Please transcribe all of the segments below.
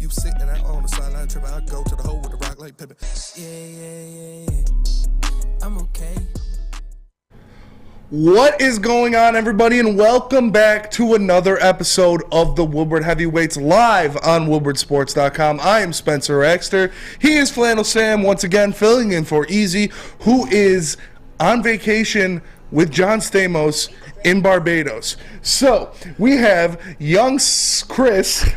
You sitting out on the sideline tripping, I go to the hole with the rock like Pippin. Yeah. I'm okay. What is going on, everybody, and welcome back to another episode of the Woodward Heavyweights live on woodwardsports.com. I am Spencer Raxter. He is Flannel Sam, once again filling in for Easy, who is on vacation with John Stamos in Barbados. So, we have young Chris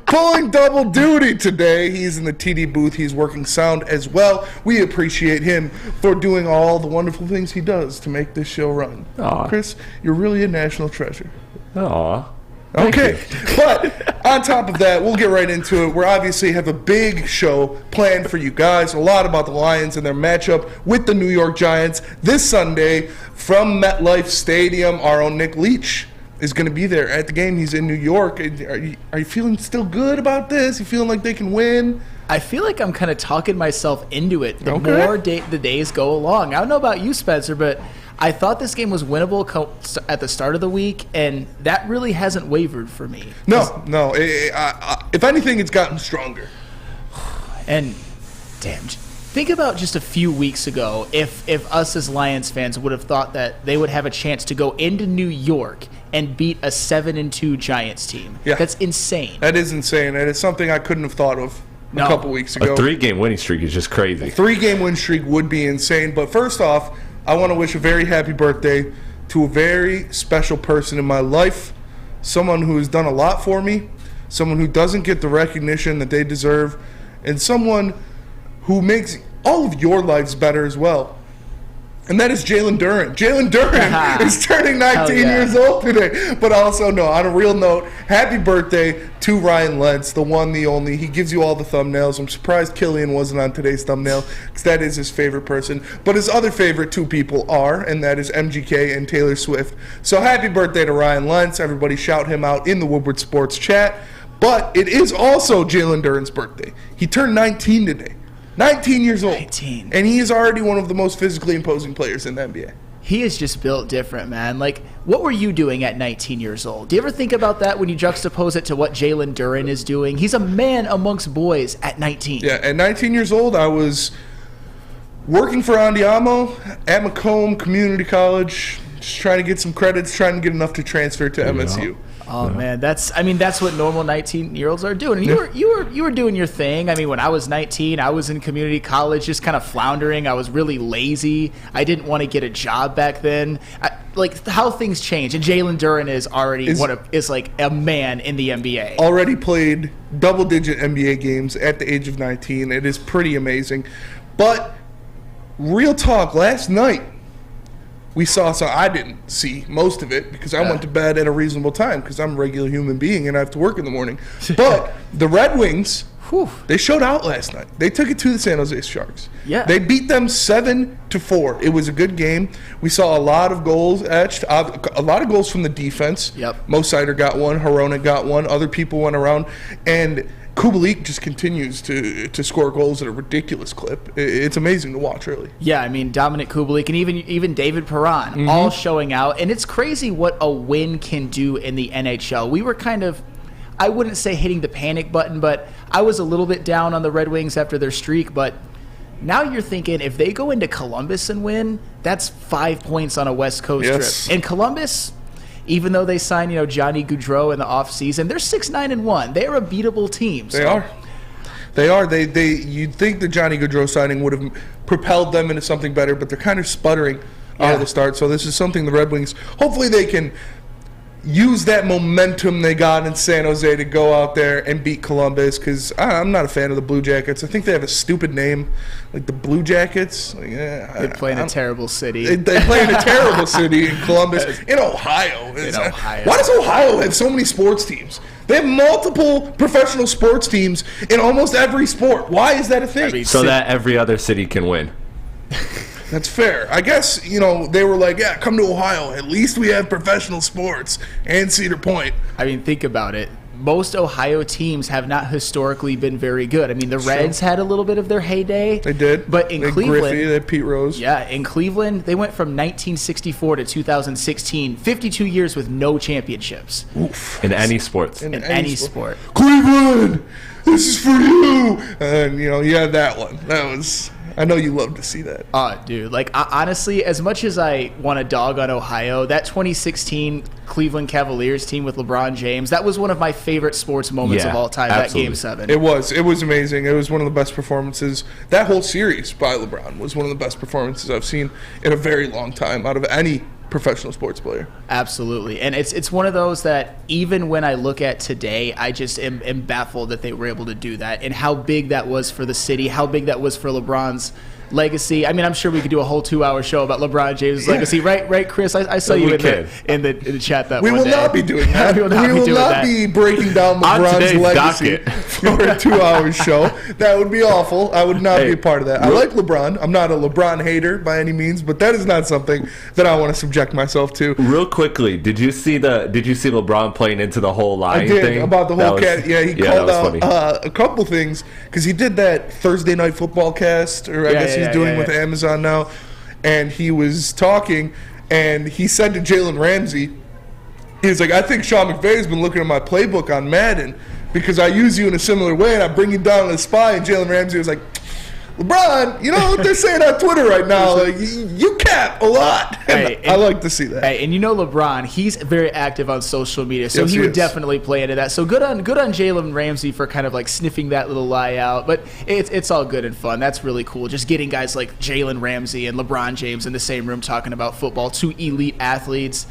pulling double duty today. He's in the TD booth. He's working sound as well. We appreciate him for doing all the wonderful things he does to make this show run. Aww. Chris, you're really a national treasure. Aw. Okay, but on top of that, we'll get right into it. We obviously have a big show planned for you guys, a lot about the Lions and their matchup with the New York Giants this Sunday from MetLife Stadium. Our own Nick Leach is going to be there at the game. He's in New York. Are you feeling still good about this? You feeling like they can win? I feel like I'm kind of talking myself into it the more the days go along. I don't know about you, Spencer, but I thought this game was winnable at the start of the week, and that really hasn't wavered for me. No. If anything, it's gotten stronger. And, damn, think about just a few weeks ago if us as Lions fans would have thought that they would have a chance to go into New York and beat a 7-2 Giants team. Yeah. That's insane. That is insane, and it's something I couldn't have thought of a couple weeks ago. A 3-game winning streak is just crazy. A 3-game win streak would be insane, but first off, I want to wish a very happy birthday to a very special person in my life, someone who has done a lot for me, someone who doesn't get the recognition that they deserve, and someone who makes all of your lives better as well. And that is Jalen Duren. Jalen Duren is turning 19 years old today. But also, no, on a real note, happy birthday to Ryan Lentz, the one, the only. He gives you all the thumbnails. I'm surprised Killian wasn't on today's thumbnail because that is his favorite person. But his other favorite two people are, and that is MGK and Taylor Swift. So happy birthday to Ryan Lentz. Everybody shout him out in the Woodward Sports chat. But it is also Jalen Duren's birthday. He turned 19 today. 19 years old. 19. And he is already one of the most physically imposing players in the NBA. He is just built different, man. Like, what were you doing at 19 years old? Do you ever think about that when you juxtapose it to what Jalen Duren is doing? He's a man amongst boys at 19. Yeah, at 19 years old, I was working for Andiamo at Macomb Community College, just trying to get some credits, trying to get enough to transfer to MSU. Oh man, that's what normal 19-year-olds are doing. And you were doing your thing. I mean, when I was 19, I was in community college, just kind of floundering. I was really lazy. I didn't want to get a job back then. Like how things change, and Jalen Duren is like a man in the NBA. Already played double-digit NBA games at the age of 19. It is pretty amazing. But real talk, last night, we saw some. I didn't see most of it because I went to bed at a reasonable time because I'm a regular human being and I have to work in the morning. But the Red Wings, they showed out last night. They took it to the San Jose Sharks. Yeah. They beat them 7-4. It was a good game. We saw a lot of goals etched, a lot of goals from the defense. Yep. Mo Sider got one. Hronek got one. Other people went around. And Kubalik just continues to score goals at a ridiculous clip. It's amazing to watch, really. Yeah, I mean, Dominic Kubalik and even David Perron all showing out. And it's crazy what a win can do in the NHL. We were kind of, I wouldn't say hitting the panic button, but I was a little bit down on the Red Wings after their streak. But now you're thinking if they go into Columbus and win, that's 5 points on a West Coast trip. And Columbus, even though they signed, Johnny Gaudreau in the offseason, they're 6-9-1. They're a beatable team. They are. You'd think the Johnny Gaudreau signing would have propelled them into something better, but they're kind of sputtering out of the start. So this is something the Red Wings, hopefully they can use that momentum they got in San Jose to go out there and beat Columbus, because I'm not a fan of the Blue Jackets. I think they have a stupid name, like the Blue Jackets. Like, they play in a terrible city. They play in a terrible city in Columbus, in Ohio. Why does Ohio have so many sports teams? They have multiple professional sports teams in almost every sport. Why is that a thing? So that every other city can win. That's fair. I guess, they were like, yeah, come to Ohio. At least we have professional sports and Cedar Point. I mean, think about it. most Ohio teams have not historically been very good. I mean, the Reds had a little bit of their heyday. They did. But in Cleveland, Griffey, they had Pete Rose. Yeah, in Cleveland, they went from 1964 to 2016, 52 years with no championships. Oof. In any sports. In any sport. Cleveland, this is for you. And, you had that one. That was... I know you love to see that. Dude, honestly, as much as I want to dog on Ohio, that 2016 Cleveland Cavaliers team with LeBron James, that was one of my favorite sports moments of all time, absolutely. that Game 7. It was amazing. It was one of the best performances. That whole series by LeBron was one of the best performances I've seen in a very long time out of any professional sports player. Absolutely. And it's one of those that even when I look at today, I just am baffled that they were able to do that and how big that was for the city, how big that was for LeBron's legacy. I mean, I'm sure we could do a whole 2-hour show about LeBron James' legacy, right, Chris? I saw you in the chat that we one will day. not be doing that. we will not be breaking down LeBron's legacy for a 2-hour show. That would be awful. I would not be a part of that. I like LeBron. I'm not a LeBron hater by any means, but that is not something that I want to subject myself to. Real quickly, did you see LeBron playing into the whole line thing? I did, about the whole cat. Yeah, he called out a couple things because he did that Thursday Night Football cast, or I guess he's doing with Amazon now, and he was talking, and he said to Jalen Ramsey, he was like, I think Sean McVay has been looking at my playbook on Madden because I use you in a similar way, and I bring you down as a spy, and Jalen Ramsey was like, LeBron, you know what they're saying on Twitter right now? Like, you cap a lot. I like to see that. Hey, and LeBron, he's very active on social media, so he would definitely play into that. So good on Jalen Ramsey for kind of like sniffing that little lie out. But it's all good and fun. That's really cool. Just getting guys like Jalen Ramsey and LeBron James in the same room talking about football, two elite athletes.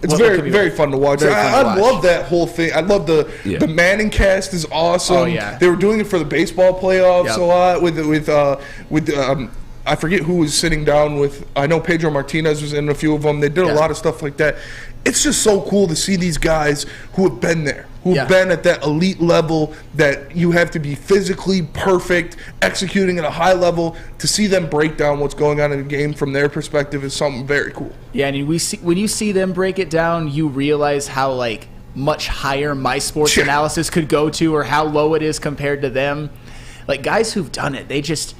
It's very fun to watch. I love that whole thing. I love the Manning cast is awesome. Oh, yeah. They were doing it for the baseball playoffs a lot with I forget who was sitting down with. I know Pedro Martinez was in a few of them. They did a lot of stuff like that. It's just so cool to see these guys who have been there, who have been at that elite level that you have to be physically perfect, executing at a high level. To see them break down what's going on in the game from their perspective is something very cool. Yeah, and when you see them break it down, you realize how much higher my sports analysis could go to, or how low it is compared to them. Like guys who've done it, they just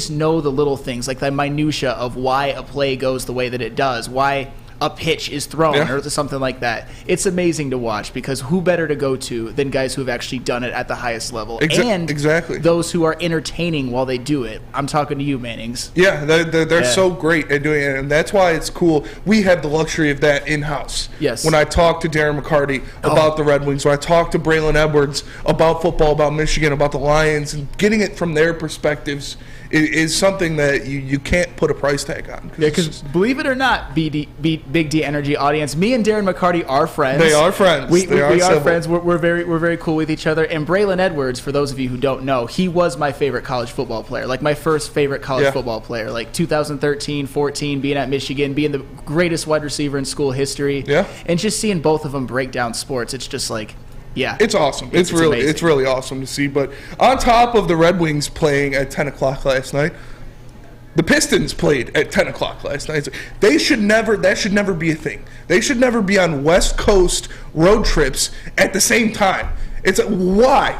know the little things, like the minutia of why a play goes the way that it does, why a pitch is thrown or something like that. It's amazing to watch because who better to go to than guys who have actually done it at the highest level and those who are entertaining while they do it. I'm talking to you, Mannings. Yeah, they're so great at doing it, and that's why it's cool. We have the luxury of that in-house. Yes. When I talk to Darren McCarty about the Red Wings, when I talk to Braylon Edwards about football, about Michigan, about the Lions, and getting it from their perspectives is something that you can't put a price tag on. Yeah, because believe it or not, Big D Energy audience, me and Darren McCarty are friends. They are friends. We are friends. We're very cool with each other. And Braylon Edwards, for those of you who don't know, he was my favorite college football player, like my first favorite college football player, like 2013, 14, being at Michigan, being the greatest wide receiver in school history. Yeah. And just seeing both of them break down sports, it's just like, yeah, it's awesome. It's really awesome to see. But on top of the Red Wings playing at 10 o'clock last night, the Pistons played at 10 o'clock last night. That should never be a thing. They should never be on West Coast road trips at the same time. It's why?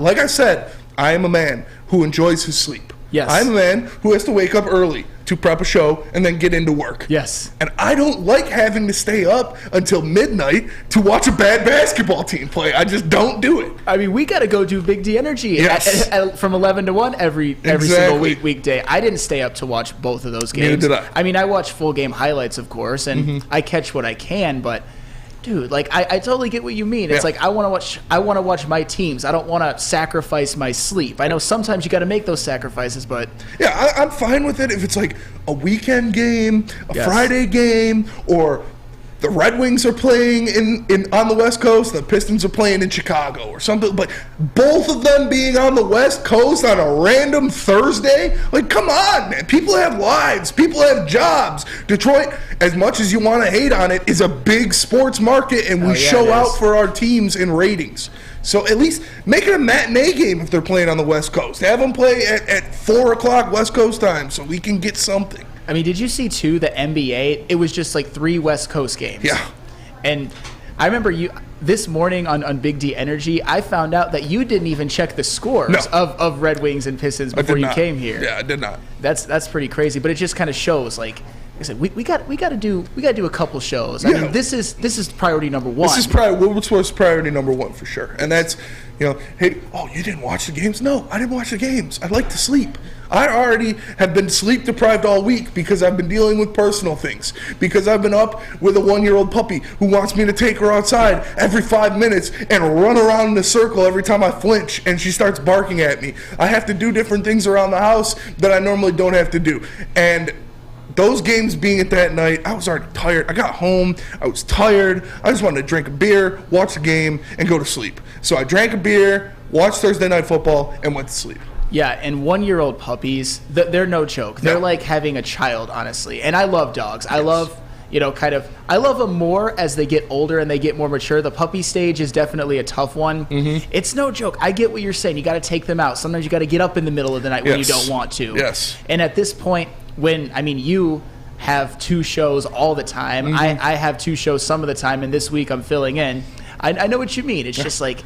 Like I said, I am a man who enjoys his sleep. Yes. I'm a man who has to wake up early to prep a show and then get into work. Yes. And I don't like having to stay up until midnight to watch a bad basketball team play. I just don't do it. I mean, we got to go do Big D Energy from 11 to 1 every single weekday. I didn't stay up to watch both of those games. Neither did I. I mean, I watch full game highlights, of course, and I catch what I can, but dude, like I totally get what you mean. It's like I want to watch my teams. I don't want to sacrifice my sleep. I know sometimes you got to make those sacrifices, but yeah, I'm fine with it if it's like a weekend game, a Friday game, or the Red Wings are playing on the West Coast, the Pistons are playing in Chicago or something. But both of them being on the West Coast on a random Thursday, like, come on, man. People have lives. People have jobs. Detroit, as much as you want to hate on it, is a big sports market, and we show out for our teams in ratings. So at least make it a matinee game if they're playing on the West Coast. Have them play at 4 o'clock West Coast time so we can get something. I mean, did you see, too, the NBA? It was just like 3 West Coast games. Yeah. And I remember this morning on Big D Energy, I found out that you didn't even check the scores of Red Wings and Pistons before you came here. Yeah, I did not. That's pretty crazy, but it just kind of shows like I said, we got to do a couple shows. I mean, this is priority number one. This is Woodward Sports priority number one for sure. And that's, hey, you didn't watch the games? No, I didn't watch the games. I like to sleep. I already have been sleep deprived all week because I've been dealing with personal things. Because I've been up with a 1-year-old puppy who wants me to take her outside every 5 minutes and run around in a circle every time I flinch and she starts barking at me. I have to do different things around the house that I normally don't have to do. And those games being at that night, I was already tired. I got home, I was tired. I just wanted to drink a beer, watch the game, and go to sleep. So I drank a beer, watched Thursday Night Football, and went to sleep. Yeah, and 1-year-old puppies, they're no joke. They're like having a child, honestly. And I love dogs. I love, I love them more as they get older and they get more mature. The puppy stage is definitely a tough one. Mm-hmm. It's no joke. I get what you're saying. You got to take them out. Sometimes you got to get up in the middle of the night when you don't want to. Yes. And at this point, you have 2 shows all the time. Mm-hmm. I have 2 shows some of the time, and this week I'm filling in. I know what you mean. It's just like...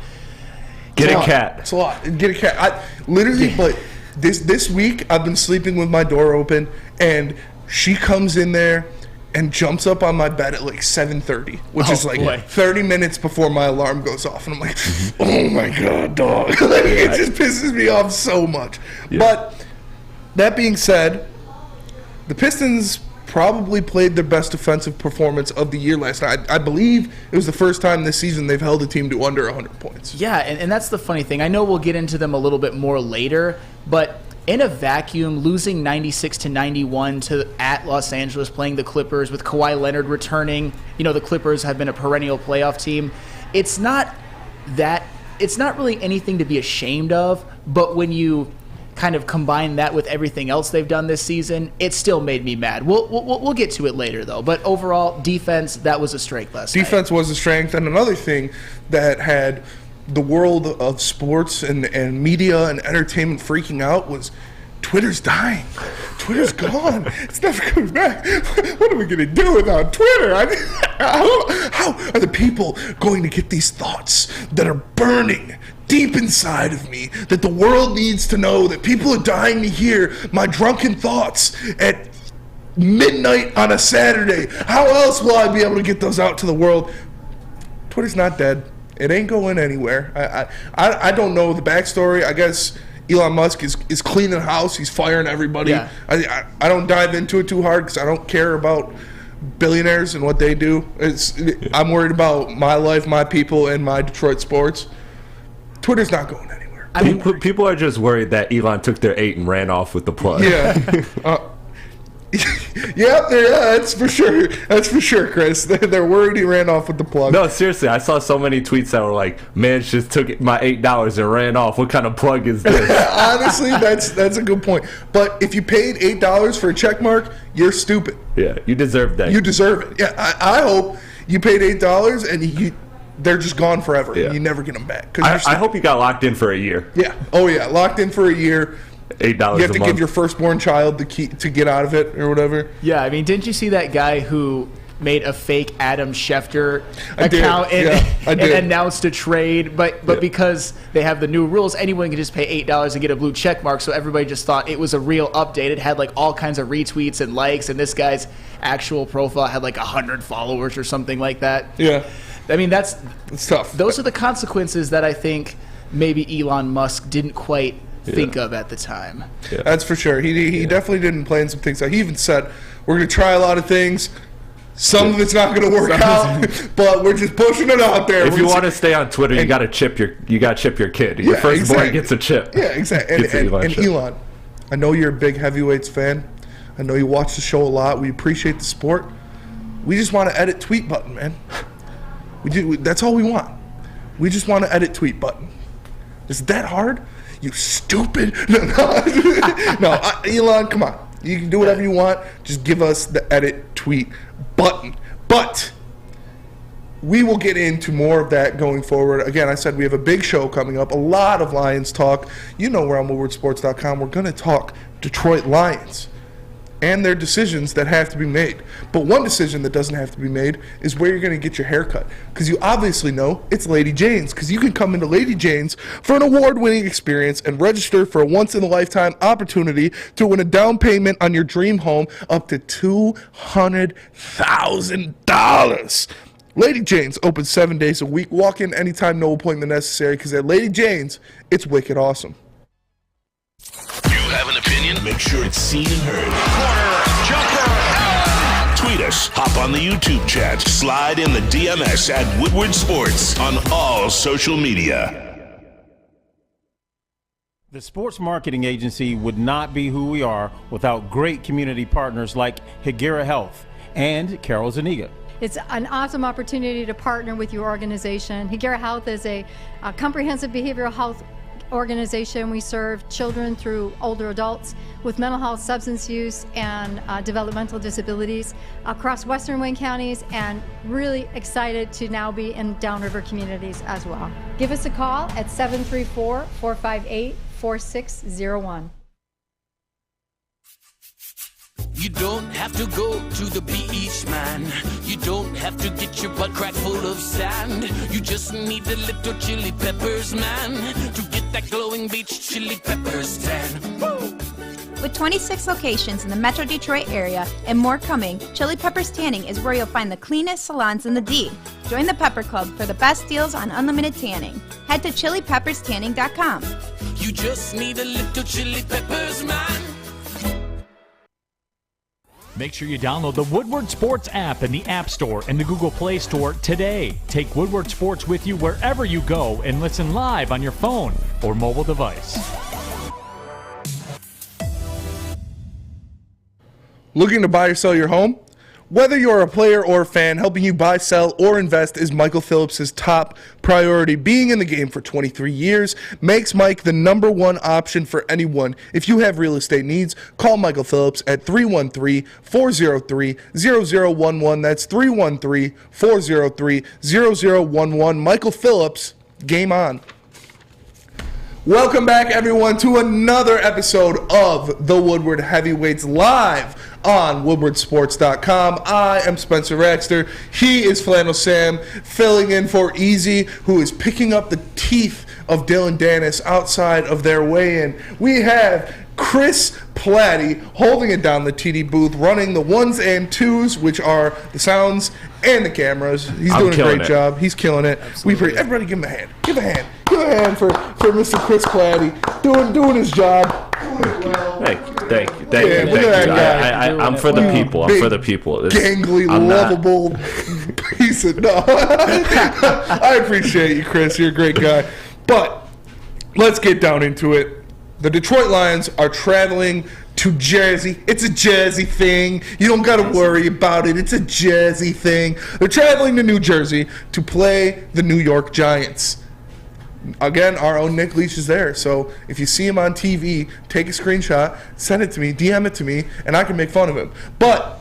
Get a cat. It's a lot. Get a cat. But this week I've been sleeping with my door open, and she comes in there and jumps up on my bed at like 7:30, which is like 30 minutes before my alarm goes off. And I'm like, oh my God, dog. It just pisses me off so much. Yeah. But that being said, the Pistons probably played their best defensive performance of the year last night. I believe it was the first time this season they've held a team to under 100 points. Yeah, and that's the funny thing. I know we'll get into them a little bit more later, but in a vacuum, losing 96-91 at Los Angeles, playing the Clippers with Kawhi Leonard returning, the Clippers have been a perennial playoff team. It's not really anything to be ashamed of, but when you kind of combine that with everything else they've done this season, it still made me mad. We'll get to it later, though. But overall, defense, that was a strength last night. Defense was a strength. And another thing that had the world of sports and media and entertainment freaking out was Twitter's dying. Twitter's gone. It's never coming back. What are we going to do without Twitter? How are the people going to get these thoughts that are burning deep inside of me, that the world needs to know, that people are dying to hear my drunken thoughts at midnight on a Saturday? How else will I be able to get those out to the world? Twitter's not dead. It ain't going anywhere. I don't know the backstory. I guess Elon Musk is cleaning house. He's firing everybody. Yeah. I don't dive into it too hard because I don't care about billionaires and what they do. I'm worried about my life, my people, and my Detroit sports. Twitter's not going anywhere. People are just worried that Elon took their 8 and ran off with the plug. Yeah. Yeah, that's for sure. That's for sure, Chris. They're worried he ran off with the plug. No, seriously, I saw so many tweets that were like, "Man, just took my $8 and ran off. What kind of plug is this?" Honestly, that's a good point. But if you paid $8 for a check mark, you're stupid. Yeah, you deserve that. You deserve it. Yeah, I hope you paid $8 and they're just gone forever. Yeah. You never get them back. I hope you got locked in for a year. Yeah. Oh yeah, locked in for a year. $8 You have to give your firstborn child the key to get out of it or whatever. Yeah, I mean, didn't you see that guy who made a fake Adam Schefter account and announced a trade? But because they have the new rules, anyone can just pay $8 and get a blue check mark. So everybody just thought it was a real update. It had like all kinds of retweets and likes, and this guy's actual profile had like 100 followers or something like that. Yeah. I mean, it's tough. Those are the consequences that I think maybe Elon Musk didn't quite think of at the time. Yeah. That's for sure. He definitely didn't plan some things out. He even said, we're going to try a lot of things. Some of it's not going to work out, but we're just pushing it out there. If you want to stay on Twitter, you got to chip your kid. Your firstborn gets a chip. Yeah, exactly. And Elon, I know you're a big heavyweights fan. I know you watch the show a lot. We appreciate the sport. We just want to edit tweet button, man. That's all we want. We just want to edit tweet button. Is it that hard? You stupid. No, Elon, come on. You can do whatever you want. Just give us the edit tweet button. But we will get into more of that going forward. Again, I said we have a big show coming up. A lot of Lions talk. You know we're on WoodwardSports.com. We're going to talk Detroit Lions. and their decisions that have to be made. But one decision that doesn't have to be made is where you're going to get your hair cut. Because you obviously know it's Lady Jane's. Because you can come into Lady Jane's for an award-winning experience and register for a once-in-a-lifetime opportunity to win a down payment on your dream home up to $200,000. Lady Jane's open 7 days a week. Walk in anytime, no appointment necessary. Because at Lady Jane's, it's wicked awesome. You have an opinion? Make sure it's seen and heard. Corner, jumper. Tweet us, hop on the YouTube chat, slide in the DMS at Woodward Sports on all social media. The sports marketing agency would not be who we are without great community partners like Higuera Health and Carol Zaniga. It's an awesome opportunity to partner with your organization. Higuera Health is a comprehensive behavioral health organization. We serve children through older adults with mental health, substance use, and developmental disabilities across Western Wayne counties, and really excited to now be in downriver communities as well. Give us a call at 734-458-4601. You don't have to go to the beach, man. You don't have to get your butt crack full of sand. You just need a little chili peppers, man, to get that glowing beach chili peppers tan. Woo! With 26 locations in the Metro Detroit area and more coming, Chili Peppers Tanning is where you'll find the cleanest salons in the D. Join the Pepper Club for the best deals on unlimited tanning. Head to chilipepperstanning.com. You just need a little chili peppers, man. Make sure you download the Woodward Sports app in the App Store and the Google Play Store today. Take Woodward Sports with you wherever you go and listen live on your phone or mobile device. Looking to buy or sell your home? Whether you're a player or a fan, helping you buy, sell, or invest is Michael Phillips' top priority. Being in the game for 23 years makes Mike the number one option for anyone. If you have real estate needs, call Michael Phillips at 313-403-0011. That's 313-403-0011. Michael Phillips, game on. Welcome back, everyone, to another episode of the Woodward Heavyweights live on woodwardsports.com. I am Spencer Raxter. He is Flannel Sam, filling in for Easy, who is picking up the teeth of Dylan Dennis outside of their weigh-in. We have Chris Platty holding it down the TD booth, running the ones and twos, which are the sounds and the cameras. He's doing a great job. He's killing it. Everybody give him a hand. Give a hand. Give a hand for Mr. Chris Platty doing his job. Doing it well. Thank you. I'm for the people. I'm for the people. Gangly, lovable piece of no. I appreciate you, Chris. You're a great guy. But let's get down into it. The Detroit Lions are traveling to Jersey. It's a Jersey thing. You don't got to worry about it. It's a Jersey thing. They're traveling to New Jersey to play the New York Giants. Again, our own Nick Leach is there. So if you see him on TV, take a screenshot, send it to me, DM it to me, and I can make fun of him. But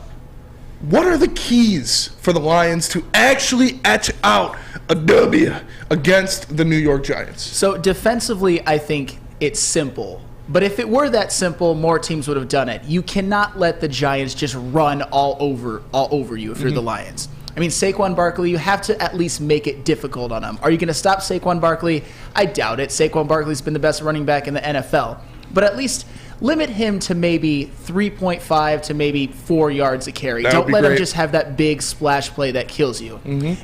what are the keys for the Lions to actually etch out a W against the New York Giants? So defensively, I think it's simple. But if it were that simple, more teams would have done it. You cannot let the Giants just run all over you if you're the Lions. I mean, Saquon Barkley, you have to at least make it difficult on him. Are you going to stop Saquon Barkley? I doubt it. Saquon Barkley's been the best running back in the NFL. But at least limit him to maybe 3.5 to maybe 4 yards a carry. Don't let him just have that big splash play that kills you.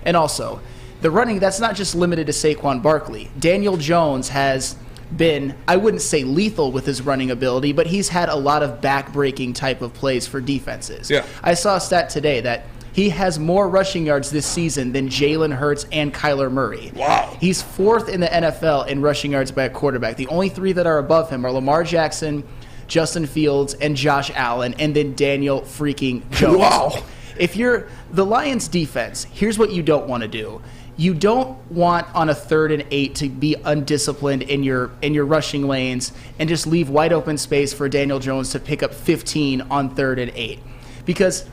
And also, the running, that's not just limited to Saquon Barkley. Daniel Jones has been, I wouldn't say lethal with his running ability, but he's had a lot of back-breaking type of plays for defenses. Yeah. I saw a stat today that he has more rushing yards this season than Jalen Hurts and Kyler Murray. Wow. He's fourth in the NFL in rushing yards by a quarterback. The only three that are above him are Lamar Jackson, Justin Fields, and Josh Allen, and then Daniel freaking Jones. Wow. If you're the Lions defense, here's what you don't want to do. You don't want on a 3rd and 8 to be undisciplined in your rushing lanes and just leave wide open space for Daniel Jones to pick up 15 on 3rd and 8. Because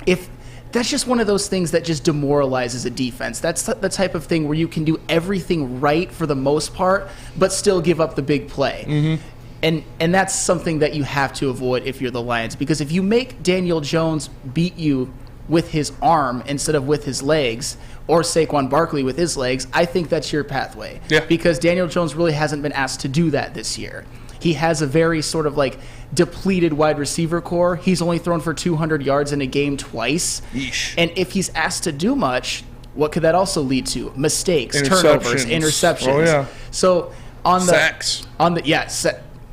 if that's just one of those things that just demoralizes a defense. That's the type of thing where you can do everything right for the most part, but still give up the big play. And that's something that you have to avoid if you're the Lions, because if you make Daniel Jones beat you with his arm instead of with his legs, or Saquon Barkley with his legs, I think that's your pathway. Yeah. Because Daniel Jones really hasn't been asked to do that this year. He has a very sort of like depleted wide receiver core. He's only thrown for 200 yards in a game twice. Yeesh. And if he's asked to do much, what could that also lead to? Mistakes, turnovers, interceptions. Oh, yeah. So on the Sacks.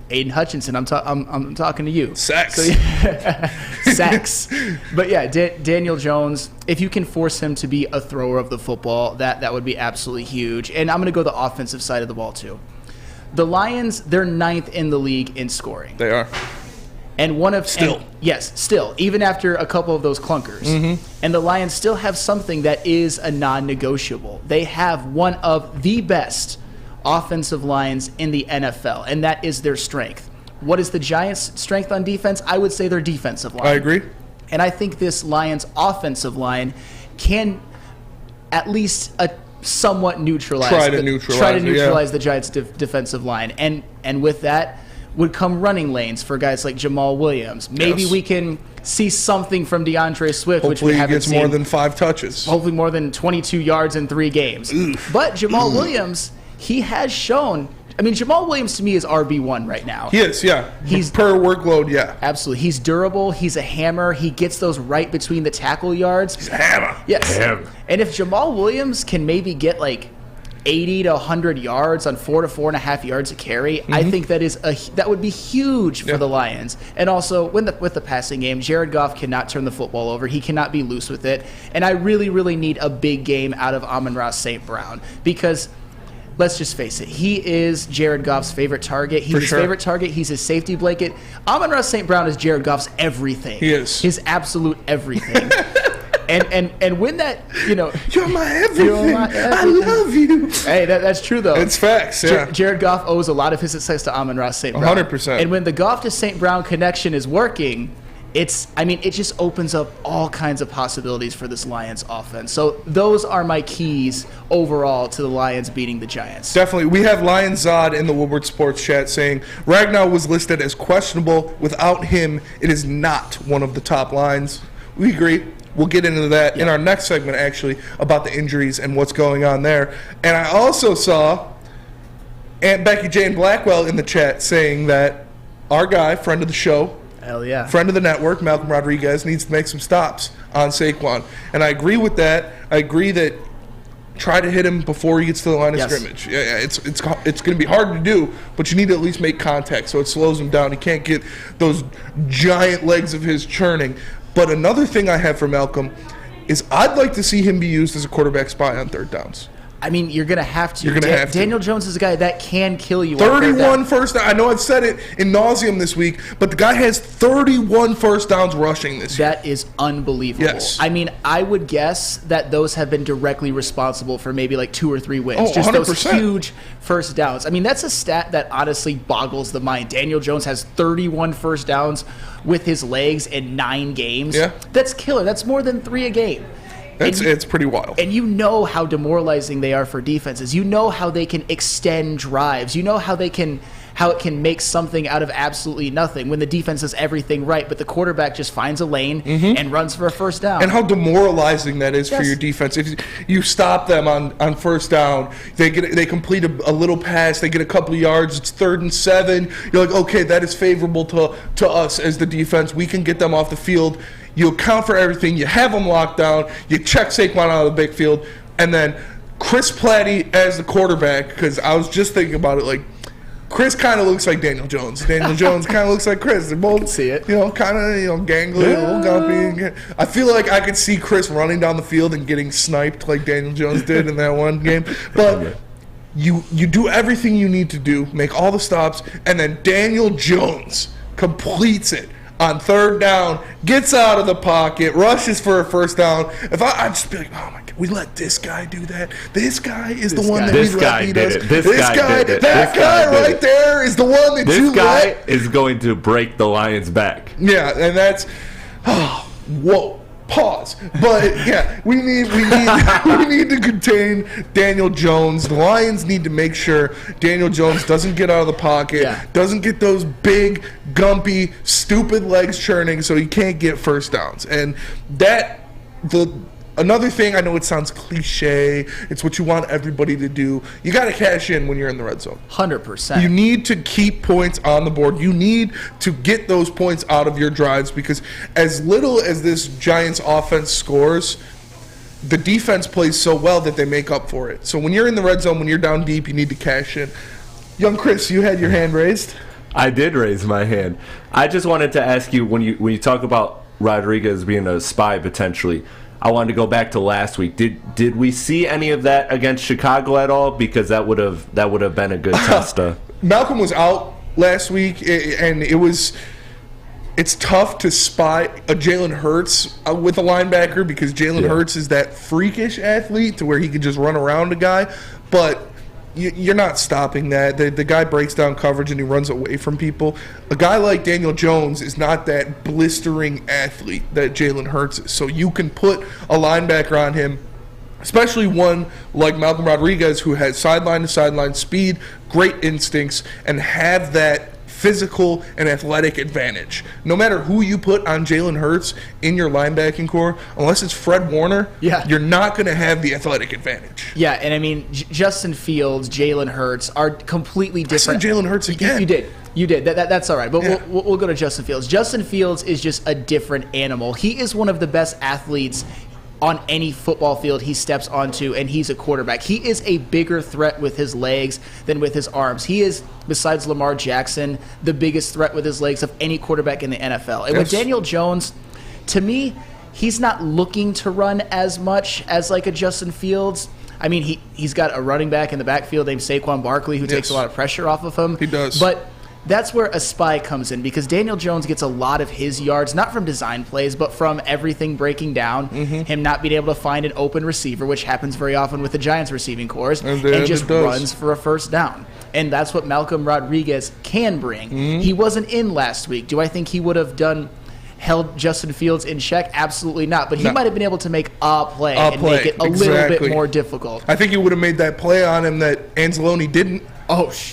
Aiden Hutchinson, I'm talking to you. Sacks. So, sacks. But yeah, Daniel Jones, if you can force him to be a thrower of the football, that would be absolutely huge. And I'm going to go the offensive side of the ball too. The Lions, they're 9th in the league in scoring. They are. And one of Still. Still, even after a couple of those clunkers. Mm-hmm. And the Lions still have something that is a non-negotiable. They have one of the best offensive lines in the NFL, and that is their strength. What is the Giants' strength on defense? I would say their defensive line. I agree. And I think this Lions' offensive line can at least somewhat neutralize the Giants' defensive line. And with that would come running lanes for guys like Jamal Williams. Maybe we can see something from DeAndre Swift, Hopefully which we haven't he gets more than 5 touches. Hopefully more than 22 yards in 3 games. Oof. But Jamal Williams, he has shown. I mean, Jamal Williams to me is RB1 right now. He is, yeah. He's per workload, yeah. Absolutely. He's durable. He's a hammer. He gets those right between the tackle yards. He's a hammer. Yes. Hammer. And if Jamal Williams can maybe get like 80 to 100 yards on 4 to 4.5 yards a carry, I think that would be huge for the Lions. And also, with the passing game, Jared Goff cannot turn the football over. He cannot be loose with it. And I really, really need a big game out of Amon-Ra St. Brown, because let's just face it, he is Jared Goff's favorite target. He's his favorite target. He's his safety blanket. Amon-Ra St. Brown is Jared Goff's everything. He is. His absolute everything. And when that, you're my everything. I love you. Hey, that's true, though. It's facts, yeah. Jared Goff owes a lot of his success to Amon-Ra St. Brown. 100%. And when the Goff to St. Brown connection is working, it just opens up all kinds of possibilities for this Lions offense. So those are my keys overall to the Lions beating the Giants. Definitely. We have Lion Zod in the Woodward Sports chat saying, Ragnar was listed as questionable. Without him, it is not one of the top lines. We agree. We'll get into that in our next segment, actually, about the injuries and what's going on there. And I also saw Aunt Becky Jane Blackwell in the chat saying that our guy, friend of the show, hell yeah, friend of the network, Malcolm Rodriguez, needs to make some stops on Saquon. And I agree with that. I agree that try to hit him before he gets to the line of scrimmage. Yeah, it's going to be hard to do, but you need to at least make contact so it slows him down. He can't get those giant legs of his churning. But another thing I have for Malcolm is I'd like to see him be used as a quarterback spy on third downs. I mean, you're going to have to. Daniel Jones is a guy that can kill you. 31 first down. I know I've said it in nauseum this week, but the guy has 31 first downs rushing this year. That is unbelievable. Yes. I mean, I would guess that those have been directly responsible for maybe like 2 or 3 wins. Oh, just 100%. those huge first downs. I mean, that's a stat that honestly boggles the mind. Daniel Jones has 31 first downs with his legs in 9 games. Yeah. That's killer. That's more than 3 a game. It's pretty wild. And you know how demoralizing they are for defenses. You know how they can extend drives. You know how it can make something out of absolutely nothing when the defense does everything right, but the quarterback just finds a lane and runs for a first down. And how demoralizing that is for your defense. If you stop them on first down, they complete a little pass, they get a couple of yards, it's 3rd and 7. You're like, okay, that is favorable to us as the defense. We can get them off the field. You account for everything. You have them locked down. You check Saquon out of the backfield. And then Chris Platty as the quarterback, because I was just thinking about it, like, Chris kind of looks like Daniel Jones. Daniel Jones kind of looks like Chris. They both see it. Kind of, gangly, a little gumpy. I feel like I could see Chris running down the field and getting sniped like Daniel Jones did in that one game. But you do everything you need to do, make all the stops, and then Daniel Jones completes it on 3rd down, gets out of the pocket, rushes for a first down. I'd just be like, oh my God, we let this guy do that. This guy is the one that we let beat us. This guy did it. That guy right there is the one that you let. This guy is going to break the Lions' back. Yeah, and that's, whoa. Pause. But yeah, we need to contain Daniel Jones. The Lions need to make sure Daniel Jones doesn't get out of the pocket, doesn't get those big, gumpy, stupid legs churning, so he can't get first downs. And another thing, I know it sounds cliche, it's what you want everybody to do. You got to cash in when you're in the red zone. 100%. You need to keep points on the board. You need to get those points out of your drives, because as little as this Giants offense scores, the defense plays so well that they make up for it. So when you're in the red zone, when you're down deep, you need to cash in. Young Chris, you had your hand raised? I did raise my hand. I just wanted to ask you, when you talk about Rodriguez being a spy potentially, I wanted to go back to last week. Did we see any of that against Chicago at all? Because that would have been a good test. Malcolm was out last week, and it's tough to spy a Jalen Hurts with a linebacker, because Jalen Hurts is that freakish athlete to where he can just run around a guy, but you're not stopping that. The guy breaks down coverage and he runs away from people. A guy like Daniel Jones is not that blistering athlete that Jalen Hurts is. So you can put a linebacker on him, especially one like Malcolm Rodriguez, who has sideline-to-sideline speed, great instincts, and have that physical and athletic advantage. No matter who you put on Jalen Hurts in your linebacking core, unless it's Fred Warner, you're not going to have the athletic advantage. Yeah, and I mean, Justin Fields, Jalen Hurts are completely different. I said Jalen Hurts again. You did. That's all right. But we'll go to Justin Fields. Justin Fields is just a different animal. He is one of the best athletes on any football field he steps onto, and he's a quarterback. He is a bigger threat with his legs than with his arms. He is, besides Lamar Jackson, the biggest threat with his legs of any quarterback in the NFL. And with Daniel Jones, to me, he's not looking to run as much as like a Justin Fields. I mean, he's got a running back in the backfield named Saquon Barkley who takes a lot of pressure off of him. He does. But that's where a spy comes in, because Daniel Jones gets a lot of his yards, not from design plays, but from everything breaking down, him not being able to find an open receiver, which happens very often with the Giants receiving cores, and just runs for a first down. And that's what Malcolm Rodriguez can bring. He wasn't in last week. Do I think he would have held Justin Fields in check? Absolutely not. But he might have been able to make a play and make it a little bit more difficult. I think he would have made that play on him that Anzalone didn't.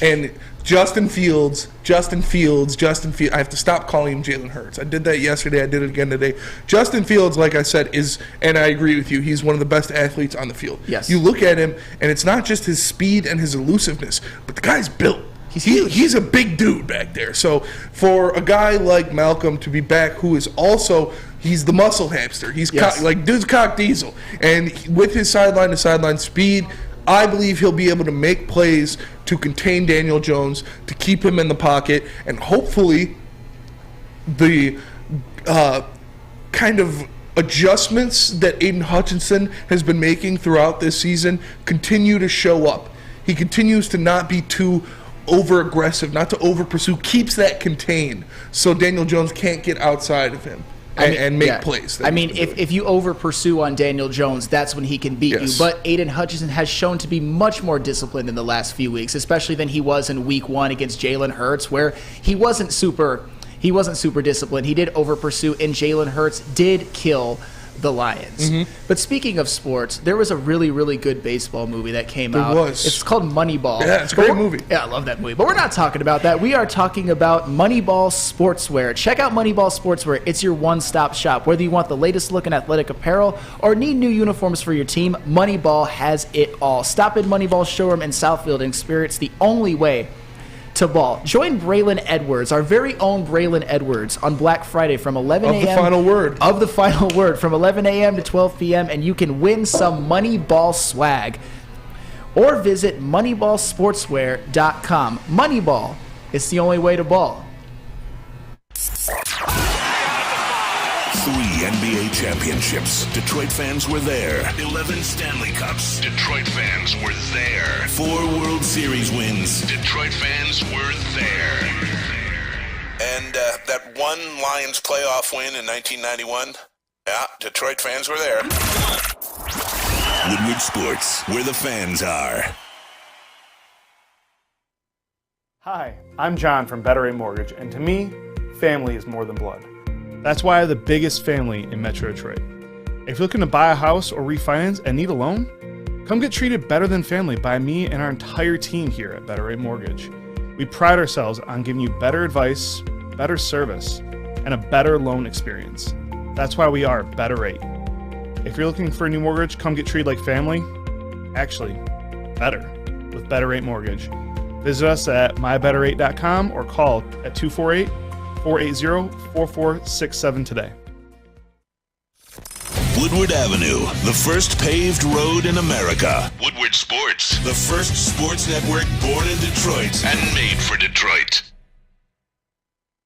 And Justin Fields. I have to stop calling him Jalen Hurts. I did that yesterday. I did it again today. Justin Fields, like I said, is, and I agree with you, he's one of the best athletes on the field. Yes. You look at him, and it's not just his speed and his elusiveness, but the guy's built. He's a big dude back there. So for a guy like Malcolm to be back, who is also, he's the muscle hamster. He's dude's cock diesel. And with his sideline-to-sideline speed, I believe he'll be able to make plays to contain Daniel Jones, to keep him in the pocket, and hopefully the kind of adjustments that Aiden Hutchinson has been making throughout this season continue to show up. He continues to not be too over-aggressive, not to over-pursue, keeps that contained so Daniel Jones can't get outside of him. And make plays. I mean, if you over-pursue on Daniel Jones, that's when he can beat you. But Aiden Hutchinson has shown to be much more disciplined in the last few weeks, especially than he was in Week 1 against Jalen Hurts, where he wasn't super disciplined. He did over-pursue, and Jalen Hurts did kill the Lions. But speaking of sports, there was a really, really good baseball movie that came out. There was. It's called Moneyball. Yeah, it's a great movie. Yeah, I love that movie. But we're not talking about that. We are talking about Moneyball Sportswear. Check out Moneyball Sportswear. It's your one-stop shop. Whether you want the latest look in athletic apparel or need new uniforms for your team, Moneyball has it all. Stop in Moneyball's showroom in Southfield and experience the only way to ball. Join Braylon Edwards, our very own Braylon Edwards, on Black Friday from 11 a.m. Of the final word from 11 a.m. to 12 p.m. and you can win some Moneyball swag. Or visit moneyballsportswear.com. Moneyball, it's the only way to ball. 3 NBA championships. Detroit fans were there. 11 Stanley Cups. Detroit fans were there. 4 World Series wins. Detroit fans were there. And that one Lions playoff win in 1991? Yeah, Detroit fans were there. Woodward Sports, where the fans are. Hi, I'm John from Better A Mortgage, and to me, family is more than blood. That's why I have the biggest family in Metro Detroit. If you're looking to buy a house or refinance and need a loan, come get treated better than family by me and our entire team here at Better Rate Mortgage. We pride ourselves on giving you better advice, better service, and a better loan experience. That's why we are Better Rate. If you're looking for a new mortgage, come get treated like family. Actually, better with Better Rate Mortgage. Visit us at mybetterrate.com or call at 248-480-4467 today. Woodward Avenue, the first paved road in America. Woodward Sports, the first sports network born in Detroit and made for Detroit.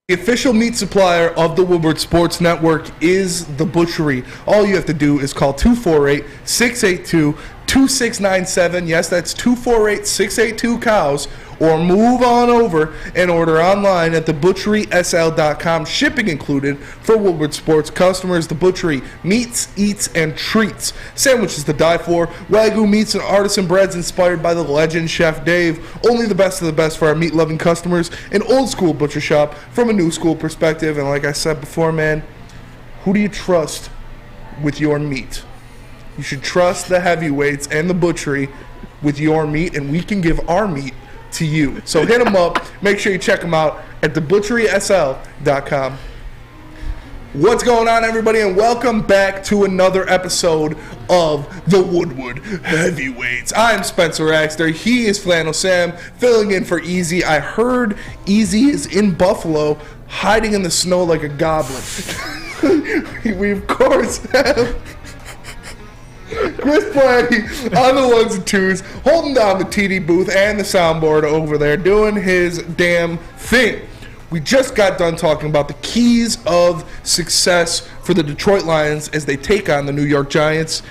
The official meat supplier of the Woodward Sports Network is The Butchery. All you have to do is call 248-682-2697. Yes, that's 248-682-COWS. Or move on over and order online at thebutcherysl.com. Shipping included for Woodward Sports customers. The Butchery, meats, eats, and treats. Sandwiches to die for. Wagyu meats and artisan breads inspired by the legend Chef Dave. Only the best of the best for our meat-loving customers. An old-school butcher shop from a new-school perspective. And like I said before, man, who do you trust with your meat? You should trust the heavyweights and the Butchery with your meat, and we can give our meat to you. So hit them up. Make sure you check them out at thebutcherysl.com. What's going on, everybody, and welcome back to another episode of the Woodward Heavyweights. I'm Spencer Axter. He is Flannel Sam, filling in for Easy. I heard Easy is in Buffalo, hiding in the snow like a goblin. We, of course, have Chris Platty on the ones and twos, holding down the TD booth and the soundboard over there, doing his damn thing. We just got done talking about the keys of success for the Detroit Lions as they take on the New York Giants.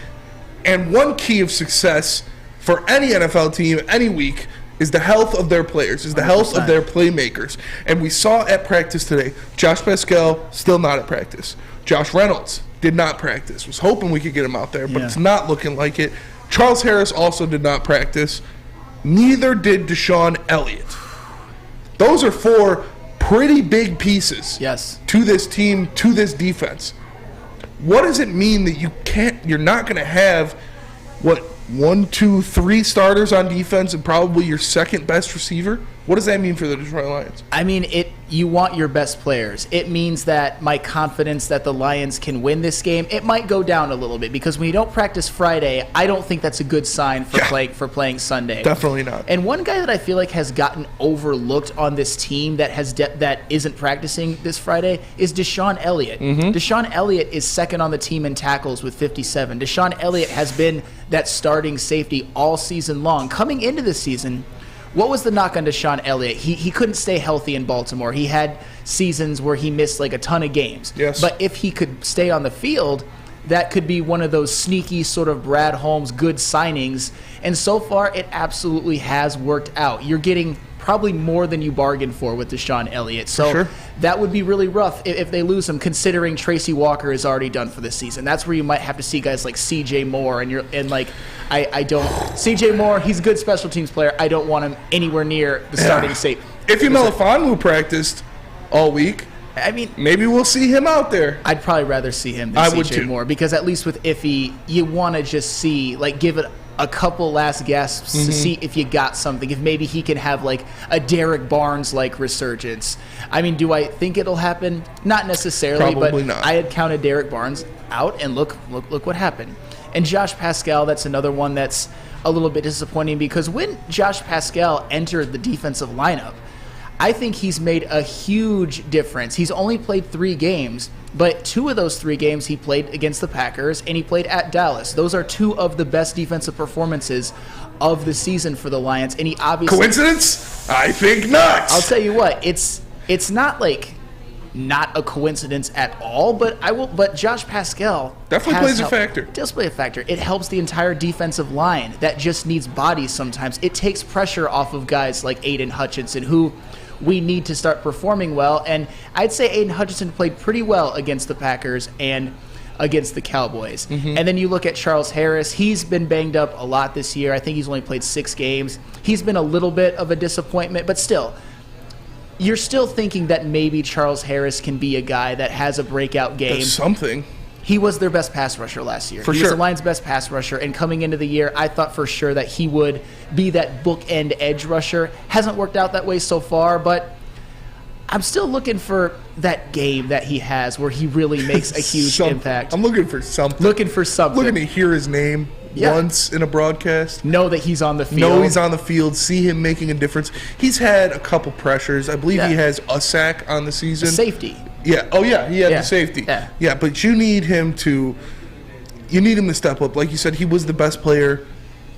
And one key of success for any NFL team any week is the health of their players, is the 100%. Health of their playmakers. And we saw at practice today, Josh Pascal still not at practice. Josh Reynolds did not practice. Was hoping we could get him out there, but it's not looking like it. Charles Harris also did not practice. Neither did Deshaun Elliott. Those are four pretty big pieces to this team, to this defense. What does it mean that you're not going to have, 1, 2, 3 starters on defense and probably your second best receiver? What does that mean for the Detroit Lions? I mean, you want your best players. It means that my confidence that the Lions can win this game, it might go down a little bit, because when you don't practice Friday, I don't think that's a good sign for playing Sunday. Definitely not. And one guy that I feel like has gotten overlooked on this team that isn't practicing this Friday is Deshaun Elliott. Mm-hmm. Deshaun Elliott is second on the team in tackles with 57. Deshaun Elliott has been that starting safety all season long. Coming into the season, what was the knock on Deshaun Elliott? He couldn't stay healthy in Baltimore. He had seasons where he missed like a ton of games. Yes. But if he could stay on the field, that could be one of those sneaky sort of Brad Holmes good signings. And so far, it absolutely has worked out. You're getting probably more than you bargained for with Deshaun Elliott. So that would be really rough if they lose him, considering Tracy Walker is already done for this season. That's where you might have to see guys like C.J. Moore, I don't. C.J. Moore, he's a good special teams player. I don't want him anywhere near the starting safety. If Melifonwu practiced all week, I mean, maybe we'll see him out there. I'd probably rather see him than C.J. Moore, because at least with Iffy, you want to just see, give it a couple last gasps to see if you got something, if maybe he can have a Derek Barnes-like resurgence. I mean, do I think it'll happen? Not necessarily, Probably but not. I had counted Derek Barnes out, and look what happened. And Josh Pascal, that's another one that's a little bit disappointing, because when Josh Pascal entered the defensive lineup, I think he's made a huge difference. He's only played 3 games, but 2 of those 3 games he played against the Packers, and he played at Dallas. Those are 2 of the best defensive performances of the season for the Lions, and he obviously... Coincidence? I think not. I'll tell you what, it's not not a coincidence at all, but Josh Pascal definitely plays a factor. Does play a factor. It helps the entire defensive line that just needs bodies sometimes. It takes pressure off of guys like Aiden Hutchinson, who we need to start performing well. And I'd say Aiden Hutchinson played pretty well against the Packers and against the Cowboys. And then you look at Charles Harris. He's been banged up a lot this year. I think he's only played 6 games. He's been a little bit of a disappointment, but still, you're still thinking that maybe Charles Harris can be a guy that has a breakout game. That's something. He was their best pass rusher last year. He was the Lions' best pass rusher, and coming into the year, I thought for sure that he would be that bookend edge rusher. Hasn't worked out that way so far, but I'm still looking for that game that he has where he really makes a huge impact. I'm looking for something. Looking to hear his name once in a broadcast. Know that he's on the field. Know he's on the field. See him making a difference. He's had a couple pressures. I believe he has a sack on the season. Safety. Yeah. Oh, yeah. He had the safety. Yeah, but you need him to step up. Like you said, he was the best player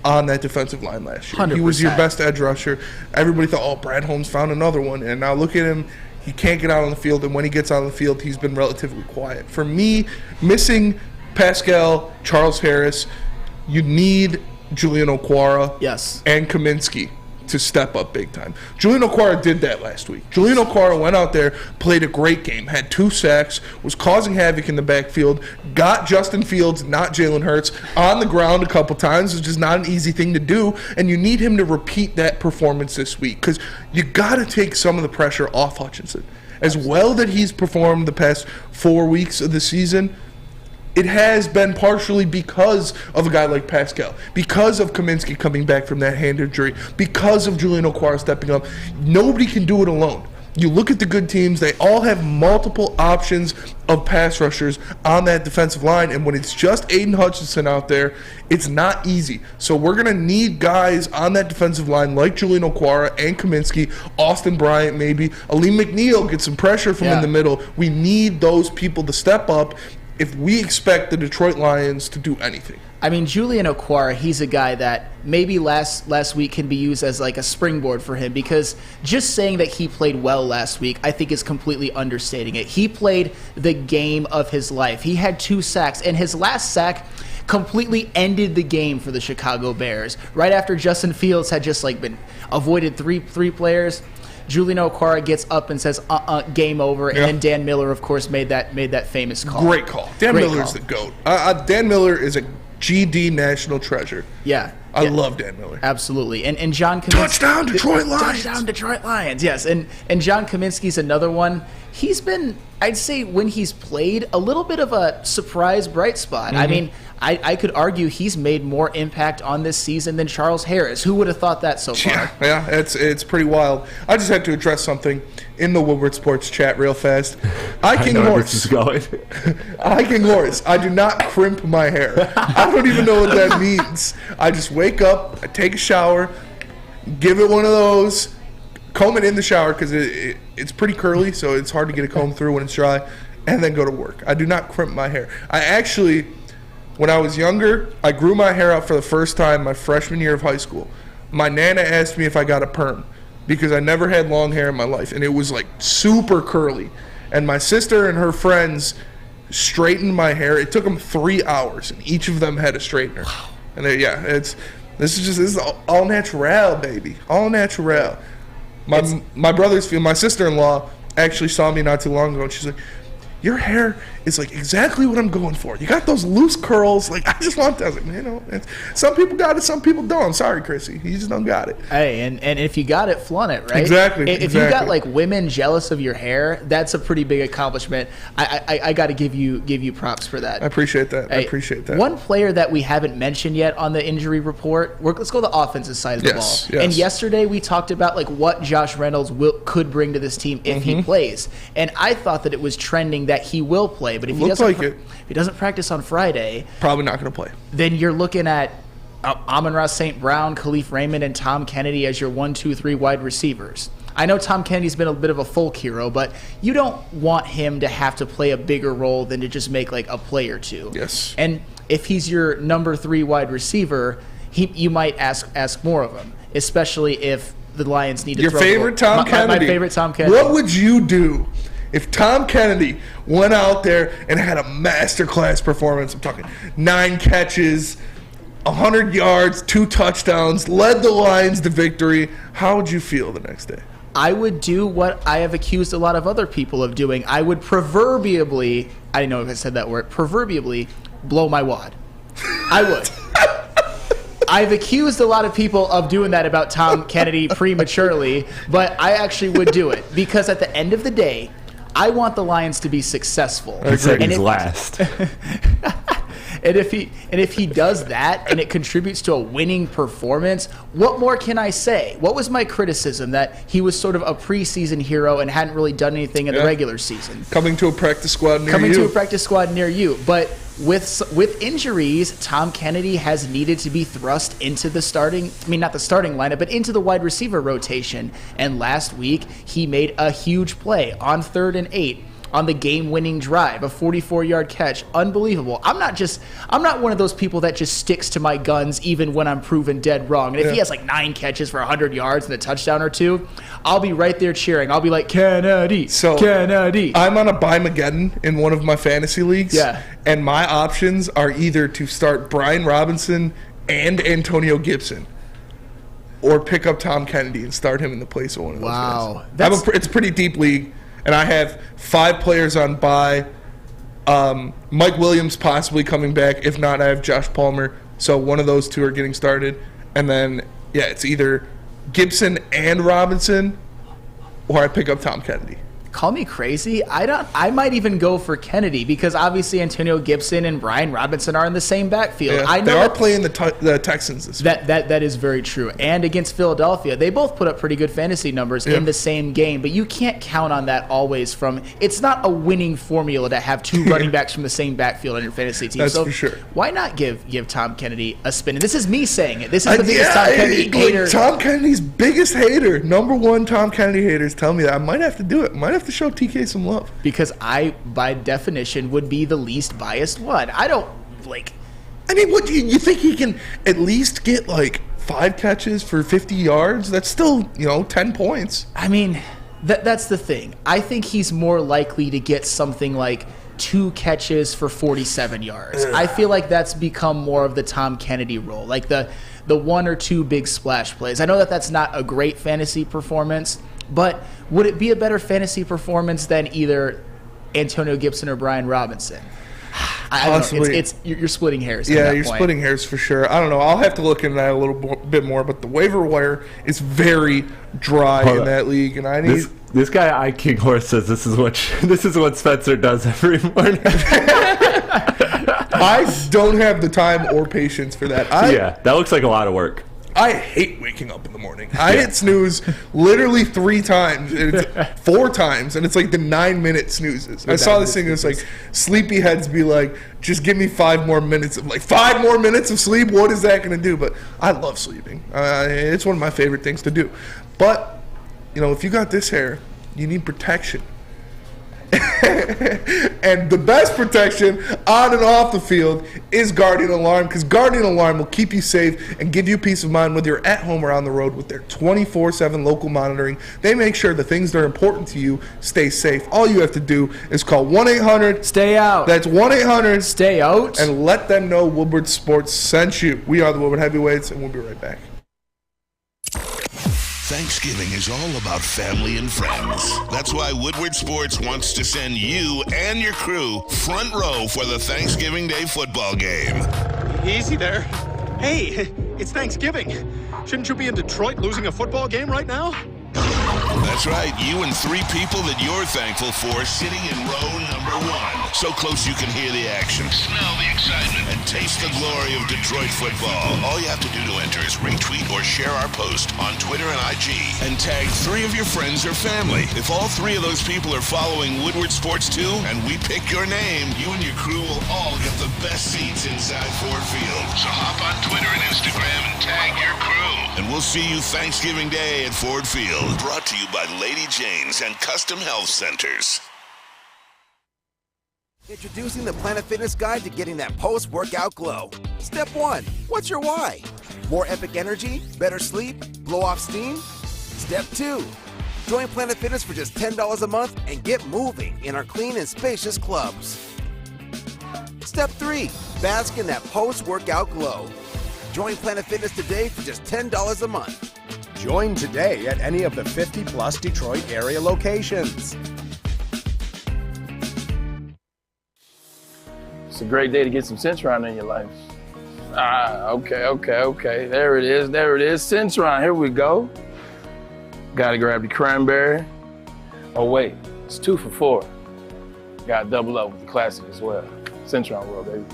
on that defensive line last year. 100%. He was your best edge rusher. Everybody thought, oh, Brad Holmes found another one. And now look at him. He can't get out on the field. And when he gets out on the field, he's been relatively quiet. For me, missing Pascal, Charles Harris, you need Julian Okwara and Kaminsky to step up big time. Julian Okwara did that last week. Julian Okwara went out there, played a great game, had 2 sacks, was causing havoc in the backfield, got Justin Fields, not Jalen Hurts, on the ground a couple times, which is not an easy thing to do, and you need him to repeat that performance this week because you got to take some of the pressure off Hutchinson. As well that he's performed the past 4 weeks of the season, it has been partially because of a guy like Pascal, because of Kaminsky coming back from that hand injury, because of Julian Okwara stepping up. Nobody can do it alone. You look at the good teams, they all have multiple options of pass rushers on that defensive line, and when it's just Aiden Hutchinson out there, it's not easy. So we're going to need guys on that defensive line like Julian Okwara and Kaminsky, Austin Bryant maybe, Aleem McNeil, get some pressure from in the middle. We need those people to step up if we expect the Detroit Lions to do anything. I mean, Julian Okwara, he's a guy that maybe last week can be used as like a springboard for him because just saying that he played well last week, I think is completely understating it. He played the game of his life. He had 2 sacks, and his last sack completely ended the game for the Chicago Bears. Right after Justin Fields had just like been avoided three players, Julian Okwara gets up and says, game over, and then Dan Miller, of course, made that famous call. Great call. Dan Miller's the GOAT. Dan Miller is a GD national treasure. Yeah. I love Dan Miller. Absolutely. And John Kaminsky. Touchdown, Detroit Lions. Touchdown, Detroit Lions, yes. And John Kaminsky's another one. He's been, I'd say, when he's played, a little bit of a surprise bright spot. I mean, I could argue he's made more impact on this season than Charles Harris. Who would have thought that so far? Yeah, it's pretty wild. I just had to address something in the Woodward Sports chat real fast. I know where this is going. King Horse. I do not crimp my hair. I don't even know what that means. I just wake up, I take a shower, give it one of those, comb it in the shower because it's pretty curly, so it's hard to get a comb through when it's dry, and then go to work. I do not crimp my hair. I actually, when I was younger, I grew my hair out for the first time my freshman year of high school. My Nana asked me if I got a perm because I never had long hair in my life, and it was like super curly. And my sister and her friends straightened my hair. It took them 3 hours, and each of them had a straightener. Wow. And this is all natural, baby, all natural. My sister-in-law actually saw me not too long ago, and she's like, your hair is like exactly what I'm going for. You got those loose curls. Like, I just want that. I was like, some people got it, some people don't. I'm sorry, Chrissy. You just don't got it. Hey, and if you got it, flaunt it, right? Exactly. If you got like women jealous of your hair, that's a pretty big accomplishment. I got to give you props for that. I appreciate that. Hey, one player that we haven't mentioned yet on the injury report, let's go to the offensive side of the ball. Yes. And yesterday we talked about like what Josh Reynolds could bring to this team if he plays. And I thought that it was trending that he will play, but if he doesn't practice on Friday, probably not going to play. Then you're looking at Amon-Ra St. Brown, Khalif Raymond, and Tom Kennedy as your 1, 2, 3 wide receivers. I know Tom Kennedy's been a bit of a folk hero, but you don't want him to have to play a bigger role than to just make like a play or two. Yes. And if he's your number 3 wide receiver, you might ask more of him, especially if the Lions need to your throw favorite Tom Kennedy. My favorite Tom Kennedy. What would you do if Tom Kennedy went out there and had a masterclass performance? I'm talking 9 catches, 100 yards, 2 touchdowns, led the Lions to victory. How would you feel the next day? I would do what I have accused a lot of other people of doing. I would proverbially, I don't know if I said that word, proverbially blow my wad. I would. I've accused a lot of people of doing that about Tom Kennedy prematurely, but I actually would do it because at the end of the day, I want the Lions to be successful. He said he's last. And if he does that and it contributes to a winning performance, what more can I say? What was my criticism? That he was sort of a preseason hero and hadn't really done anything in the regular season. Coming to a practice squad near you. But with injuries, Tom Kennedy has needed to be thrust into the not the starting lineup, but into the wide receiver rotation. And last week, he made a huge play on 3rd and 8 on the game-winning drive, a 44-yard catch. Unbelievable. I'm not one of those people that just sticks to my guns even when I'm proven dead wrong. And if he has like 9 catches for 100 yards and a touchdown or 2, I'll be right there cheering. I'll be like, Kennedy, Kennedy. I'm on a Bimageddon in one of my fantasy leagues. Yeah. And my options are either to start Brian Robinson and Antonio Gibson, or pick up Tom Kennedy and start him in the place of one of those guys. It's a pretty deep league. And I have 5 players on bye. Mike Williams possibly coming back. If not, I have Josh Palmer. So one of those 2 are getting started. And then, it's either Gibson and Robinson, or I pick up Tom Kennedy. Call me crazy. I might even go for Kennedy because obviously Antonio Gibson and Brian Robinson are in the same backfield. Yeah, I know they are playing the Texans this week. That is very true. And against Philadelphia, they both put up pretty good fantasy numbers in the same game. But you can't count on that always. It's not a winning formula to have 2 running backs from the same backfield on your fantasy team. That's for sure. Why not give Tom Kennedy a spin? And this is me saying it. This is the biggest Tom Kennedy hater. Tom Kennedy's biggest hater. Number 1 Tom Kennedy haters tell me that. I might have to do it. Might have to show TK some love. Because I, by definition, would be the least biased one. I don't, what do you think he can at least get, 5 catches for 50 yards? That's still, 10 points. I mean, that's the thing. I think he's more likely to get something like 2 catches for 47 yards. I feel like that's become more of the Tom Kennedy role, like the 1 or 2 big splash plays. I know that that's not a great fantasy performance, but would it be a better fantasy performance than either Antonio Gibson or Brian Robinson? I don't know. You're splitting hairs. Yeah, you're splitting hairs for sure. I don't know. I'll have to look into that a little bit more, but the waiver wire is very dry in that league, and I need... This guy, I King Horse, says this is what Spencer does every morning. I don't have the time or patience for that. That looks like a lot of work. I hate waking up in the morning. I hit snooze literally 3 times, and it's 4 times, and it's like the 9-minute snoozes. I saw this thing, and it's like, sleepy heads be like, just give me 5 more minutes of 5 more minutes of sleep. What is that going to do? But I love sleeping. It's one of my favorite things to do. But, if you got this hair, you need protection. And the best protection on and off the field is Guardian Alarm, because Guardian Alarm will keep you safe and give you peace of mind whether you're at home or on the road with their 24/7 local monitoring. They make sure the things that are important to you stay safe. All you have to do is call 1-800-STAY-OUT. That's 1-800-STAY-OUT. And let them know Woodward Sports sent you. We are the Woodward Heavyweights, and we'll be right back. Thanksgiving is all about family and friends. That's why Woodward Sports wants to send you and your crew front row for the Thanksgiving Day football game. Easy there. Hey, it's Thanksgiving. Shouldn't you be in Detroit losing a football game right now? That's right, you and 3 people that you're thankful for sitting in row number 1. So close you can hear the action, smell the excitement, and taste the glory of Detroit football. All you have to do to enter is retweet or share our post on Twitter and IG, and tag 3 of your friends or family. If all 3 of those people are following Woodward Sports too, and we pick your name, you and your crew will all get the best seats inside Ford Field. So hop on Twitter and Instagram and tag your crew. And we'll see you Thanksgiving Day at Ford Field. Brought to you by Lady Jane's and Custom Health Centers. Introducing the Planet Fitness Guide to getting that post-workout glow. Step 1, what's your why? More epic energy, better sleep, blow off steam? Step 2, join Planet Fitness for just $10 a month and get moving in our clean and spacious clubs. Step 3, bask in that post-workout glow. Join Planet Fitness today for just $10 a month. Join today at any of the 50-plus Detroit area locations. It's a great day to get some Centron in your life. Okay. There it is. Centron, here we go. Gotta grab the cranberry. Oh wait, It's 2 for $4. Got to double up with the classic as well. Centron World, baby.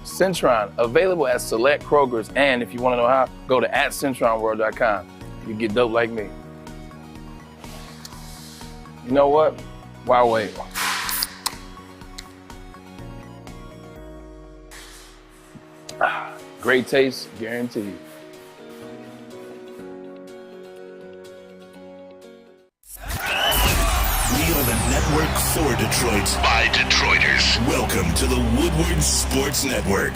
Centron, available at select Krogers, and if you want to know how, go to @CentronWorld.com. You get dope like me. You know what? Why wait? Great taste, guaranteed. We are the network for Detroit by Detroiters. Welcome to the Woodward Sports Network.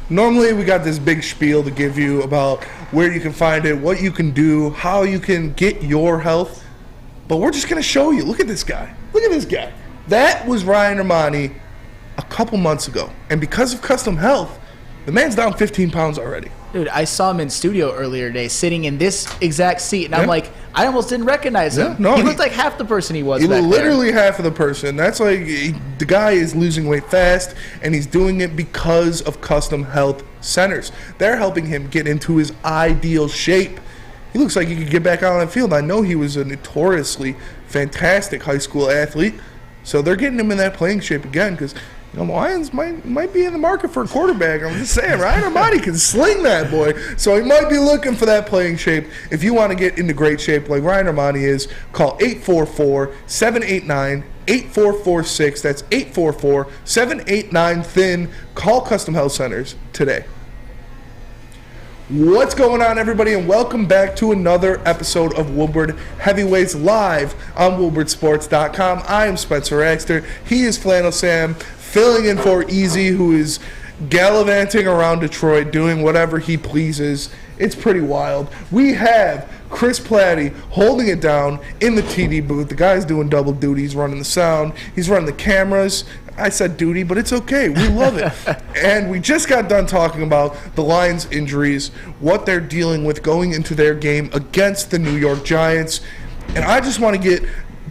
Normally, we got this big spiel to give you about where you can find it, what you can do, how you can get your health. But we're just going to show you. Look at this guy. Look at this guy. That was Ryan Armani a couple months ago. And because of Custom Health, the man's down 15 pounds already. Dude, I saw him in studio earlier today, sitting in this exact seat, and I'm like, I almost didn't recognize him. No, he looked like half the person he was back there. Literally half of the person. That's like, the guy is losing weight fast, and he's doing it because of Custom Health Centers. They're helping him get into his ideal shape. He looks like he could get back out on the field. I know he was a notoriously fantastic high school athlete, so they're getting him in that playing shape again because the Lions might be in the market for a quarterback. I'm just saying, Ryan Armani can sling that boy. So he might be looking for that playing shape. If you want to get into great shape like Ryan Armani is, call 844-789-8446. That's 844-789-THIN. Call Custom Health Centers today. What's going on, everybody, and welcome back to another episode of Woodward Heavyweights live on WoodwardSports.com. I am Spencer Axter. He is Flannel Sam, filling in for Easy, who is gallivanting around Detroit, doing whatever he pleases. It's pretty wild. We have Chris Platty holding it down in the TD booth. The guy's doing double duty. He's running the sound. He's running the cameras. I said duty, but it's okay. We love it. And we just got done talking about the Lions' injuries, what they're dealing with going into their game against the New York Giants. And I just want to get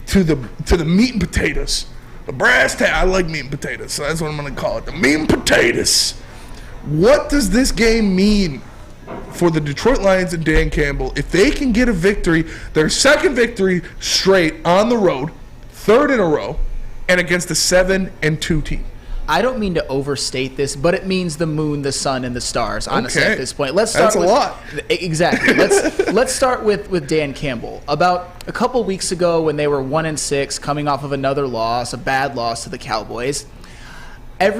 to the meat and potatoes. The brass tacks. I like meat and potatoes, so that's what I'm going to call it. The meat and potatoes. What does this game mean for the Detroit Lions and Dan Campbell if they can get a victory, their second victory straight on the road, third in a row, and against a 7-2 team? I don't mean to overstate this, but it means the moon, the sun, and the stars, honestly, Okay. at this point. Let's start That's a lot. Exactly. Let's start with Dan Campbell. About a couple weeks ago when they were 1-6, coming off of another loss, a bad loss to the Cowboys, a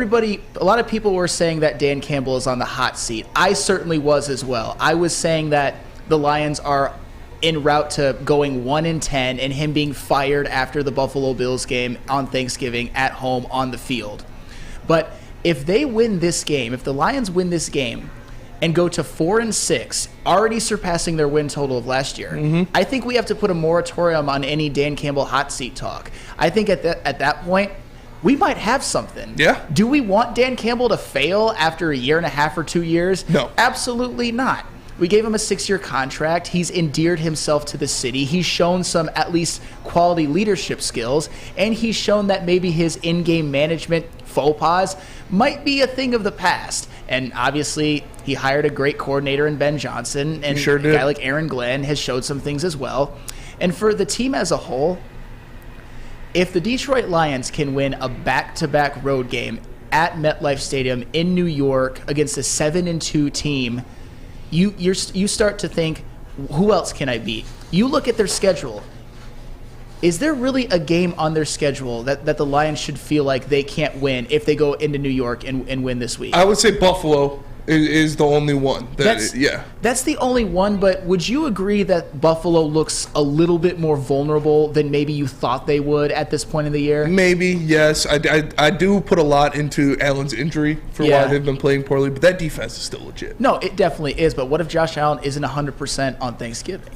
lot of people were saying that Dan Campbell is on the hot seat. I certainly was as well. I was saying that the Lions are en route to going 1-10 and him being fired after the Buffalo Bills game on Thanksgiving at home on the field. But if they win this game, if the Lions win this game and go to 4-6, already surpassing their win total of last year, I think we have to put a moratorium on any Dan Campbell hot seat talk. I think at that point, we might have something. Yeah. Do we want Dan Campbell to fail after a year and a half or 2 years? No. Absolutely not. We gave him a 6-year contract. He's endeared himself to the city. He's shown some at least quality leadership skills, and he's shown that maybe his in-game management faux pas might be a thing of the past. And obviously, he hired a great coordinator in Ben Johnson, and sure did. a guy like Aaron Glenn has showed some things as well. And for the team as a whole, if the Detroit Lions can win a back-to-back road game at MetLife Stadium in New York against a 7-2 team, you start to think, who else can I beat? You look at their schedule. Is there really a game on their schedule that the Lions should feel like they can't win if they go into New York and win this week? I would say Buffalo is the only one. That's the only one, but would you agree that Buffalo looks a little bit more vulnerable than maybe you thought they would at this point in the year? Maybe, yes. I do put a lot into Allen's injury for why they've been playing poorly, but that defense is still legit. No, it definitely is, but what if Josh Allen isn't 100% on Thanksgiving?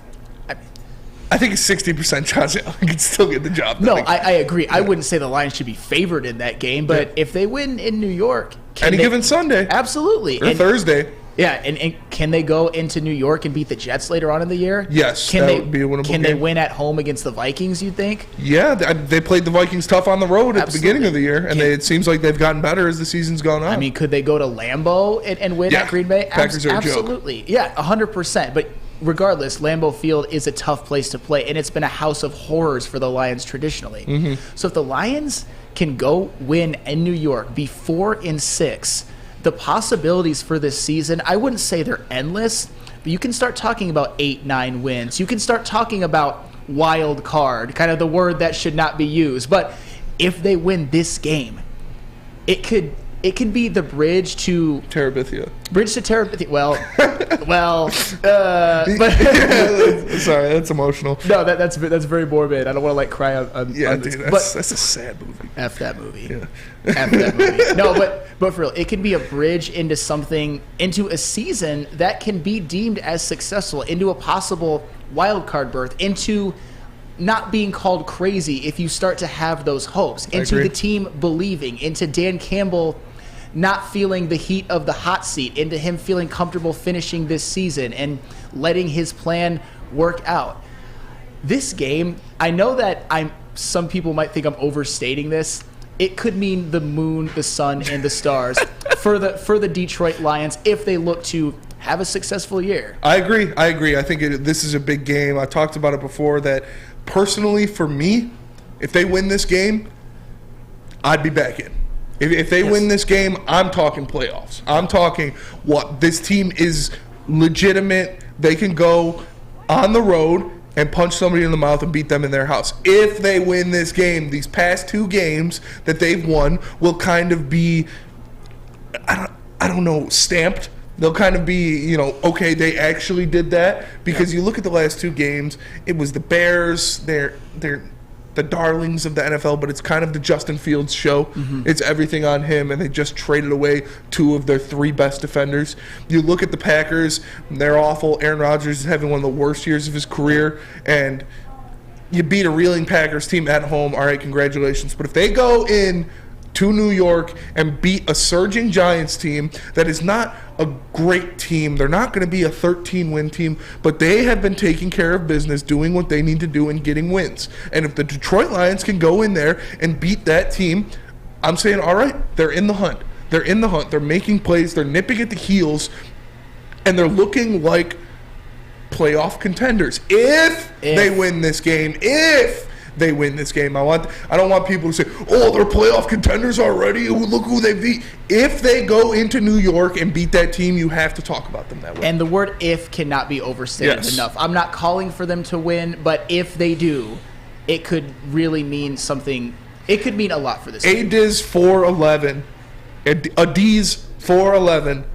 I think it's 60% Josh Allen can still get the job done. No, I agree. Yeah. I wouldn't say the Lions should be favored in that game, but if they win in New York... given Sunday. Absolutely. Or Thursday. Yeah, and can they go into New York and beat the Jets later on in the year? Yes, would be a winnable game. Can they win at home against the Vikings, you think? Yeah, they played the Vikings tough on the road at the beginning of the year, and it seems like they've gotten better as the season's gone on. Could they go to Lambeau and win at Green Bay? Packers are absolutely. a joke. Yeah, 100%. But regardless, Lambeau Field is a tough place to play, and it's been a house of horrors for the Lions traditionally. So if the Lions can go win in New York, be 4-6, the possibilities for this season, I wouldn't say they're endless, but you can start talking about 8-9 wins. You can start talking about wild card, kind of the word that should not be used. But if they win this game, it can be the bridge to Terabithia. Sorry, that's emotional. No, that's very morbid. I don't want to cry on this. Dude, that's a sad movie. F that movie. Yeah. F that movie. No, but for real, it can be a bridge into a season that can be deemed as successful, into a possible wild card berth, into not being called crazy if you start to have those hopes, into the team believing, into Dan Campbell not feeling the heat of the hot seat, into him feeling comfortable finishing this season and letting his plan work out. This game, I know that some people might think I'm overstating this. It could mean the moon, the sun, and the stars for the Detroit Lions if they look to have a successful year. I agree. I think this is a big game. I talked about it before that personally for me, if they win this game, I'd be back in. If they win this game, I'm talking playoffs. I'm talking this team is legitimate. They can go on the road and punch somebody in the mouth and beat them in their house. If they win this game, these past 2 games that they've won will kind of be, I don't know, stamped. They'll kind of be, okay, they actually did that. Because you look at the last 2 games, it was the Bears, they're the darlings of the NFL, but it's kind of the Justin Fields show. It's everything on him, and they just traded away 2 of their 3 best defenders. You look at the Packers, they're awful. Aaron Rodgers is having one of the worst years of his career, and you beat a reeling Packers team at home. All right, congratulations. But if they go in to New York and beat a surging Giants team that is not a great team, they're not going to be a 13-win team, but they have been taking care of business, doing what they need to do and getting wins. And if the Detroit Lions can go in there and beat that team, I'm saying, all right, they're in the hunt. They're making plays. They're nipping at the heels, and they're looking like playoff contenders. If they win this game, I don't want people to say, oh, they're playoff contenders already. Look who they beat. If they go into New York and beat that team, you have to talk about them that way. And the word if cannot be overstated enough. I'm not calling for them to win, but if they do, it could really mean something. It could mean a lot for this team. Adiz 411. Adiz 411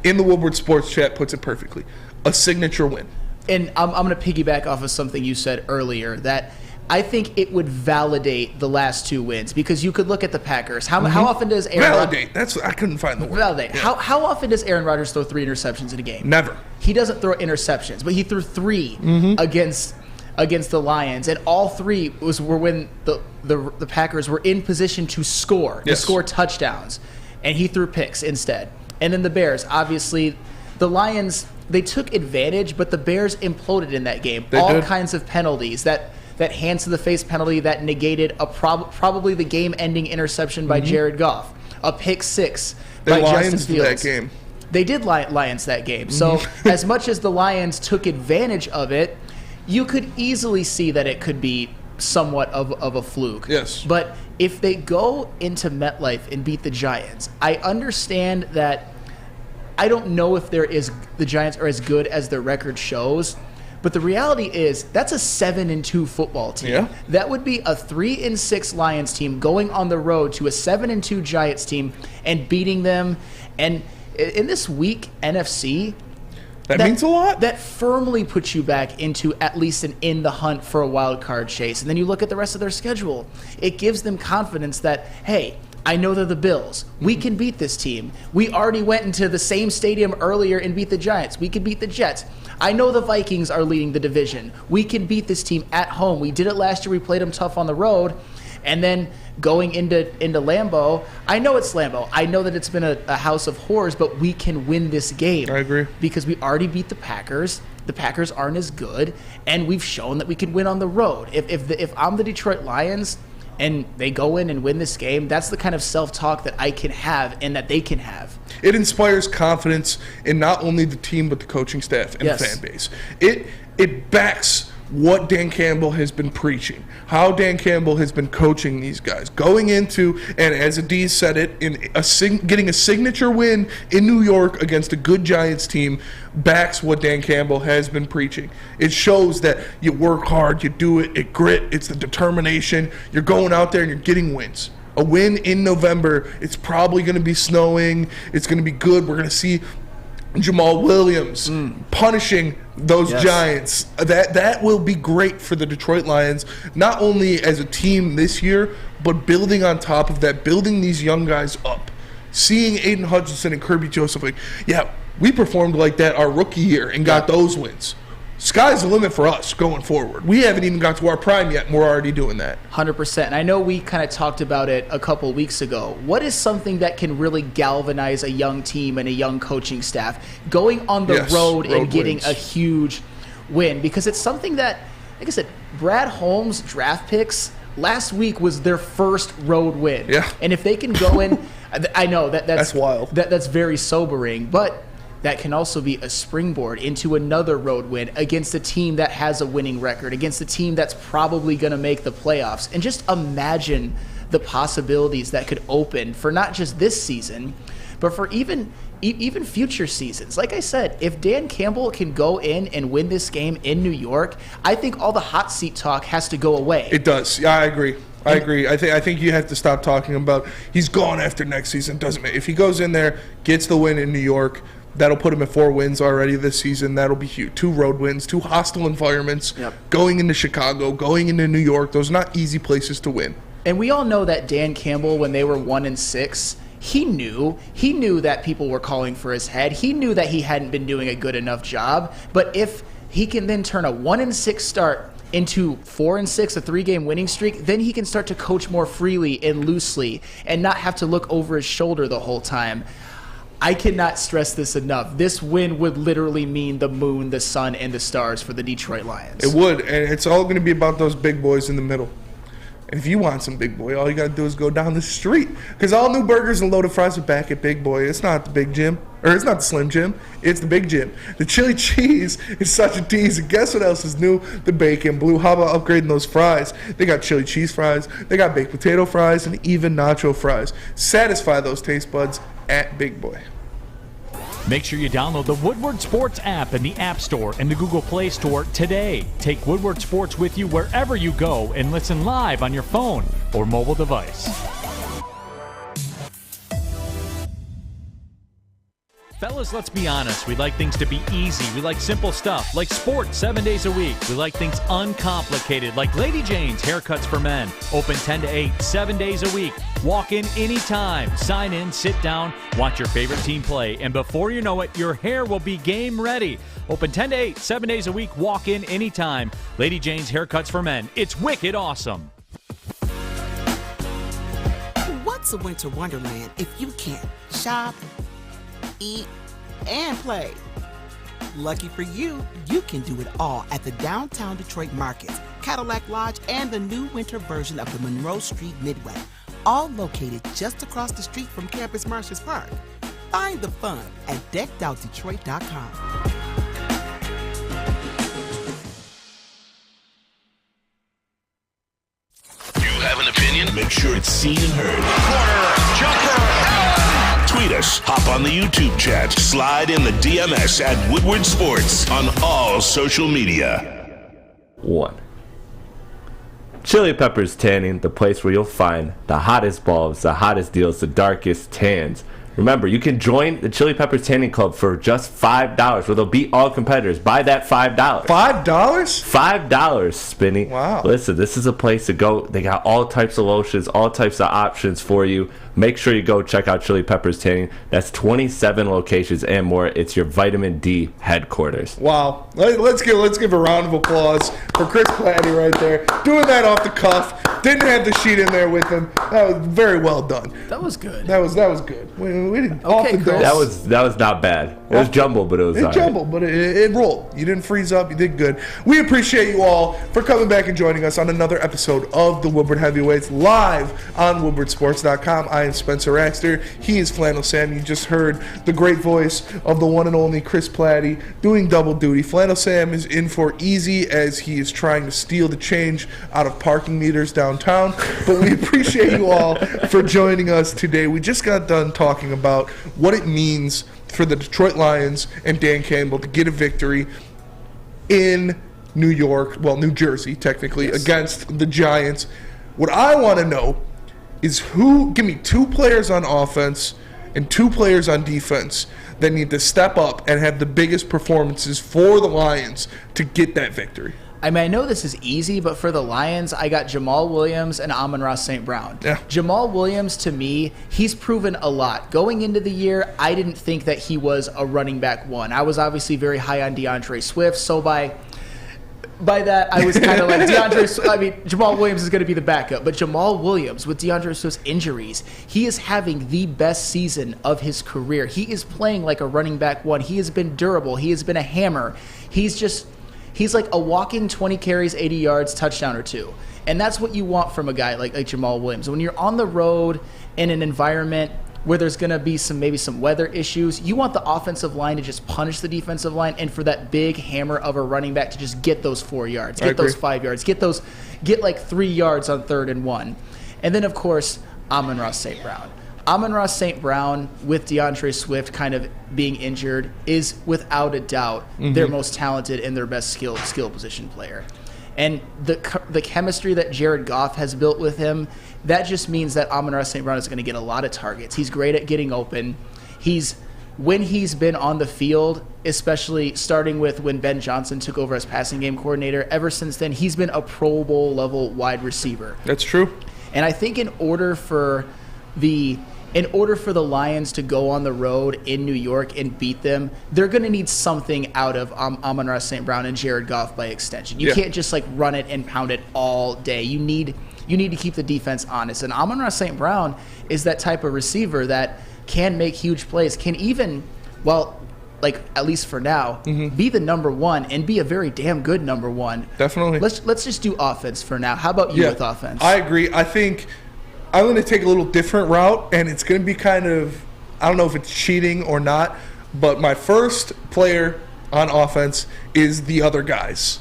in the Woodward Sports Chat puts it perfectly. A signature win. And I'm going to piggyback off of something you said earlier, that I think it would validate the last 2 wins, because you could look at the Packers. How often does Aaron validate? I couldn't find the word. Validate. Yeah. How often does Aaron Rodgers throw 3 interceptions in a game? Never. He doesn't throw interceptions, but he threw 3 against the Lions, and all 3 were when the Packers were in position to score, to score touchdowns, and he threw picks instead. And then the Bears, obviously, the Lions, they took advantage, but the Bears imploded in that game. All kinds of penalties, that hands to the face penalty that negated probably the game-ending interception by Jared Goff, a pick 6 by Justin Fields. That game. They did Lions that game. So as much as the Lions took advantage of it, you could easily see that it could be somewhat of a fluke. Yes. But if they go into MetLife and beat the Giants, I understand that. I don't know if the Giants are as good as their record shows, but the reality is that's a 7-2 football team. Yeah. That would be a 3-6 Lions team going on the road to a 7-2 Giants team and beating them. And in this weak NFC, that means a lot. That firmly puts you back into at least in the hunt for a wild card chase. And then you look at the rest of their schedule. It gives them confidence that, hey, I know they're the Bills. We can beat this team. We already went into the same stadium earlier and beat the Giants. We can beat the Jets. I know the Vikings are leading the division. We can beat this team at home. We did it last year. We played them tough on the road. And then going into Lambeau, I know it's Lambeau. I know that it's been a house of horrors, but we can win this game. I agree. Because we already beat the Packers. The Packers aren't as good, and we've shown that we can win on the road. If I'm the Detroit Lions and they go in and win this game, that's the kind of self-talk that I can have and that they can have. It inspires confidence in not only the team but the coaching staff and the fan base. It backs what Dan Campbell has been preaching, how Dan Campbell has been coaching these guys, going into, and as Adiz said it, getting a signature win in New York against a good Giants team backs what Dan Campbell has been preaching. It shows that you work hard, you do it, it's the determination, you're going out there and you're getting wins. A win in November, it's probably going to be snowing, it's going to be good, we're going to see Jamal Williams punishing those Giants. That will be great for the Detroit Lions, not only as a team this year, but building on top of that, building these young guys up. Seeing Aiden Hutchinson and Kirby Joseph, like, yeah, we performed like that our rookie year and got those wins. Sky's the limit for us going forward. We haven't even got to our prime yet, and we're already doing that. 100%. And I know we kind of talked about it a couple weeks ago. What is something that can really galvanize a young team and a young coaching staff going on the road and getting a huge win? Because it's something that, like I said, Brad Holmes' draft picks last week was their first road win. Yeah. And if they can go in, I know that's wild. That's very sobering, but that can also be a springboard into another road win against a team that has a winning record, against a team that's probably going to make the playoffs. And just imagine the possibilities that could open for not just this season, but for even future seasons. Like I said, if Dan Campbell can go in and win this game in New York, I think all the hot seat talk has to go away. It does. Yeah, I agree. I agree. I think you have to stop talking about he's gone after next season. Doesn't matter. If he goes in there, gets the win in New York, that'll put him at 4 wins already this season. That'll be huge. 2 road wins, 2 hostile environments, going into Chicago, going into New York. Those are not easy places to win. And we all know that Dan Campbell, when they were 1-6, he knew that people were calling for his head. He knew that he hadn't been doing a good enough job. But if he can then turn a 1-6 start into 4-6, a 3-game winning streak, then he can start to coach more freely and loosely and not have to look over his shoulder the whole time. I cannot stress this enough. This win would literally mean the moon, the sun, and the stars for the Detroit Lions. It would, and it's all going to be about those big boys in the middle. And if you want some big boy, all you got to do is go down the street. Because all new burgers and loaded fries are back at Big Boy. It's not the Big Jim, or it's not the Slim Jim. It's the Big Jim. The chili cheese is such a tease. And guess what else is new? The bacon blue. How about upgrading those fries? They got chili cheese fries. They got baked potato fries and even nacho fries. Satisfy those taste buds at Big Boy. Make sure you download the Woodward Sports app in the App Store and the Google Play Store today. Take Woodward Sports with you wherever you go and listen live on your phone or mobile device. Fellas, let's be honest. We like things to be easy. We like simple stuff, like sports 7 days a week. We like things uncomplicated, like Lady Jane's Haircuts for Men. Open 10 to 8, 7 days a week. Walk in anytime. Sign in, sit down, watch your favorite team play, and before you know it, your hair will be game ready. Open 10 to 8, 7 days a week. Walk in anytime. Lady Jane's Haircuts for Men. It's wicked awesome. What's a winter wonderland if you can't shop, eat, and play? Lucky for you, you can do it all at the Downtown Detroit Markets, Cadillac Lodge, and the new winter version of the Monroe Street Midway, all located just across the street from Campus Martius Park. Find the fun at deckedoutdetroit.com. Have an opinion? Make sure it's seen and heard. Corner, jumper, tweet us, hop on the YouTube chat, slide in the DMS at Woodward Sports on all social media. 1. Chili Peppers Tanning, the place where you'll find the hottest bulbs, the hottest deals, the darkest tans. Remember, you can join the Chili Peppers Tanning Club for just $5, where they'll beat all competitors. Buy that $5. $5? $5, Spinny. Wow. Listen, this is a place to go. They got all types of lotions, all types of options for you. Make sure you go check out Chili Peppers Tanning. That's 27 locations and more. It's your vitamin D headquarters. Wow. Let's give a round of applause for Chris Platty right there. Doing that off the cuff. Didn't have the sheet in there with him. That was very well done. That was good. That was good. We didn't off the That was not bad. It was jumbled, but it was all right. jumbled, but it rolled. You didn't freeze up. You did good. We appreciate you all for coming back and joining us on another episode of the Woodward Heavyweights live on WoodwardSports.com. I am Spencer Raxter. He is Flannel Sam. You just heard the great voice of the one and only Chris Platty doing double duty. Flannel Sam is in for easy as he is trying to steal the change out of parking meters downtown. But we appreciate you all for joining us today. We just got done talking about what it means for the Detroit Lions and Dan Campbell to get a victory in New Jersey, technically, against the Giants. What I want to know is give me 2 players on offense and 2 players on defense that need to step up and have the biggest performances for the Lions to get that victory. I mean, I know this is easy, but for the Lions, I got Jamal Williams and Amon-Ra St. Brown. Yeah. Jamal Williams, to me, he's proven a lot. Going into the year, I didn't think that he was a running back one. I was obviously very high on DeAndre Swift, so by that, I was kind of like, Jamal Williams is going to be the backup. But Jamal Williams, with DeAndre Swift's injuries, he is having the best season of his career. He is playing like a running back one. He has been durable. He has been a hammer. He's like a walking 20 carries, 80 yards, touchdown or 2. And that's what you want from a guy like Jamal Williams. When you're on the road in an environment where there's going to be maybe some weather issues, you want the offensive line to just punish the defensive line and for that big hammer of a running back to just get those 4 yards, get those 5 yards, get like 3 yards on 3rd and 1. And then, of course, Amon-Ra St. Brown. Amon-Ra St. Brown, with DeAndre Swift kind of being injured, is without a doubt their most talented and their best skill position player. And the chemistry that Jared Goff has built with him, that just means that Amon-Ra St. Brown is going to get a lot of targets. He's great at getting open. When he's been on the field, especially starting with when Ben Johnson took over as passing game coordinator, ever since then, he's been a Pro Bowl level wide receiver. That's true. And I think in order for the Lions to go on the road in New York and beat them, they're going to need something out of Amon-Ra St. Brown and Jared Goff by extension. You can't just run it and pound it all day. You need to keep the defense honest. And Amon-Ra St. Brown is that type of receiver that can make huge plays, can even, at least for now, be the number one and be a very damn good number one. Definitely. Let's just do offense for now. How about you with offense? I agree. I think I'm going to take a little different route, and it's going to be kind of, I don't know if it's cheating or not, but my first player on offense is the other guys.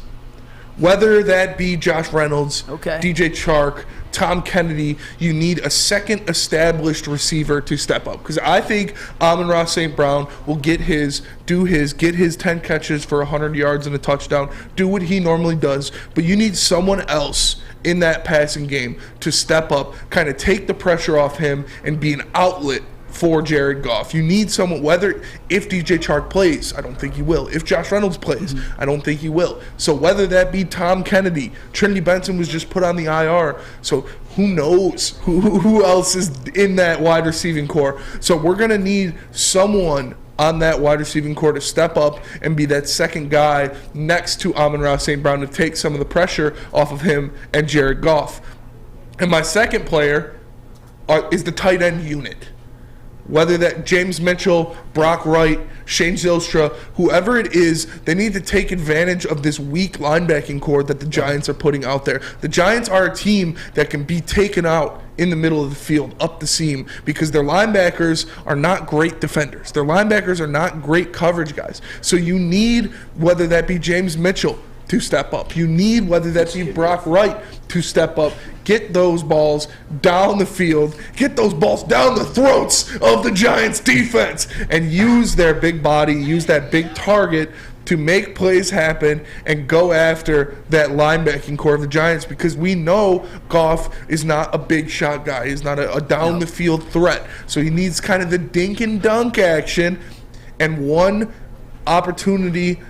Whether that be Josh Reynolds, DJ Chark, Tom Kennedy, you need a second established receiver to step up. Because I think Amon-Ra St. Brown will get his 10 catches for 100 yards and a touchdown, do what he normally does. But you need someone else in that passing game to step up, kind of take the pressure off him and be an outlet for Jared Goff. You need someone, if DJ Chark plays, I don't think he will. If Josh Reynolds plays, I don't think he will. So whether that be Tom Kennedy, Trinity Benson was just put on the IR, so who knows who else is in that wide receiving core. So we're going to need someone on that wide receiving core to step up and be that second guy next to Amon-Ra St. Brown to take some of the pressure off of him and Jared Goff. And my second player is the tight end unit. Whether that James Mitchell, Brock Wright, Shane Zylstra, whoever it is, they need to take advantage of this weak linebacking core that the Giants are putting out there. The Giants are a team that can be taken out in the middle of the field, up the seam, because their linebackers are not great defenders. Their linebackers are not great coverage guys. So you need, whether that be James Mitchell, to step up. You need, whether that be Brock Wright, to step up. Get those balls down the field. Get those balls down the throats of the Giants' defense and use their big body, use that big target to make plays happen and go after that linebacking core of the Giants, because we know Goff is not a big shot guy. He's not a down-the-field threat. So he needs kind of the dink and dunk action, and one opportunity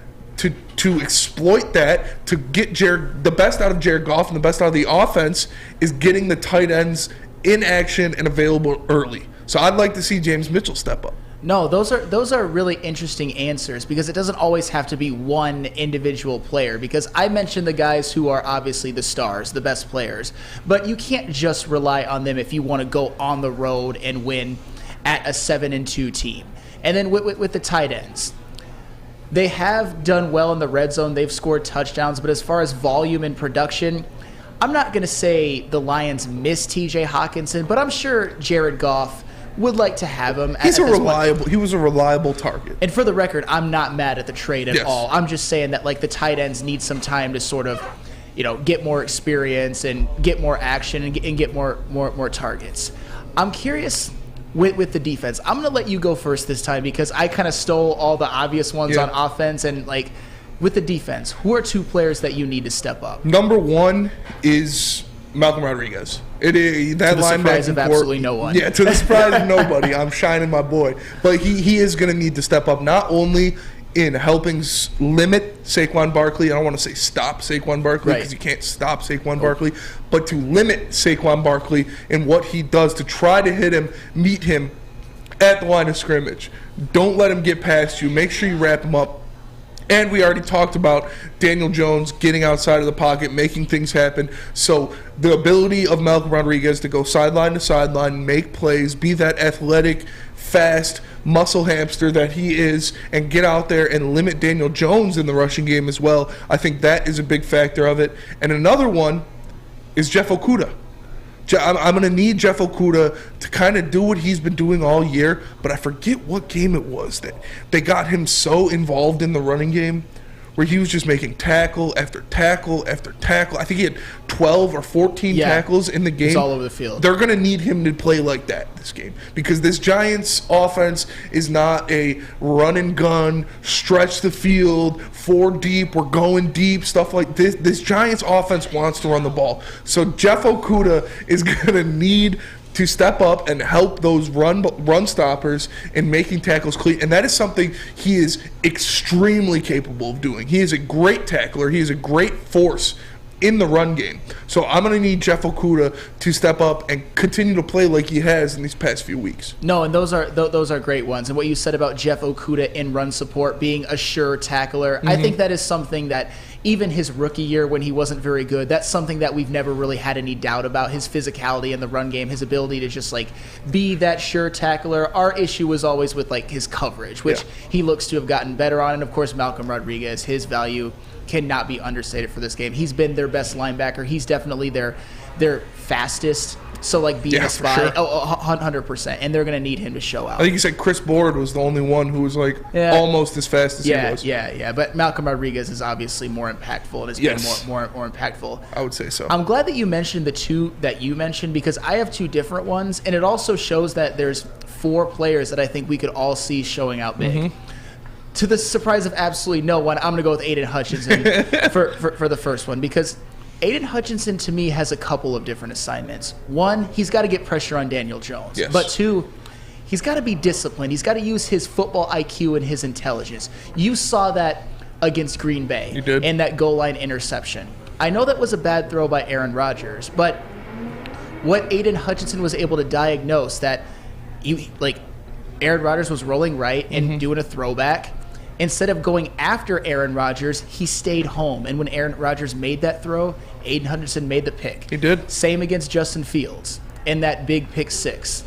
to exploit that, to get the best out of Jared Goff and the best out of the offense, is getting the tight ends in action and available early. So I'd like to see James Mitchell step up. No, those are really interesting answers because it doesn't always have to be one individual player, because I mentioned the guys who are obviously the stars, the best players, but you can't just rely on them if you want to go on the road and win at a 7-2 team. And then with the tight ends, they have done well in the red zone. They've scored touchdowns, but as far as volume and production, I'm not going to say the Lions miss TJ Hawkinson, but I'm sure Jared Goff would like to have him. He was a reliable target. And for the record, I'm not mad at the trade at all. I'm just saying that like the tight ends need some time to sort of, get more experience and get more action and get more targets. I'm curious with the defense. I'm going to let you go first this time because I kind of stole all the obvious ones on offense. And like with the defense, who are 2 players that you need to step up? Number 1 is Malcolm Rodriguez. To the surprise of absolutely no one. Yeah, to the surprise of nobody. I'm shining my boy. But he is going to need to step up, not only in helping limit Saquon Barkley. I don't want to say stop Saquon Barkley because you can't stop Saquon Barkley, but to limit Saquon Barkley in what he does to try to meet him at the line of scrimmage. Don't let him get past you. Make sure you wrap him up. And we already talked about Daniel Jones getting outside of the pocket, making things happen. So the ability of Malcolm Rodriguez to go sideline to sideline, make plays, be that athletic, fast muscle hamster that he is, and get out there and limit Daniel Jones in the rushing game as well. I think that is a big factor of it. And another one is Jeff Okudah. I'm going to need Jeff Okudah to kind of do what he's been doing all year, but I forget what game it was that they got him so involved in the running game where he was just making tackle after tackle after tackle. I think he had 12 or 14 tackles in the game. He's all over the field. They're going to need him to play like that this game because this Giants offense is not a run and gun, stretch the field, 4 deep, we're going deep, stuff like this. This Giants offense wants to run the ball. So Jeff Okudah is going to need to step up and help those run stoppers in making tackles clean. And that is something he is extremely capable of doing. He is a great tackler. He is a great force in the run game. So I'm going to need Jeff Okudah to step up and continue to play like he has in these past few weeks. No, and those are great ones. And what you said about Jeff Okudah in run support being a sure tackler, I think that is something that even his rookie year when he wasn't very good, that's something that we've never really had any doubt about, his physicality in the run game, his ability to just like be that sure tackler. Our issue was always with like his coverage, which he looks to have gotten better on. And of course, Malcolm Rodriguez, his value cannot be understated for this game. He's been their best linebacker. He's definitely their fastest. So, like, being a spy, sure. 100%. And they're going to need him to show out. I think you said Chris Board was the only one who was, like, almost as fast as he was. Yeah. But Malcolm Rodriguez is obviously more impactful and has been more impactful. I would say so. I'm glad that you mentioned the 2 that you mentioned because I have 2 different ones. And it also shows that there's 4 players that I think we could all see showing out big. To the surprise of absolutely no one, I'm going to go with Aiden Hutchinson for the first one because Aiden Hutchinson, to me, has a couple of different assignments. 1, he's got to get pressure on Daniel Jones. Yes. But 2, he's got to be disciplined. He's got to use his football IQ and his intelligence. You saw that against Green Bay in that goal line interception. I know that was a bad throw by Aaron Rodgers, but what Aiden Hutchinson was able to diagnose that Aaron Rodgers was rolling right and doing a throwback. Instead of going after Aaron Rodgers, he stayed home. And when Aaron Rodgers made that throw, Aiden Hutchinson made the pick. He did. Same against Justin Fields in that big pick 6.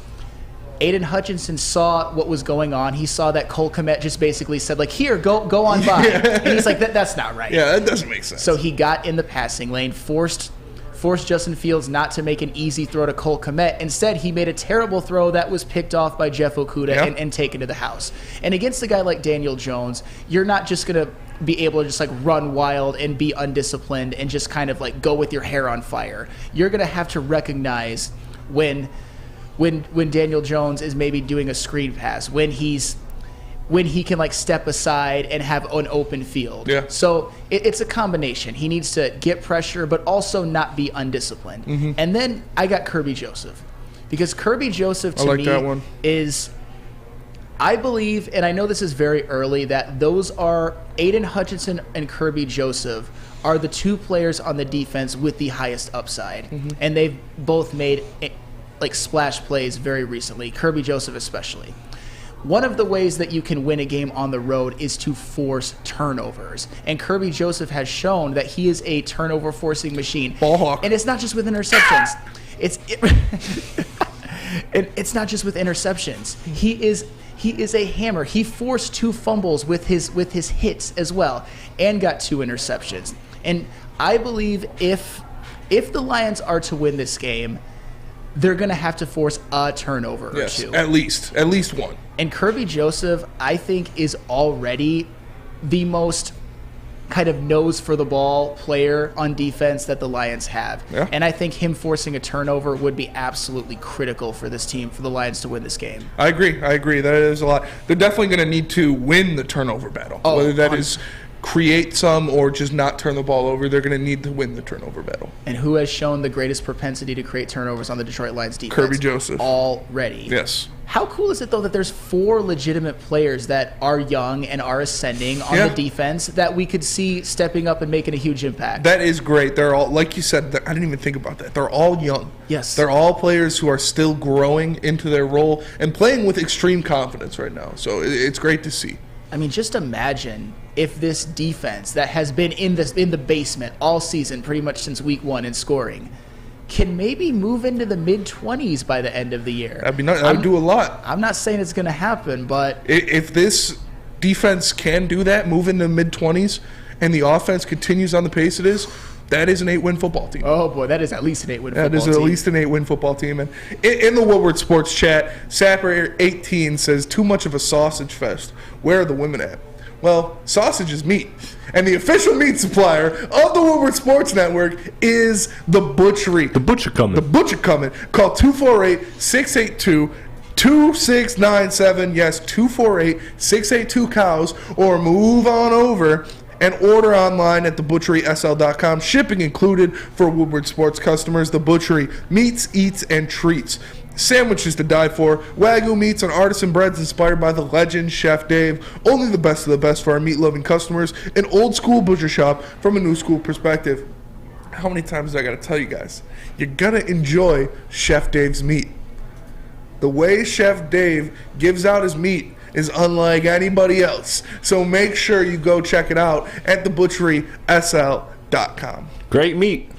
Aiden Hutchinson saw what was going on. He saw that Cole Kmet just basically said, like, here, go on by. And he's like, that's not right. Yeah, that doesn't make sense. So he got in the passing lane, forced Justin Fields not to make an easy throw to Cole Kmet. Instead, he made a terrible throw that was picked off by Jeff Okudah and taken to the house. And against a guy like Daniel Jones, you're not just going to be able to just like run wild and be undisciplined and just kind of like go with your hair on fire. You're going to have to recognize when Daniel Jones is maybe doing a screen pass, when he can like step aside and have an open field. Yeah. So it's a combination. He needs to get pressure, but also not be undisciplined. And then I got Kirby Joseph. Because Kirby Joseph to me is, I believe, and I know this is very early, that those are Aiden Hutchinson and Kirby Joseph are the 2 players on the defense with the highest upside. And they've both made like splash plays very recently, Kirby Joseph especially. one of the ways that you can win a game on the road is to force turnovers. And Kirby Joseph has shown that he is a turnover forcing machine. Ball hawk. And it's not just with interceptions. It's not just with interceptions. He is a hammer. He forced 2 fumbles with his hits as well, and got 2 interceptions. And I believe if the Lions are to win this game, they're going to have to force a turnover or 2. At least one. And Kirby Joseph, I think, is already the most kind of nose for the ball player on defense that the Lions have. Yeah. And I think him forcing a turnover would be absolutely critical for this team, for the Lions to win this game. I agree. That is a lot. They're definitely going to need to win the turnover battle. Whether that is create some or just not turn the ball over, they're going to need to win the turnover battle. And who has shown the greatest propensity to create turnovers on the Detroit Lions defense? Kirby Joseph. Already. Yes. How cool is it, though, that there's 4 legitimate players that are young and are ascending on the defense that we could see stepping up and making a huge impact? That is great. They're all, like you said, I didn't even think about that. They're all young. Yes. They're all players who are still growing into their role and playing with extreme confidence right now. So it's great to see. I mean, just imagine if this defense that has been in the basement all season, pretty much since week 1 in scoring, can maybe move into the mid-20s by the end of the year. That'd be nice. That would do a lot. I'm not saying it's going to happen, but if this defense can do that, move into the mid-20s, and the offense continues on the pace it is, that is an 8-win football team. Oh, boy, that is at least an 8-win football team. That is at least an 8-win football team. And in the Woodward Sports chat, Sapper18 says, too much of a sausage fest. Where are the women at? Well, sausage is meat. And the official meat supplier of the Woodward Sports Network is The Butchery. The Butcher Coming. The Butcher Coming. Call 248-682-2697. Yes, 248-682-COWS. Or move on over and order online at thebutcherysl.com. Shipping included for Woodward Sports customers. The Butchery, meats, eats, and treats. Sandwiches to die for, Wagyu meats and artisan breads inspired by the legend Chef Dave. Only the best of the best for our meat-loving customers. An old-school butcher shop from a new-school perspective. How many times do I got to tell you guys? You're going to enjoy Chef Dave's meat. The way Chef Dave gives out his meat is unlike anybody else. So make sure you go check it out at thebutcherysl.com. Great meat.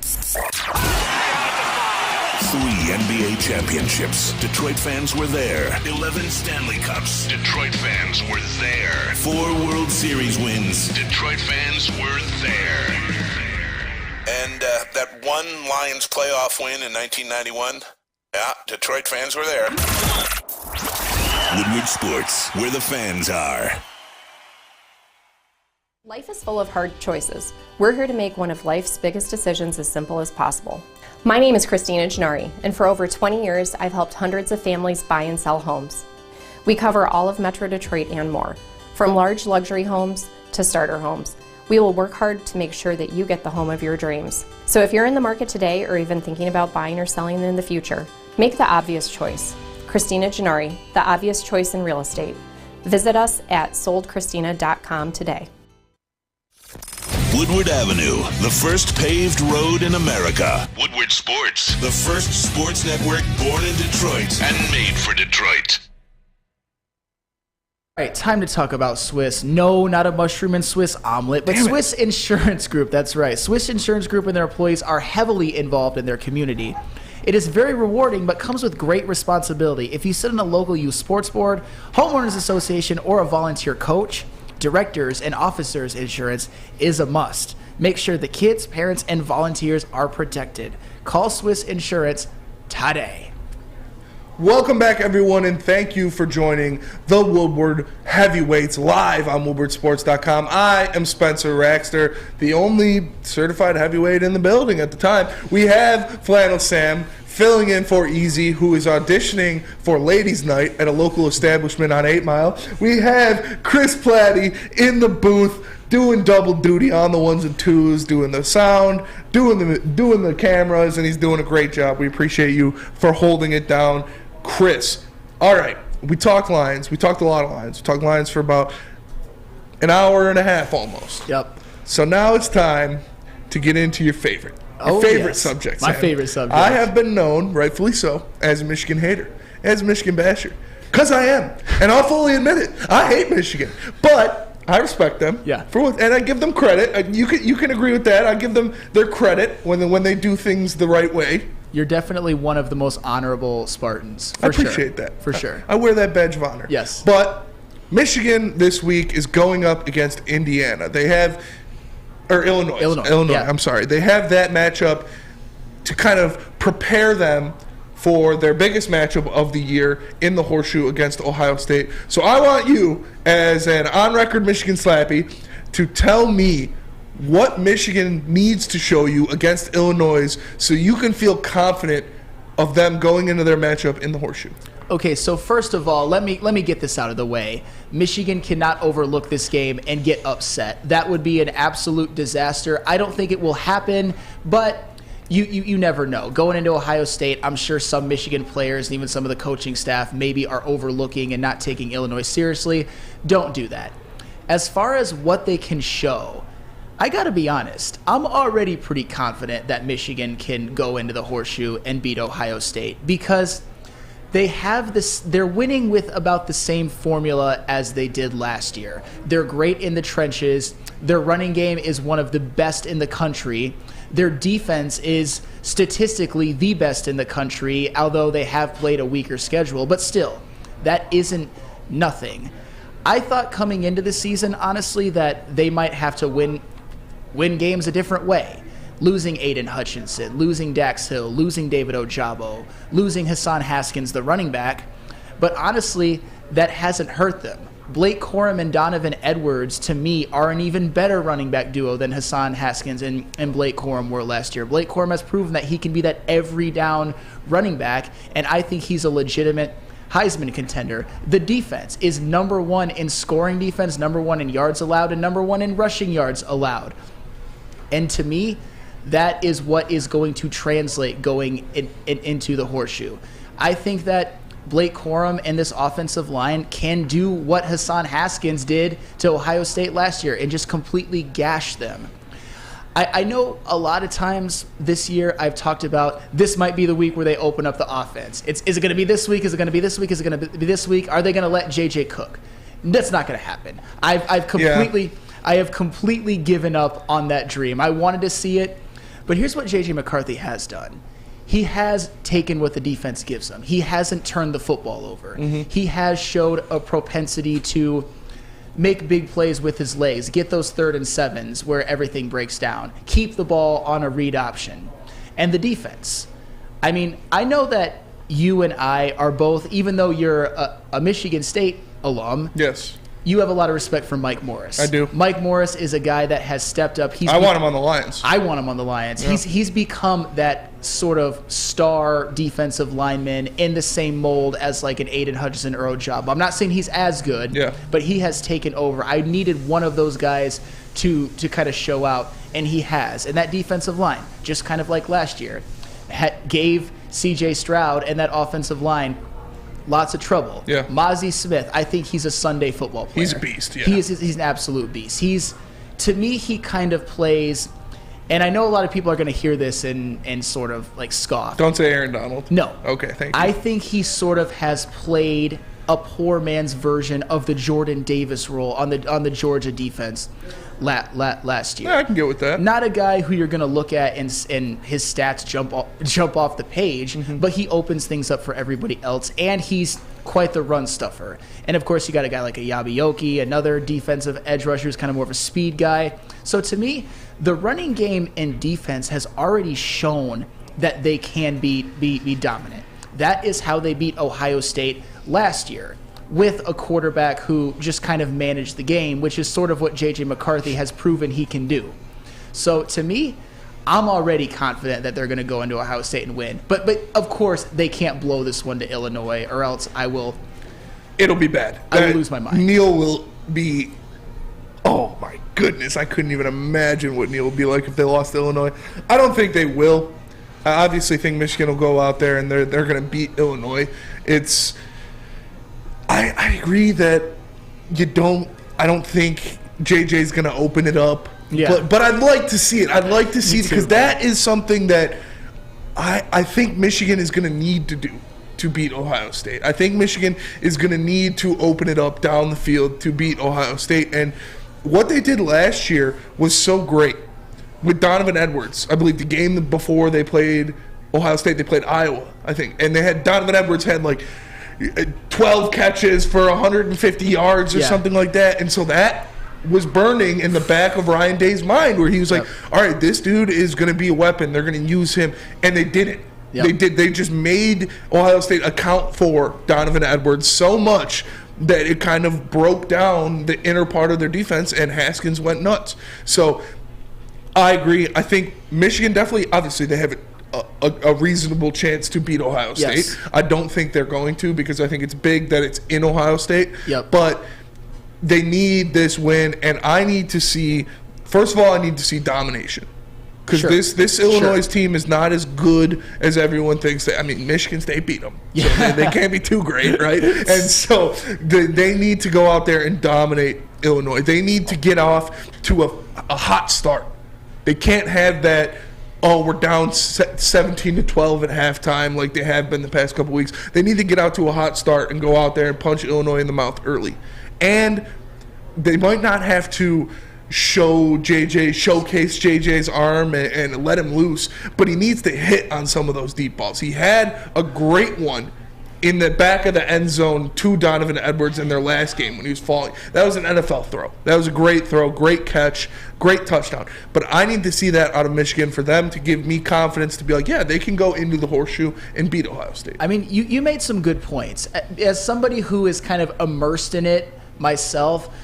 3 NBA championships. Detroit fans were there. 11 Stanley Cups. Detroit fans were there. 4 World Series wins. Detroit fans were there. And that one Lions playoff win in 1991? Yeah, Detroit fans were there. Woodward Sports, where the fans are. Life is full of hard choices. We're here to make one of life's biggest decisions as simple as possible. My name is Christina Gennari, and for over 20 years, I've helped hundreds of families buy and sell homes. We cover all of Metro Detroit and more, from large luxury homes to starter homes. We will work hard to make sure that you get the home of your dreams. So if you're in the market today or even thinking about buying or selling in the future, make the obvious choice. Christina Gennari, the obvious choice in real estate. Visit us at soldchristina.com today. Woodward Avenue, the first paved road in America. Woodward Sports, the first sports network born in Detroit and made for Detroit. All right, time to talk about Swiss. No, not a mushroom and Swiss omelet, but Swiss Insurance Group. That's right. Swiss Insurance Group and their employees are heavily involved in their community. It is very rewarding, but comes with great responsibility. If you sit on a local youth sports board, homeowners association, or a volunteer coach, directors and officers insurance is a must. Make sure the kids, parents, and volunteers are protected. Call Swiss Insurance today. Welcome back, everyone, and thank you for joining the Woodward Heavyweights live on WoodwardSports.com. I am Spencer Raxter, the only certified heavyweight in the building at the time. We have Flannel Sam filling in for Easy, who is auditioning for Ladies' Night at a local establishment on 8 Mile. We have Chris Platty in the booth doing double duty on the ones and twos, doing the sound, doing the cameras, and he's doing a great job. We appreciate you for holding it down, Chris. All right, we talked Lions. We talked a lot of Lions. We talked Lions for about an hour and a half almost. Yep. So now it's time to get into your favorite. Subject. My favorite subject. I have been known, rightfully so, as a Michigan hater, as a Michigan basher. Because I am. And I'll fully admit it. I hate Michigan. But I respect them. Yeah. And I give them credit. You can agree with that. I give them their credit when they do things the right way. You're definitely one of the most honorable Spartans. I appreciate that. For sure. I wear that badge of honor. Yes. But Michigan this week is going up against Indiana. They have, or Illinois. Yeah. I'm sorry. They have that matchup to kind of prepare them for their biggest matchup of the year in the Horseshoe against Ohio State. So I want you, as an on-record Michigan Slappy, to tell me what Michigan needs to show you against Illinois so you can feel confident of them going into their matchup in the Horseshoe. Okay, so first of all, let me get this out of the way. Michigan cannot overlook this game and get upset. That would be an absolute disaster. I don't think it will happen, but you never know. Going into Ohio State, I'm sure some Michigan players and even some of the coaching staff maybe are overlooking and not taking Illinois seriously. Don't do that. As far as what they can show, I got to be honest. I'm already pretty confident that Michigan can go into the Horseshoe and beat Ohio State because they have this. They're winning with about the same formula as they did last year. They're great in the trenches. Their running game is one of the best in the country. Their defense is statistically the best in the country, although they have played a weaker schedule. But still, that isn't nothing. I thought coming into the season, honestly, that they might have to win games a different way. Losing Aiden Hutchinson, losing Dax Hill, losing David Ojabo, losing Hassan Haskins, the running back. But honestly, that hasn't hurt them. Blake Corum and Donovan Edwards, to me, are an even better running back duo than Hassan Haskins and Blake Corum were last year. Blake Corum has proven that he can be that every down running back, and I think he's a legitimate Heisman contender. The defense is number one in scoring defense, number one in yards allowed, and number one in rushing yards allowed. And to me, that is what is going to translate going into the Horseshoe. I think that Blake Corum and this offensive line can do what Hassan Haskins did to Ohio State last year and just completely gash them. I know a lot of times this year I've talked about this might be the week where they open up the offense. Is it going to be this week? Is it going to be this week? Is it going to be this week? Are they going to let JJ cook? That's not going to happen. I have completely given up on that dream. I wanted to see it, but here's what J.J. McCarthy has done. He has taken what the defense gives him. He hasn't turned the football over. Mm-hmm. He has showed a propensity to make big plays with his legs, get those 3rd and 7s where everything breaks down, keep the ball on a read option. And the defense. I mean, I know that you and I are both, even though you're a Michigan State alum, yes, you have a lot of respect for Mike Morris. I do. Mike Morris is a guy that has stepped up. I want him on the Lions. I want him on the Lions. Yeah. He's become that sort of star defensive lineman in the same mold as like an Aiden Hutchinson or Ojabo. I'm not saying he's as good, but he has taken over. I needed one of those guys to kind of show out, and he has. And that defensive line, just kind of like last year, gave C.J. Stroud and that offensive line lots of trouble. Yeah. Mozzie Smith, I think he's a Sunday football player. He's a beast, yeah. He's an absolute beast. To me, he kind of plays, and I know a lot of people are going to hear this and sort of like scoff. Don't say Aaron Donald. No. Okay, thank you. I think he sort of has played a poor man's version of the Jordan Davis role on the Georgia defense last year. Yeah, I can get with that. Not a guy who you're going to look at and his stats jump off the page, but he opens things up for everybody else, and he's quite the run stuffer. And of course, you got a guy like a Yabiyoki, another defensive edge rusher who's kind of more of a speed guy. So to me, the running game and defense has already shown that they can be dominant. That is how they beat Ohio State last year, with a quarterback who just kind of managed the game, which is sort of what J.J. McCarthy has proven he can do. So to me, I'm already confident that they're going to go into Ohio State and win. But of course, they can't blow this one to Illinois, or else it'll be bad. I will lose my mind. Neil will be, oh my goodness, I couldn't even imagine what Neil would be like if they lost to Illinois. I don't think they will. I obviously think Michigan will go out there and they're going to beat Illinois. I agree that I don't think JJ's going to open it up. Yeah. But I'd like to see it. I'd like to see it because that is something that I think Michigan is going to need to do. to beat Ohio State. I think Michigan is going to need to open it up down the field to beat Ohio State. And what they did last year was so great with Donovan Edwards. I believe the game before they played Ohio State, they played Iowa, I think. And they had Donovan Edwards had like 12 catches for 150 yards or something like that. And so that was burning in the back of Ryan Day's mind, where he was like, all right, this dude is going to be a weapon. They're going to use him. And they didn't. They just made Ohio State account for Donovan Edwards so much that it kind of broke down the inner part of their defense, and Haskins went nuts. So I agree. I think Michigan definitely, obviously, they have a reasonable chance to beat Ohio State. Yes. I don't think they're going to, because I think it's big that it's in Ohio State. But they need this win, and I need to see, first of all, I need to see domination. Because this Illinois team is not as good as everyone thinks. I mean, Michigan State beat them. So they can't be too great, right? And so they need to go out there and dominate Illinois. They need to get off to a hot start. They can't have that, oh, we're down 17-12 at halftime like they have been the past couple weeks. They need to get out to a hot start and go out there and punch Illinois in the mouth early. And they might not have to showcase JJ's arm and let him loose, but he needs to hit on some of those deep balls. He had a great one in the back of the end zone to Donovan Edwards in their last game when he was falling. That was an NFL throw. That was a great throw, great catch, great touchdown. But I need to see that out of Michigan for them to give me confidence to be like, yeah, they can go into the horseshoe and beat Ohio State. I mean, you made some good points. As somebody who is kind of immersed in it myself,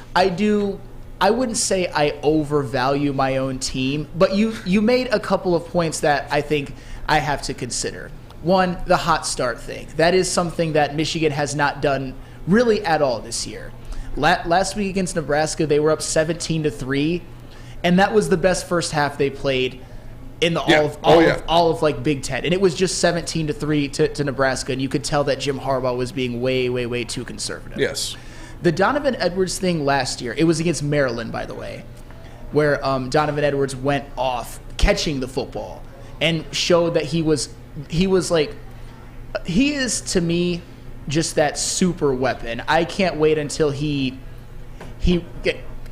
I wouldn't say I overvalue my own team, but you made a couple of points that I think I have to consider. One, the hot start thing. That is something that Michigan has not done really at all this year. Last week against Nebraska, they were up 17-3, and that was the best first half they played in all of like Big Ten. And it was just 17-3 to Nebraska, and you could tell that Jim Harbaugh was being way, way, way too conservative. Yes. The Donovan Edwards thing last year, it was against Maryland, by the way, where Donovan Edwards went off catching the football and showed that he is, to me, just that super weapon. I can't wait until he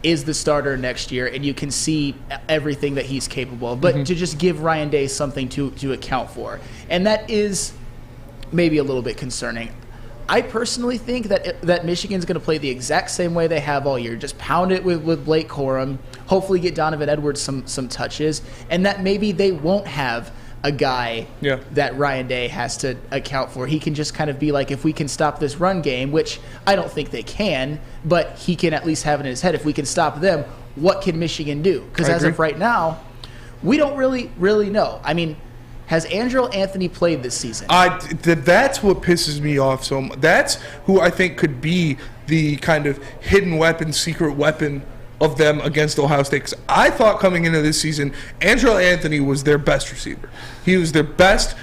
is the starter next year and you can see everything that he's capable of. But to just give Ryan Day something to account for. And that is maybe a little bit concerning. I personally think that Michigan's going to play the exact same way they have all year. Just pound it with Blake Corum, hopefully get Donovan Edwards some touches, and that maybe they won't have a guy that Ryan Day has to account for. He can just kind of be like, if we can stop this run game, which I don't think they can, but he can at least have it in his head. If we can stop them, what can Michigan do? Because as of right now, we don't really know. I mean, has Andrew Anthony played this season? That's what pisses me off so much. That's who I think could be the kind of hidden weapon, secret weapon of them against Ohio State. Because I thought coming into this season, Andrew Anthony was their best receiver. He was their best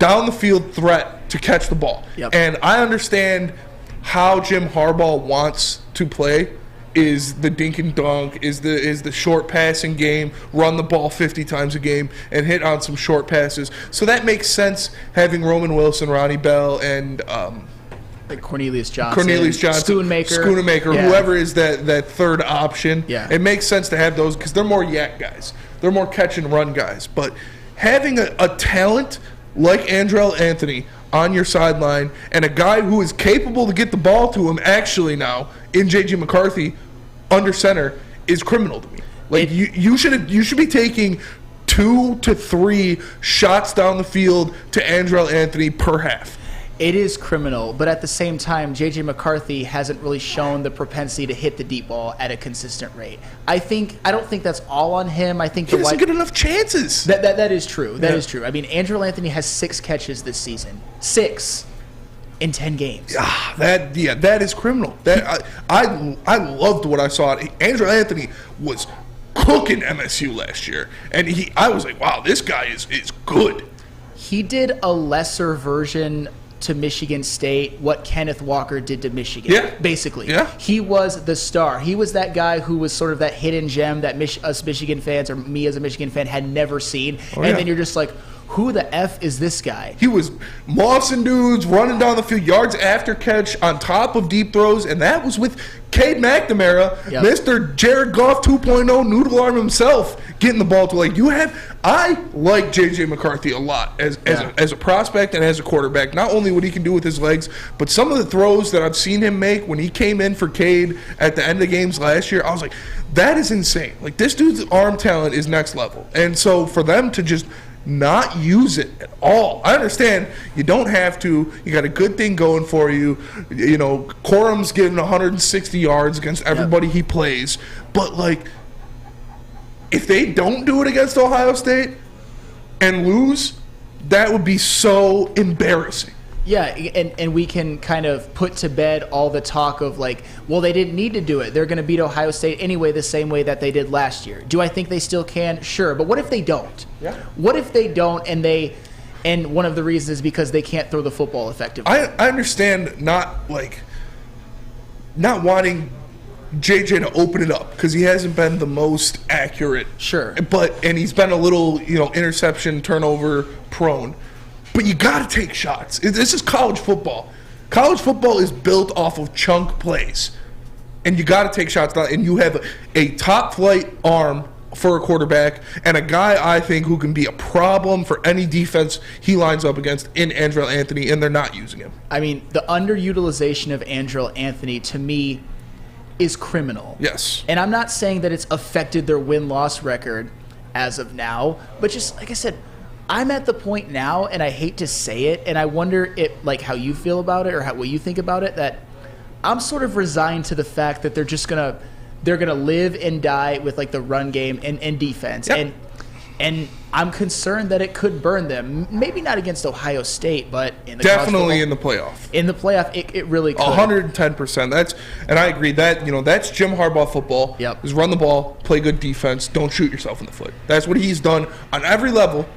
down-the-field threat to catch the ball. And I understand how Jim Harbaugh wants to play. Is the dink and dunk, is the short passing game, run the ball 50 times a game, and hit on some short passes. So that makes sense, having Roman Wilson, Ronnie Bell, and like Cornelius Johnson, Schoonmaker, whoever is that third option. It makes sense to have those because they're more yak guys. They're more catch and run guys. But having a talent like Andrell Anthony on your sideline and a guy who is capable to get the ball to him actually now in J.J. McCarthy under center is criminal to me. Like you should be taking 2 to 3 shots down the field to Andrell Anthony per half. It is criminal, but at the same time, J.J. McCarthy hasn't really shown the propensity to hit the deep ball at a consistent rate. I don't think that's all on him. I think he doesn't get enough chances. That is true. That is true. I mean, Andrew Anthony has 6 catches this season. 6 in 10 games. That is criminal. I loved what I saw. Andrew Anthony was cooking MSU last year, and I was like, wow, this guy is good. He did a lesser version to Michigan State what Kenneth Walker did to Michigan. Basically. He was the star. He was that guy who was sort of that hidden gem that us Michigan fans, or me as a Michigan fan, had never seen. Then you're just like, who the F is this guy? He was mossing dudes, running down the field, yards after catch, on top of deep throws, and that was with Cade McNamara, Mr. Jared Goff 2.0 noodle arm himself, getting the ball to I like J.J. McCarthy a lot as a prospect and as a quarterback. Not only what he can do with his legs, but some of the throws that I've seen him make when he came in for Cade at the end of games last year, I was like, that is insane. Like, this dude's arm talent is next level. And so for them to just not use it at all. I understand you don't have to. You got a good thing going for you. You know, Corum's getting 160 yards against everybody he plays. But, like, if they don't do it against Ohio State and lose, that would be so embarrassing. Yeah, and we can kind of put to bed all the talk of like, well, they didn't need to do it. They're going to beat Ohio State anyway the same way that they did last year. Do I think they still can? Sure. But what if they don't? Yeah. What if they don't and one of the reasons is because they can't throw the football effectively? I understand not wanting JJ to open it up because he hasn't been the most accurate. Sure. And he's been a little, interception, turnover prone. But you got to take shots. This is college football. College football is built off of chunk plays. And you got to take shots. And you have a top-flight arm for a quarterback and a guy, I think, who can be a problem for any defense he lines up against in Andrel Anthony, and they're not using him. I mean, the underutilization of Andrel Anthony, to me, is criminal. Yes. And I'm not saying that it's affected their win-loss record as of now, but just, like I said, I'm at the point now, and I hate to say it, and I wonder how you feel about it or what you think about it, that I'm sort of resigned to the fact that they're just gonna live and die with like the run game and defense. Yep. And I'm concerned that it could burn them. Maybe not against Ohio State, but in the definitely in the playoff. In the playoff, it really could. 110%. And I agree that that's Jim Harbaugh football. Yep. Is run the ball, play good defense, don't shoot yourself in the foot. That's what he's done on every level.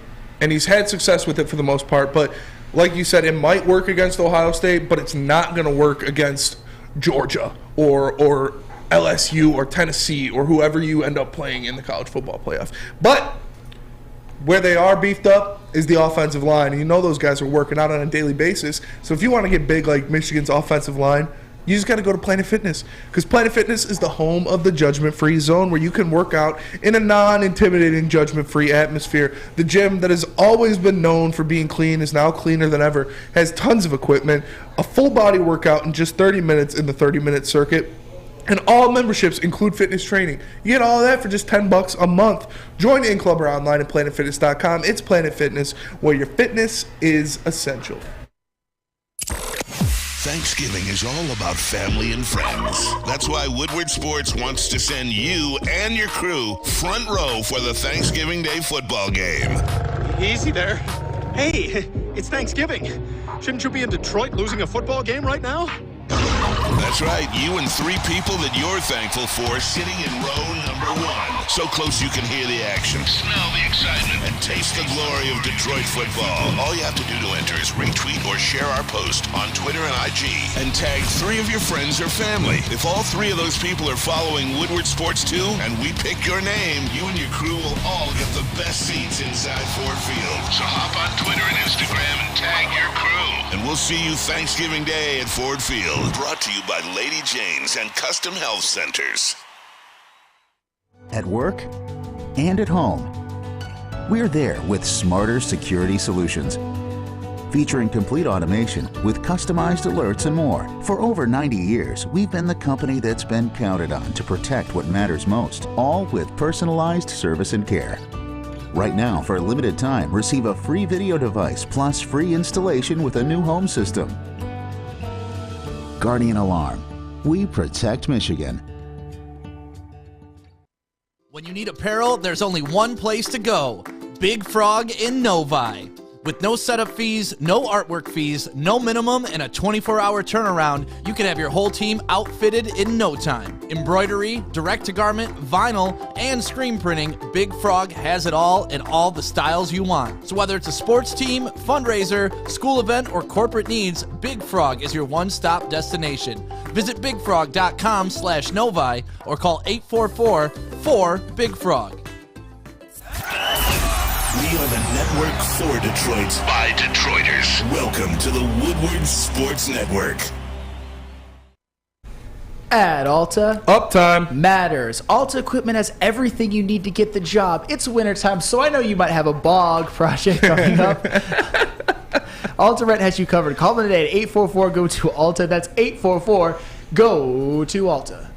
And he's had success with it for the most part. But like you said, it might work against Ohio State, but it's not going to work against Georgia or LSU or Tennessee or whoever you end up playing in the college football playoff. But where they are beefed up is the offensive line. And those guys are working out on a daily basis. So if you want to get big like Michigan's offensive line, you just got to go to Planet Fitness, because Planet Fitness is the home of the judgment-free zone where you can work out in a non-intimidating, judgment-free atmosphere. The gym that has always been known for being clean is now cleaner than ever, has tons of equipment, a full-body workout in just 30 minutes in the 30-minute circuit, and all memberships include fitness training. You get all of that for just $10 a month. Join in club or online at planetfitness.com. It's Planet Fitness, where your fitness is essential. Thanksgiving is all about family and friends. That's why Woodward Sports wants to send you and your crew front row for the Thanksgiving Day football game. Easy there. Hey, it's Thanksgiving. Shouldn't you be in Detroit losing a football game right now? That's right, you and 3 people that you're thankful for sitting in row number 1. So close you can hear the action, smell the excitement, and taste the glory of Detroit football. All you have to do to enter is retweet or share our post on Twitter and IG and tag 3 of your friends or family. If all 3 of those people are following Woodward Sports too, and we pick your name, you and your crew will all get the best seats inside Ford Field. So hop on Twitter and Instagram and tag your crew. And we'll see you Thanksgiving Day at Ford Field. Brought to you by Lady Jane's and Custom Health Centers. At work and at home, we're there with smarter security solutions. Featuring complete automation with customized alerts and more. For over 90 years, we've been the company that's been counted on to protect what matters most, all with personalized service and care. Right now, for a limited time, receive a free video device plus free installation with a new home system. Guardian Alarm. We protect Michigan. When you need apparel, there's only one place to go. Big Frog in Novi. With no setup fees, no artwork fees, no minimum, and a 24-hour turnaround, you can have your whole team outfitted in no time. Embroidery, direct-to-garment, vinyl, and screen printing, Big Frog has it all in all the styles you want. So whether it's a sports team, fundraiser, school event, or corporate needs, Big Frog is your one-stop destination. Visit bigfrog.com/Novi or call 844-4-BIG-FROG. We are the network for Detroit by Detroiters. Welcome to the Woodward Sports Network. At Alta, uptime matters. Alta Equipment has everything you need to get the job. It's wintertime, so I know you might have a bog project coming up. Alta Rent has you covered. Call them today at 844-GO-TO-ALTA. That's 844-GO-TO-ALTA.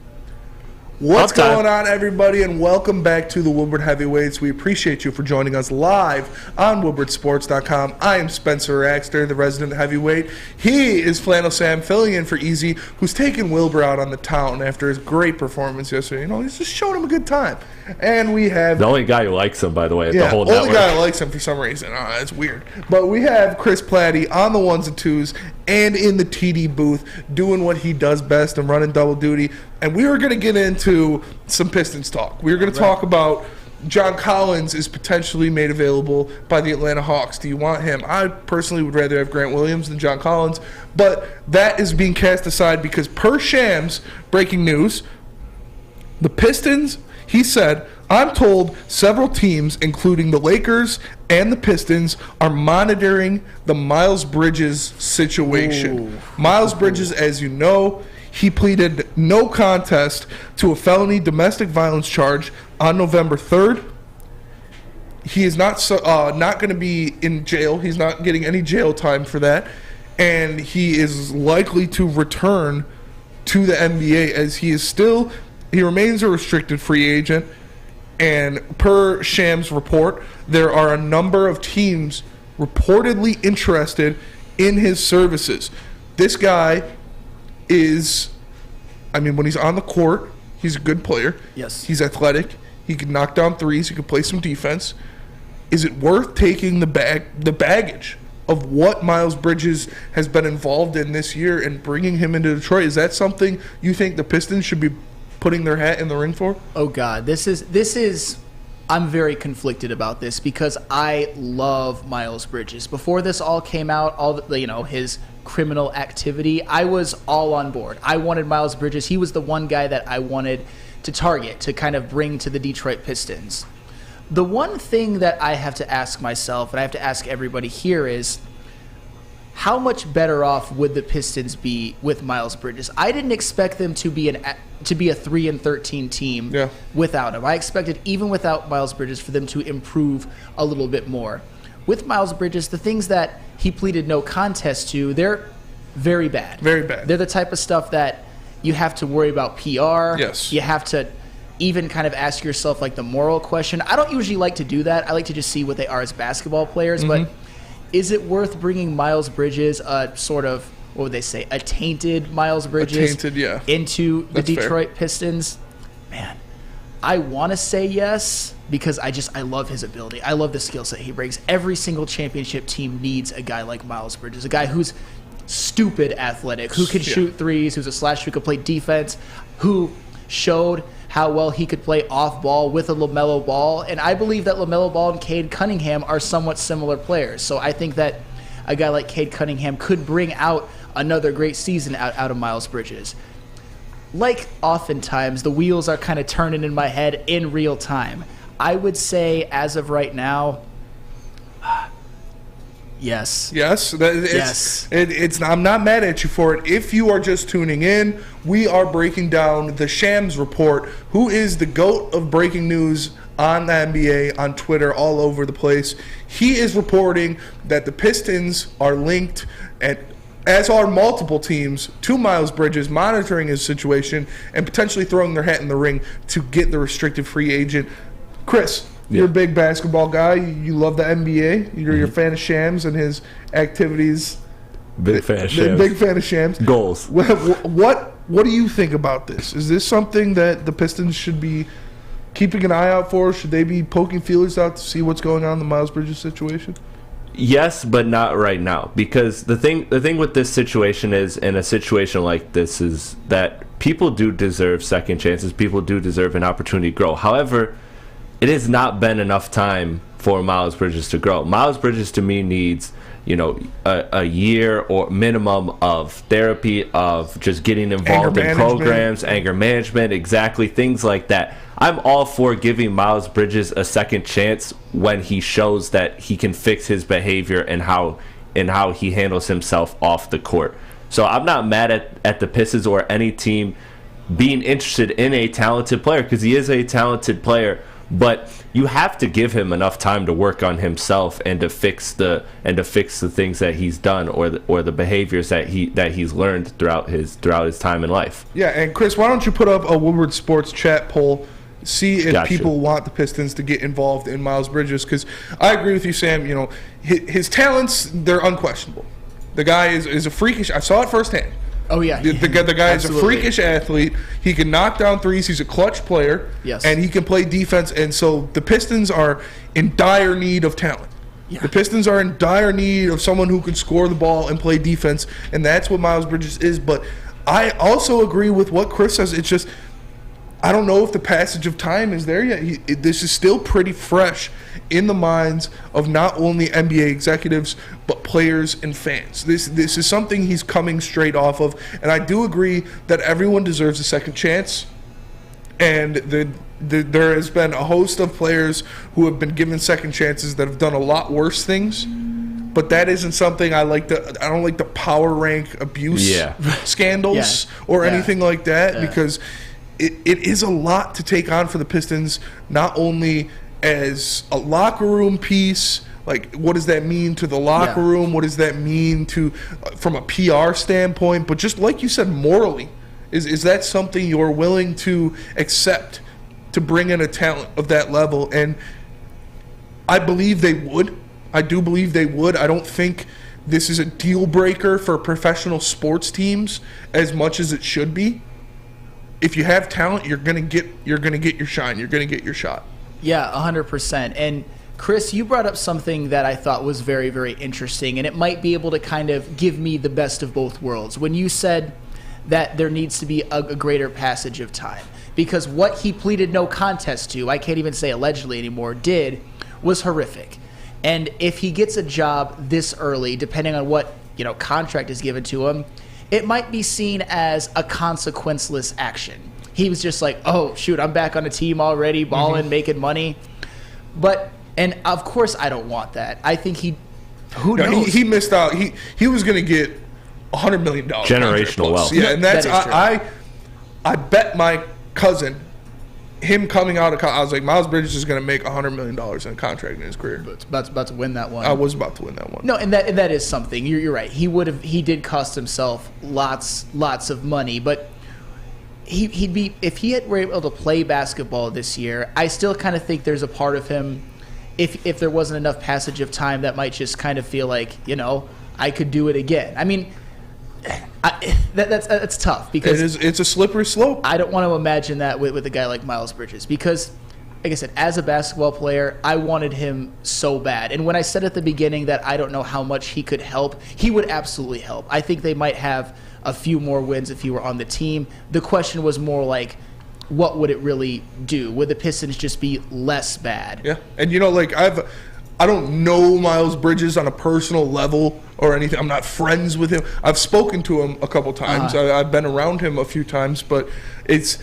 What's going on, everybody, and welcome back to the Woodward Heavyweights. We appreciate you for joining us live on WoodwardSports.com. I am Spencer Raxter, the resident heavyweight. He is Flannel Sam, filling in for Easy, who's taking Wilbur out on the town after his great performance yesterday. You know, he's just showing him a good time. And we have... The only guy who likes him, by the way, at the whole network. network. The only guy who likes him for some reason. Oh, that's weird. But we have Chris Platty on the ones and twos and in the TD booth doing what he does best and running double duty. And we are going to get into some Pistons talk. We're going to talk about John Collins is potentially made available by the Atlanta Hawks. Do you want him? I personally would rather have Grant Williams than John Collins. But that is being cast aside because per Shams, breaking news, the Pistons... He said, I'm told several teams, including the Lakers and the Pistons, are monitoring the Miles Bridges situation. Miles Bridges, as you know, he pleaded no contest to a felony domestic violence charge on November 3rd. He is not going to be in jail. He's not getting any jail time for that. And he is likely to return to the NBA as he remains a restricted free agent, and per Shams' report, there are a number of teams reportedly interested in his services. This guy is, when he's on the court, he's a good player. Yes. He's athletic. He can knock down threes. He can play some defense. Is it worth taking the baggage of what Miles Bridges has been involved in this year and bringing him into Detroit? Is that something you think the Pistons should be putting their hat in the ring for? Oh God, this is I'm very conflicted about this because I love Miles Bridges. Before this all came out, his criminal activity, I was all on board. I wanted Miles Bridges. He was the one guy that I wanted to target, to kind of bring to the Detroit Pistons. The one thing that I have to ask myself, and I have to ask everybody here, is how much better off would the Pistons be with Miles Bridges? I didn't expect them to be a 3-13 team without him. I expected, even without Miles Bridges, for them to improve a little bit more. With Miles Bridges, the things that he pleaded no contest to, they're very bad. Very bad. They're the type of stuff that you have to worry about PR. Yes. You have to even kind of ask yourself like the moral question. I don't usually like to do that. I like to just see what they are as basketball players, but is it worth bringing Miles Bridges, a sort of, what would they say, a tainted Miles Bridges into the Detroit Pistons? Man, I want to say yes because I love his ability. I love the skill set he brings. Every single championship team needs a guy like Miles Bridges, a guy who's stupid athletic, who can shoot threes, who's a slasher, who could play defense, who showed how well he could play off ball with a LaMelo Ball. And I believe that LaMelo Ball and Cade Cunningham are somewhat similar players. So I think that a guy like Cade Cunningham could bring out another great season out of Miles Bridges. Like oftentimes, the wheels are kind of turning in my head in real time. I would say, as of right now, yes. Yes? I'm not mad at you for it. If you are just tuning in, we are breaking down the Shams report, who is the GOAT of breaking news on the NBA, on Twitter, all over the place. He is reporting that the Pistons are linked, as are multiple teams, to Miles Bridges, monitoring his situation and potentially throwing their hat in the ring to get the restricted free agent. Chris, you're a big basketball guy. You love the NBA. You're a fan of Shams and his activities. Big fan of Shams. Big fan of Shams. Goals. What do you think about this? Is this something that the Pistons should be keeping an eye out for? Should they be poking feelers out to see what's going on in the Miles Bridges situation? Yes, but not right now. Because the thing with this situation is, in a situation like this, is that people do deserve second chances. People do deserve an opportunity to grow. However, it has not been enough time for Miles Bridges to grow. Miles Bridges, to me, needs a year or minimum of therapy, of just getting involved in programs, anger management, exactly, things like that. I'm all for giving Miles Bridges a second chance when he shows that he can fix his behavior and how he handles himself off the court. So I'm not mad at the Pistons or any team being interested in a talented player, because he is a talented player, but you have to give him enough time to work on himself and to fix the things that he's done or the behaviors that he's learned throughout his time in life. Yeah, and Chris, why don't you put up a Woodward Sports chat poll, see if people want the Pistons to get involved in Miles Bridges, because I agree with you, Sam. His talents, they're unquestionable. The guy is a freakish. I saw it firsthand. Oh yeah, the guy is a freakish athlete. He can knock down threes. He's a clutch player. Yes, and he can play defense. And so the Pistons are in dire need of talent. Yeah. The Pistons are in dire need of someone who can score the ball and play defense, and that's what Miles Bridges is. But I also agree with what Chris says. It's just, I don't know if the passage of time is there yet. This is still pretty fresh in the minds of not only NBA executives but players and fans. This is something he's coming straight off of, and I do agree that everyone deserves a second chance. And there has been a host of players who have been given second chances that have done a lot worse things. But that isn't something I like to. I don't like the power rank abuse scandals or anything like that, because it is a lot to take on for the Pistons, not only as a locker room piece, like what does that mean to the locker room, what does that mean to from a PR standpoint, but just like you said, morally, is that something you're willing to accept to bring in a talent of that level? And I believe they would. I do believe they would. I don't think this is a deal breaker for professional sports teams as much as it should be. If you have talent, you're gonna get your shine. You're gonna get your shot. Yeah, 100%. And Chris, you brought up something that I thought was very, very interesting, and it might be able to kind of give me the best of both worlds. When you said that there needs to be a greater passage of time, because what he pleaded no contest to, I can't even say allegedly anymore, was horrific. And if he gets a job this early, depending on what contract is given to him, it might be seen as a consequenceless action. He was just like, oh, shoot, I'm back on a team already, balling, making money. And of course I don't want that. I think who knows? He missed out. He was going to get $100 million. Generational wealth. Yeah, and that's, I bet my cousin, him coming out of college, I was like, Miles Bridges is going to make $100 million in a contract in his career. But about to win that one. I was about to win that one. No, and that is something. You're right. He did cost himself lots of money, but he'd be, if he were able to play basketball this year, I still kind of think there's a part of him, if there wasn't enough passage of time, that might just kind of feel like, I could do it again. I mean, that's tough, because it's a slippery slope. I don't want to imagine that with a guy like Miles Bridges, because, like I said, as a basketball player, I wanted him so bad. And when I said at the beginning that I don't know how much he could help, he would absolutely help. I think they might have a few more wins if he were on the team. The question was more like, what would it really do? Would the Pistons just be less bad? Yeah, and I don't know Miles Bridges on a personal level or anything. I'm not friends with him. I've spoken to him a couple times. I've been around him a few times, but it's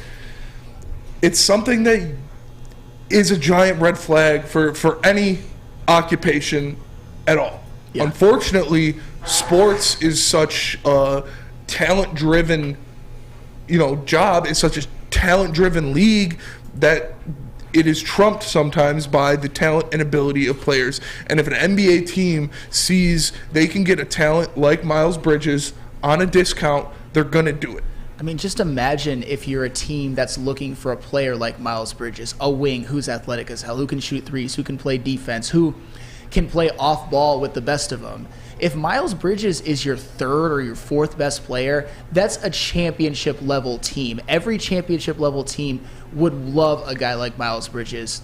something that is a giant red flag for any occupation at all. Yeah. Unfortunately, sports is such a talent-driven, job. It's such a talent-driven league that it is trumped sometimes by the talent and ability of players. And if an NBA team sees they can get a talent like Miles Bridges on a discount, they're going to do it. I mean, just imagine if you're a team that's looking for a player like Miles Bridges, a wing who's athletic as hell, who can shoot threes, who can play defense, who can play off ball with the best of them. If Miles Bridges is your third or your fourth best player, that's a championship level team. Every championship level team would love a guy like Miles Bridges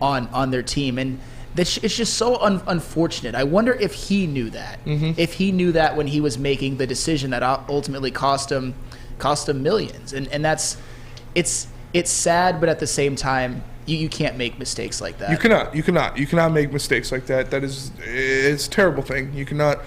on their team. And it's just so unfortunate. I wonder if he knew that. Mm-hmm. If he knew that when he was making the decision that ultimately cost him millions. And that's it's sad, but at the same time, You can't make mistakes like that. You cannot make mistakes like that. It's a terrible thing. You cannot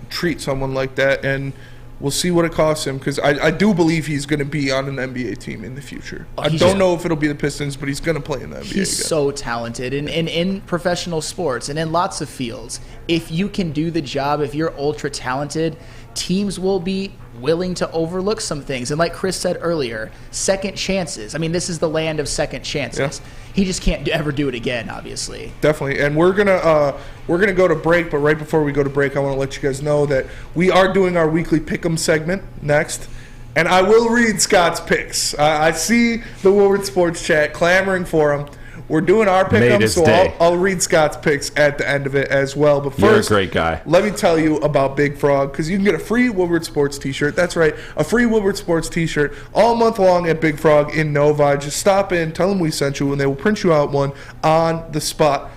treat someone like that, and we'll see what it costs him, because I do believe he's going to be on an NBA team in the future. I don't know if it'll be the Pistons, but he's going to play in the NBA He's again. so talented, and in professional sports and in lots of fields, if you can do the job, if you're ultra talented, teams will be willing to overlook some things. And like Chris said earlier, second chances. I mean, this is the land of second chances. Yeah. He just can't ever do it again, obviously. Definitely. And we're gonna go to break, but right before we go to break, I want to let you guys know that we are doing our weekly pick'em segment next. And I will read Scott's picks. I see the Woodward Sports chat clamoring for him. We're doing our pick'em, so I'll read Scott's picks at the end of it as well. But first, you're a great guy. Let me tell you about Big Frog, because you can get a free Woodward Sports t-shirt. That's right, a free Woodward Sports t-shirt all month long at Big Frog in Novi. Just stop in, tell them we sent you, and they will print you out one on the spot.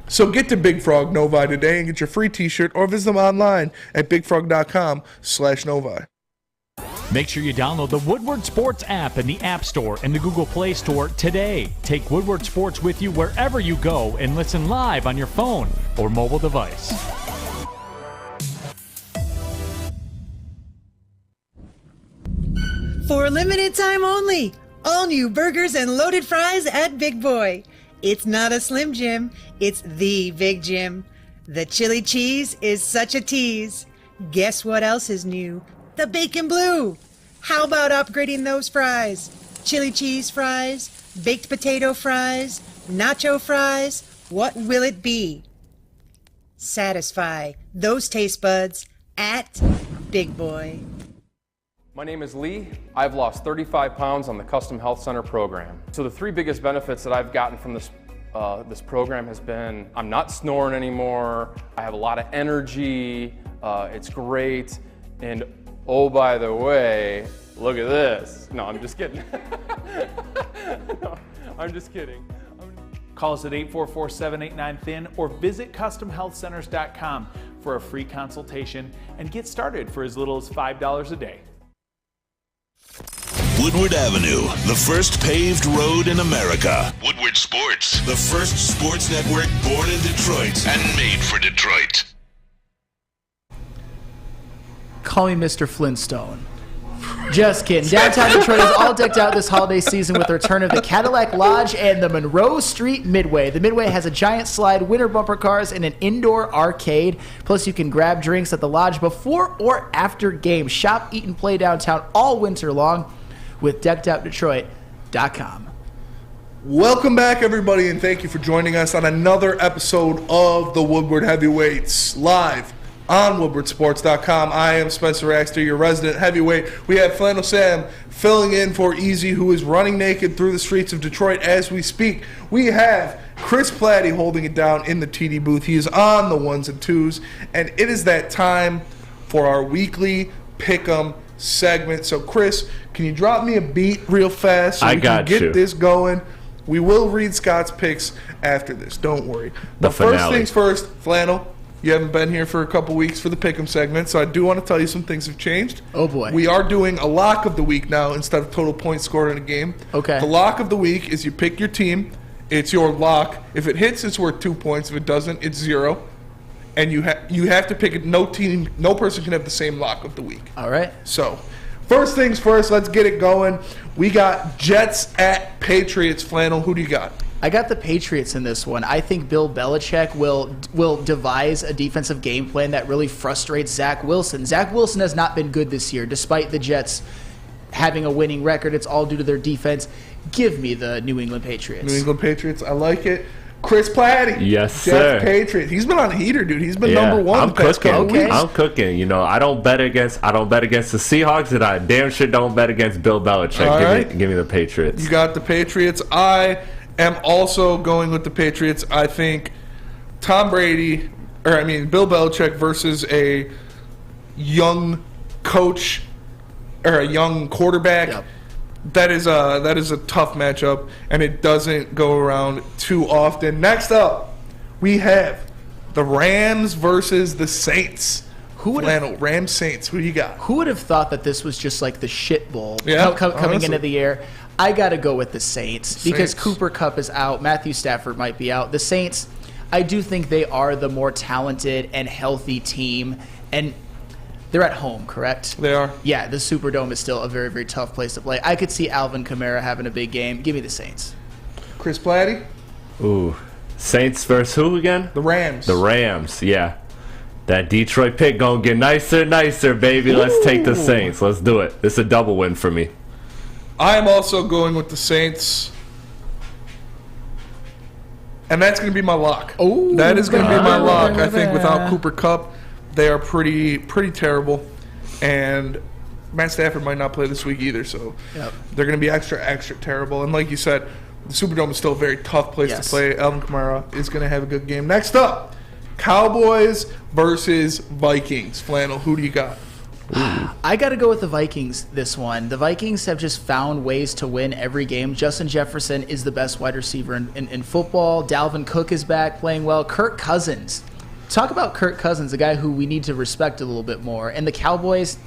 So get to Big Frog Novi today and get your free t-shirt, or visit them online at bigfrog.com/Novi. Make sure you download the Woodward Sports app in the App Store and the Google Play Store today. Take Woodward Sports with you wherever you go and listen live on your phone or mobile device. For a limited time only, all new burgers and loaded fries at Big Boy. It's not a Slim Jim, it's the Big Jim. The chili cheese is such a tease. Guess what else is new? The bacon blue. How about upgrading those fries? Chili cheese fries, baked potato fries, nacho fries. What will it be? Satisfy those taste buds at Big Boy. My name is Lee. I've lost 35 pounds on the Custom Health Center program. So the three biggest benefits that I've gotten from this program has been I'm not snoring anymore. I have a lot of energy. It's great. And oh, by the way, look at this. No, I'm just kidding. No, I'm just kidding. Call us at 844-789-THIN or visit CustomHealthCenters.com for a free consultation and get started for as little as $5 a day. Woodward Avenue, the first paved road in America. Woodward Sports, the first sports network born in Detroit and made for Detroit. Call me Mr. Flintstone. Just kidding. Downtown Detroit is all decked out this holiday season with the return of the Cadillac Lodge and the Monroe Street Midway. The Midway has a giant slide, winter bumper cars, and an indoor arcade. Plus, you can grab drinks at the Lodge before or after games. Shop, eat, and play downtown all winter long with DeckedOutDetroit.com. Welcome back, everybody, and thank you for joining us on another episode of the Woodward Heavyweights live on WoodwardSports.com. I am Spencer Axter, your resident heavyweight. We have Flannel Sam filling in for Easy, who is running naked through the streets of Detroit as we speak. We have Chris Platty holding it down in the TD booth. He is on the ones and twos, and it is that time for our weekly Pick'em segment. So, Chris, can you drop me a beat real fast so we can get this going? We will read Scott's picks after this. Don't worry. But first things first, Flannel, you haven't been here for a couple weeks for the Pick'em segment, so I do want to tell you some things have changed. Oh, boy. We are doing a lock of the week now instead of total points scored in a game. Okay. The lock of the week is you pick your team. It's your lock. If it hits, it's worth 2 points. If it doesn't, it's 0. And you have to pick it. No person can have the same lock of the week. All right. So, first things first, let's get it going. We got Jets at Patriots. Flannel, who do you got? I got the Patriots in this one. I think Bill Belichick will devise a defensive game plan that really frustrates Zach Wilson. Zach Wilson has not been good this year, despite the Jets having a winning record. It's all due to their defense. Give me the New England Patriots. New England Patriots, I like it. Chris Platty. Yes, Jets sir. Patriots. He's been on a heater, dude. He's been number one. I'm cooking. I'm cooking. You know, I don't bet against the Seahawks, and I damn sure don't bet against Bill Belichick. Give me the Patriots. You got the Patriots. I am also going with the Patriots. I think Bill Belichick versus a young coach or a young quarterback. Yep. That is a tough matchup, and it doesn't go around too often. Next up, we have the Rams versus the Saints. Rams Saints. Who do you got? Who would have thought that this was just like the shit bowl Yeah, coming honestly. into the year? I got to go with the Saints because Saints. Cooper Kupp is out. Matthew Stafford might be out. The Saints, I do think they are the more talented and healthy team. And they're at home, correct? They are. Yeah, the Superdome is still a very, very tough place to play. I could see Alvin Kamara having a big game. Give me the Saints. Chris Platty? Ooh. Saints versus who again? The Rams. The Rams, yeah. That Detroit pick gonna get nicer and nicer, baby. Let's take the Saints. Let's do it. It's a double win for me. I am also going with the Saints. And that's going to be my lock. Oh, that is going to be my lock. I think without Cooper Kupp, they are pretty terrible. And Matt Stafford might not play this week either, so they're going to be extra terrible. And like you said, the Superdome is still a very tough place to play. Alvin Kamara is going to have a good game. Next up, Cowboys versus Vikings. Flannel, who do you got? I got to go with the Vikings this one. The Vikings have just found ways to win every game. Justin Jefferson is the best wide receiver in football. Dalvin Cook is back playing well. Kirk Cousins. Talk about Kirk Cousins, a guy who we need to respect a little bit more. And the Cowboys,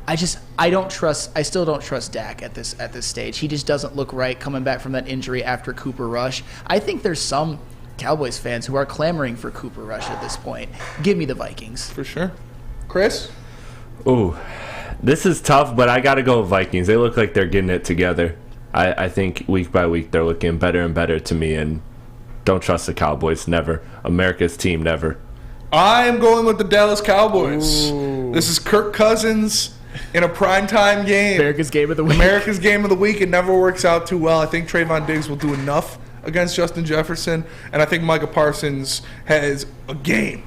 I still don't trust Dak at this stage. He just doesn't look right coming back from that injury after Cooper Rush. I think there's some Cowboys fans who are clamoring for Cooper Rush at this point. Give me the Vikings. For sure. Chris? Ooh, this is tough, but I got to go with Vikings. They look like they're getting it together. I think week by week they're looking better and better to me, and don't trust the Cowboys, never. America's team, never. I am going with the Dallas Cowboys. Ooh. This is Kirk Cousins in a primetime game. America's game of the week. America's game of the week. It never works out too well. I think Trayvon Diggs will do enough against Justin Jefferson, and I think Micah Parsons has a game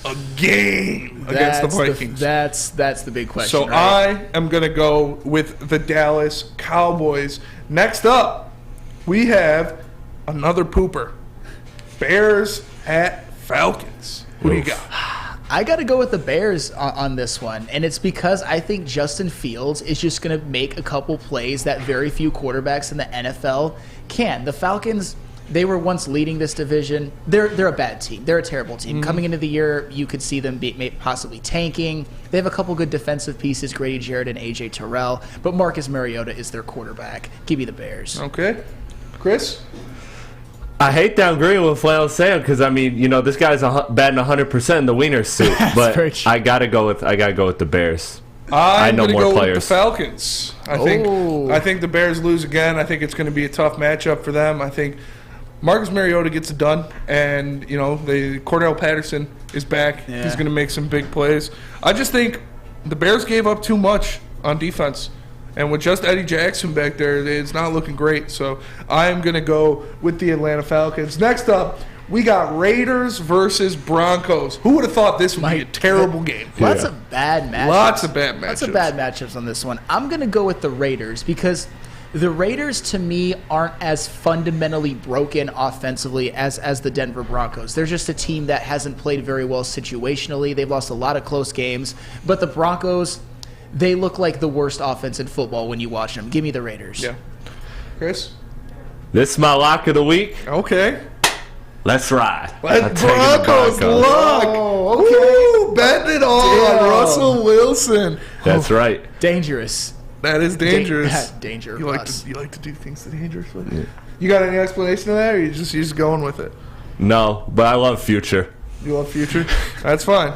against the Vikings. That's the big question. So right? I am going to go with the Dallas Cowboys. Next up, we have another pooper. Bears at Falcons. Who do you got? I got to go with the Bears on this one, and it's because I think Justin Fields is just going to make a couple plays that very few quarterbacks in the NFL can. The Falcons, they were once leading this division. They're a bad team. They're a terrible team. Mm-hmm. Coming into the year, you could see them possibly tanking. They have a couple good defensive pieces, Grady Jarrett and A.J. Terrell, but Marcus Mariota is their quarterback. Give me the Bears. Okay. Chris? I hate downgrading what Flannel's saying because I mean, this guy's batting 100% in the wiener suit, but I gotta go with the Bears. I know more players. With the Falcons. I think the Bears lose again. I think it's going to be a tough matchup for them. I think Marcus Mariota gets it done, and Cordell Patterson is back. Yeah. He's going to make some big plays. I just think the Bears gave up too much on defense. And with just Eddie Jackson back there, it's not looking great. So I'm going to go with the Atlanta Falcons. Next up, we got Raiders versus Broncos. Who would have thought this would be a terrible game? Lots of bad matchups. Lots of bad matchups on this one. I'm going to go with the Raiders because the Raiders, to me, aren't as fundamentally broken offensively as the Denver Broncos. They're just a team that hasn't played very well situationally. They've lost a lot of close games. But the Broncos, they look like the worst offense in football when you watch them. Give me the Raiders. Yeah. Chris? This is my lock of the week. Okay. Let's ride. Broncos lock. Oh, okay. Betting it all on Russell Wilson. That's right. Dangerous. That is dangerous. Dangerous. You like to do things dangerously. Yeah. You got any explanation to that, or you just going with it? No, but I love Future. You love Future? That's fine.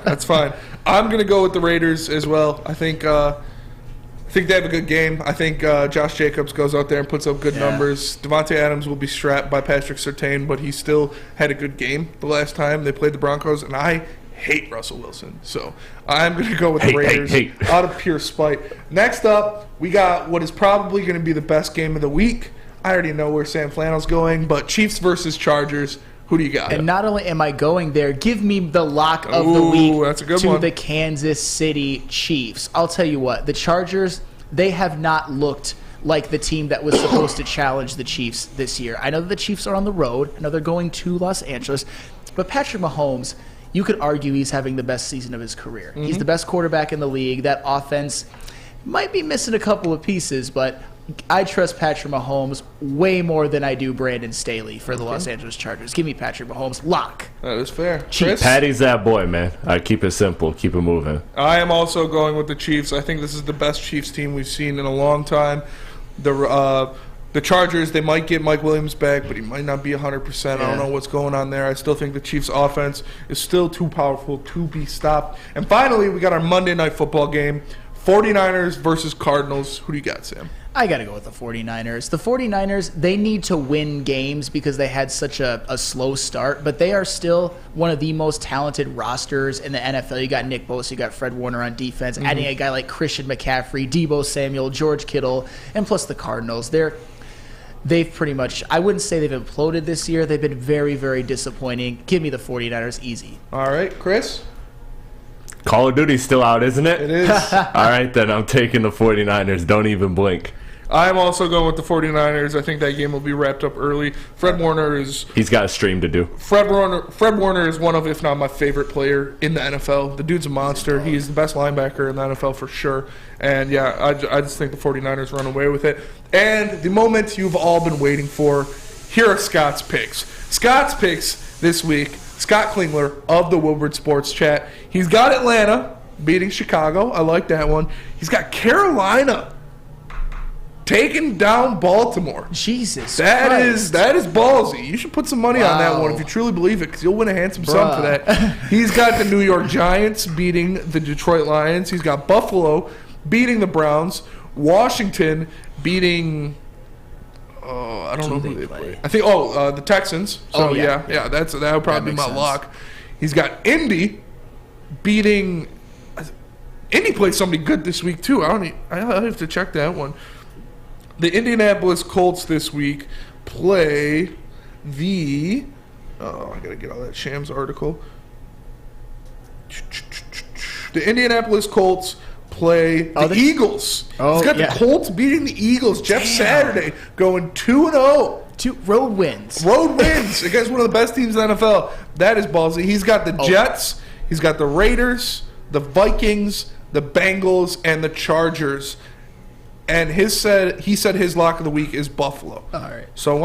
I'm going to go with the Raiders as well. I think they have a good game. I think Josh Jacobs goes out there and puts up good numbers. Devontae Adams will be strapped by Patrick Surtain, but he still had a good game the last time they played the Broncos, and I hate Russell Wilson. So I'm going to go with the Raiders out of pure spite. Next up, we got what is probably going to be the best game of the week. I already know where Sam Flannel's going, but Chiefs versus Chargers. Who do you got? And not only am I going there, give me the lock of the week that's a good to one. The Kansas City Chiefs. I'll tell you what, the Chargers, they have not looked like the team that was supposed to challenge the Chiefs this year. I know that the Chiefs are on the road. I know they're going to Los Angeles. But Patrick Mahomes, you could argue he's having the best season of his career. Mm-hmm. He's the best quarterback in the league. That offense might be missing a couple of pieces, but I trust Patrick Mahomes way more than I do Brandon Staley for the Los Angeles Chargers. Give me Patrick Mahomes. Lock. That is fair. Chris? Patty's that boy, man. I keep it simple. Keep it moving. I am also going with the Chiefs. I think this is the best Chiefs team we've seen in a long time. The Chargers, they might get Mike Williams back, but he might not be 100%. I don't know what's going on there. I still think the Chiefs' offense is still too powerful to be stopped. And finally, we got our Monday Night Football game, 49ers versus Cardinals. Who do you got, Sam? I got to go with the 49ers. The 49ers, they need to win games because they had such a slow start, but they are still one of the most talented rosters in the NFL. You got Nick Bosa, you got Fred Warner on defense, adding a guy like Christian McCaffrey, Deebo Samuel, George Kittle, and plus the Cardinals. They've pretty much, I wouldn't say they've imploded this year. They've been very, very disappointing. Give me the 49ers easy. All right, Chris? Call of Duty's still out, isn't it? It is. All right, then I'm taking the 49ers. Don't even blink. I'm also going with the 49ers. I think that game will be wrapped up early. Fred Warner is... He's got a stream to do. Fred Warner is one of, if not my favorite player in the NFL. The dude's a monster. He's the best linebacker in the NFL for sure. And, yeah, I just think the 49ers run away with it. And the moment you've all been waiting for, here are Scott's picks. Scott's picks this week, Scott Klingler of the Woodward Sports Chat. He's got Atlanta beating Chicago. I like that one. He's got Carolina taking down Baltimore. Jesus That Christ. is ballsy. You should put some money on that one if you truly believe it, because you'll win a handsome sum for that. He's got the New York Giants beating the Detroit Lions. He's got Buffalo beating the Browns. Washington beating... I don't know who they play. I think the Texans. So yeah, that would probably be my lock. He's got Indy beating... Indy played somebody good this week too. I have to check that one. The Indianapolis Colts this week play the... I got to get all that Shams article. The Indianapolis Colts play the Eagles. He's got the Colts beating the Eagles. Jeff Saturday going 2-0. 2 road wins. Road wins against one of the best teams in the NFL. That is ballsy. He's got the Jets. He's got the Raiders, the Vikings, the Bengals, and the Chargers. And he said his lock of the week is Buffalo. All right. So,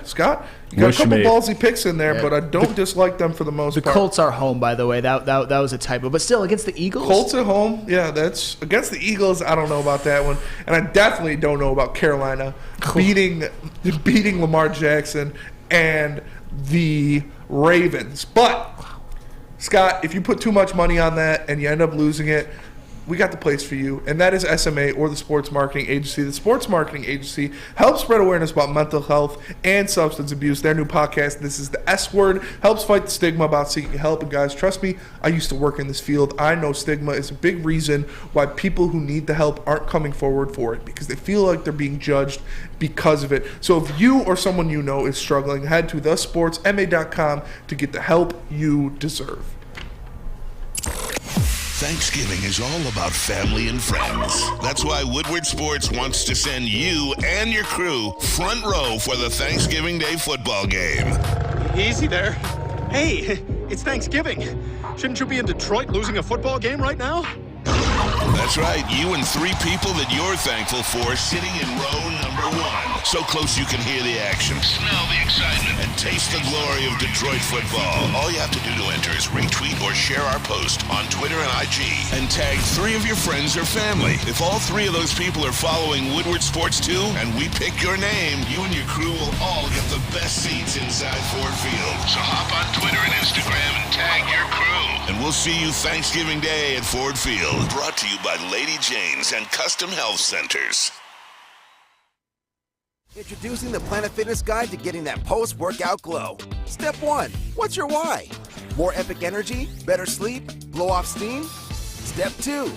Scott, you got a couple ballsy picks in there, but I don't dislike them for the most part. The Colts are home, by the way. That was a typo. But still, against the Eagles? Colts at home, that's against the Eagles. I don't know about that one. And I definitely don't know about Carolina beating Lamar Jackson and the Ravens. But, Scott, if you put too much money on that and you end up losing it, we got the place for you, and that is SMA, or the Sports Marketing Agency. The Sports Marketing Agency helps spread awareness about mental health and substance abuse. Their new podcast, This is the S Word, helps fight the stigma about seeking help. And guys, trust me, I used to work in this field. I know stigma is a big reason why people who need the help aren't coming forward for it, because they feel like they're being judged because of it. So if you or someone you know is struggling, head to thesportsma.com to get the help you deserve. Thanksgiving is all about family and friends. That's why Woodward Sports wants to send you and your crew front row for the Thanksgiving Day football game. Easy there. Hey, it's Thanksgiving. Shouldn't you be in Detroit losing a football game right now? That's right, you and 3 people that you're thankful for sitting in row number 1. So close you can hear the action, smell the excitement, and taste the glory of Detroit football. All you have to do to enter is retweet or share our post on Twitter and IG, and tag 3 of your friends or family. If all 3 of those people are following Woodward Sports too, and we pick your name, you and your crew will all get the best seats inside Ford Field. So hop on Twitter and Instagram and tag your crew. And we'll see you Thanksgiving Day at Ford Field. Brought to you by Lady Jane's and Custom Health Centers. Introducing the Planet Fitness Guide to getting that post-workout glow. Step 1. What's your why? More epic energy? Better sleep? Blow off steam? Step 2.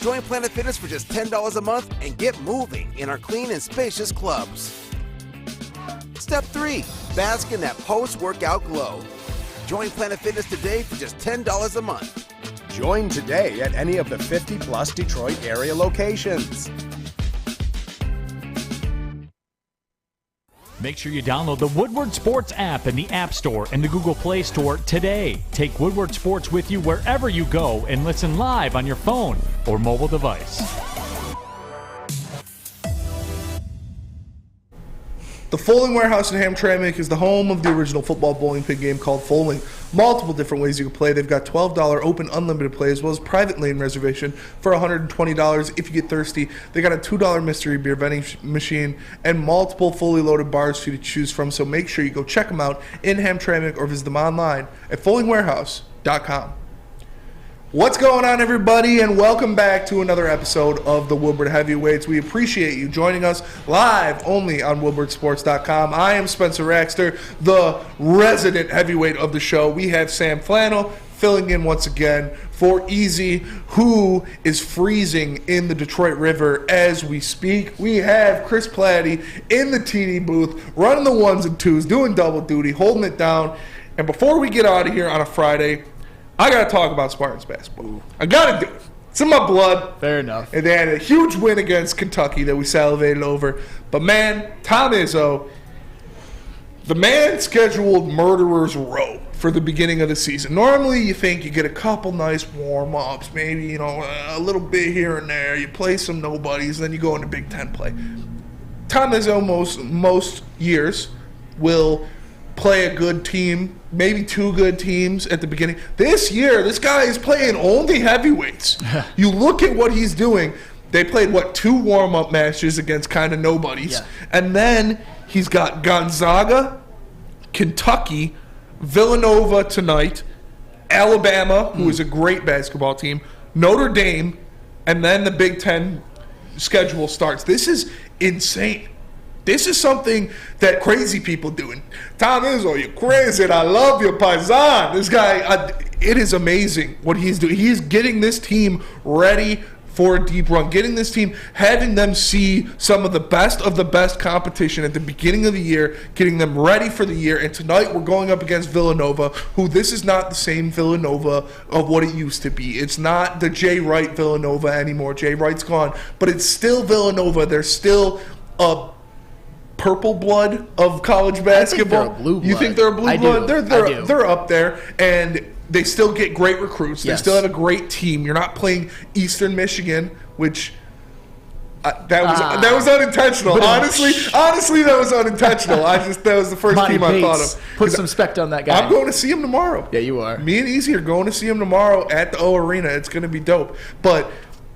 Join Planet Fitness for just $10 a month and get moving in our clean and spacious clubs. Step 3. Bask in that post-workout glow. Join Planet Fitness today for just $10 a month. Join today at any of the 50-plus Detroit area locations. Make sure you download the Woodward Sports app in the App Store and the Google Play Store today. Take Woodward Sports with you wherever you go and listen live on your phone or mobile device. The Foaling Warehouse in Hamtramck is the home of the original football bowling pin game called Foaling. multiple different ways you can play. They've got $12 open unlimited play as well as private lane reservation for $120 if you get thirsty. They got a $2 mystery beer vending machine and multiple fully loaded bars for you to choose from. So make sure you go check them out in Hamtramck or visit them online at foldingwarehouse.com. What's going on, everybody, and welcome back to another episode of the Woodward Heavyweights. We appreciate you joining us live only on woodwardsports.com. I am Spencer Raxter, the resident heavyweight of the show. We have Sam Flannel filling in once again for Easy, who is freezing in the Detroit River as we speak. We have Chris Platty in the TD booth, running the ones and twos, doing double duty, holding it down. And before we get out of here on a Friday, I got to talk about Spartans basketball. I got to do it. It's in my blood. Fair enough. And they had a huge win against Kentucky that we salivated over. But, man, Tom Izzo, the man scheduled murderer's row for the beginning of the season. Normally, you think you get a couple nice warm-ups, maybe, a little bit here and there. You play some nobodies, then you go into Big Ten play. Tom Izzo, most years, will play a good team, maybe two good teams at the beginning. This year, this guy is playing only heavyweights. You look at what he's doing. They played, two warm-up matches against kind of nobodies. Yeah. And then he's got Gonzaga, Kentucky, Villanova tonight, Alabama, who is a great basketball team, Notre Dame, and then the Big Ten schedule starts. This is insane. This is something that crazy people doing. Tom Izzo, you're crazy. I love you, Paisan. This guy, it is amazing what he's doing. He's getting this team ready for a deep run, getting this team, having them see some of the best competition at the beginning of the year, getting them ready for the year. And tonight we're going up against Villanova, who this is not the same Villanova of what it used to be. It's not the Jay Wright Villanova anymore. Jay Wright's gone. But it's still Villanova. They're still a purple blood of college basketball. I think they're a blue blood. You think they're a blue blood? I do. They're up there, and they still get great recruits. They Yes. still have a great team. You're not playing Eastern Michigan, which that was unintentional. Honestly, that was unintentional. That was the first Monty team I thought Bates. of. Put some respect on that guy. I'm going to see him tomorrow. Yeah, you are. Me and Easy are going to see him tomorrow at the O Arena. It's going to be dope. But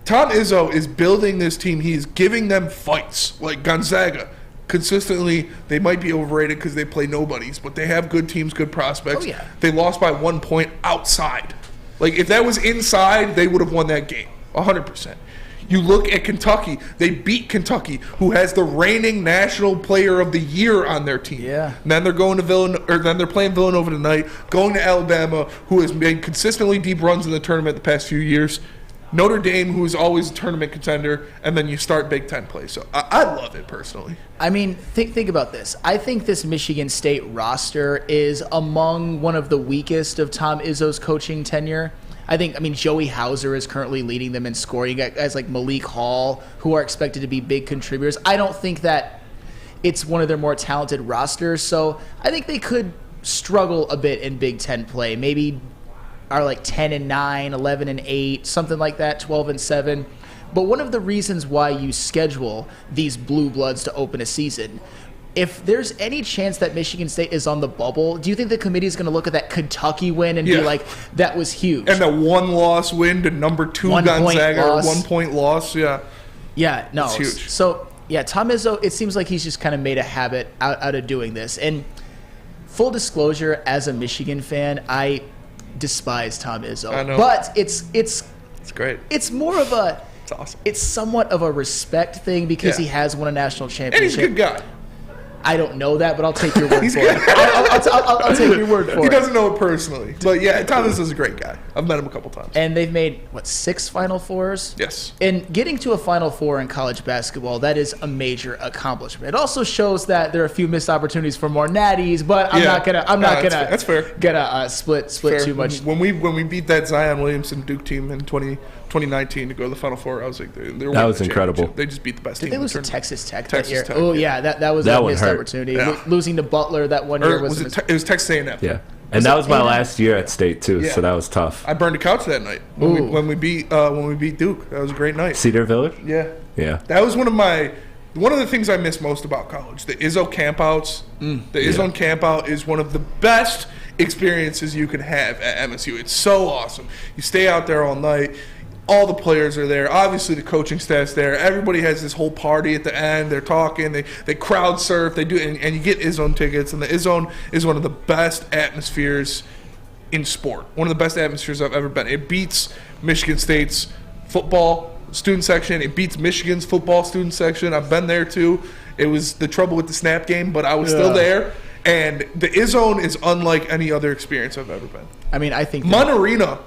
Tom Izzo is building this team. He's giving them fights like Gonzaga. Consistently, they might be overrated because they play nobodies, but they have good teams, good prospects. Oh, yeah. They lost by 1 point outside. Like, if that was inside, they would have won that game, 100%. You look at Kentucky. They beat Kentucky, who has the reigning National Player of the Year on their team. Yeah. And then they're going to then they're playing Villanova tonight, going to Alabama, who has made consistently deep runs in the tournament the past few years. Notre Dame, who is always a tournament contender, and then you start Big Ten play. So I love it personally. I mean, think about this. I think this Michigan State roster is among one of the weakest of Tom Izzo's coaching tenure. I mean, Joey Hauser is currently leading them in scoring. You got guys like Malik Hall, who are expected to be big contributors. I don't think that it's one of their more talented rosters. So I think they could struggle a bit in Big Ten play. Maybe are like 10-9, 11-8, something like that, 12-7. But one of the reasons why you schedule these blue bloods to open a season, if there's any chance that Michigan State is on the bubble, do you think the committee is going to look at that Kentucky win and be like, that was huge? And the one-loss win to number 2 Gonzaga, or 1 point loss, yeah. Yeah, no. It's huge. So, yeah, Tom Izzo, it seems like he's just kind of made a habit out of doing this. And full disclosure, as a Michigan fan, I despise Tom Izzo. I know. But it's great. It's more of a It's awesome. It's somewhat of a respect thing because he has won a national And championship. he's a good guy. I don't know that, but I'll take your word for it. I'll take your word for it. He doesn't know it personally. But yeah, Thomas is a great guy. I've met him a couple times. And they've made, 6 Final Fours? Yes. And getting to a Final Four in college basketball, that is a major accomplishment. It also shows that there are a few missed opportunities for more natties, but I'm not gonna split too much. When we beat that Zion Williamson Duke team in 2019 to go to the Final Four, I was like, that was incredible. They just beat the best team. Did they in the lose to tournament. Texas Tech Texas that year? Tech, Oh yeah, that was a missed opportunity. Yeah. Losing to Butler that one year It was was Texas A&M. Yeah. And that was my last year at State too, so that was tough. I burned a couch that night when we beat Duke. That was a great night. Cedar Village? Yeah. Yeah. That was one of the things I miss most about college. The Izzo campouts. The Izzo campout is one of the best experiences you can have at MSU. It's so awesome. You stay out there all night. All the players are there. Obviously, the coaching staff's there. Everybody has this whole party at the end. They're talking. They crowd surf. They do, and you get Izzone tickets. And the Izzone is one of the best atmospheres in sport. One of the best atmospheres I've ever been. It beats Michigan State's football student section. It beats Michigan's football student section. I've been there too. It was the trouble with the snap game, but I was still there. And the Izzone is unlike any other experience I've ever been. I mean, I think Munn Arena,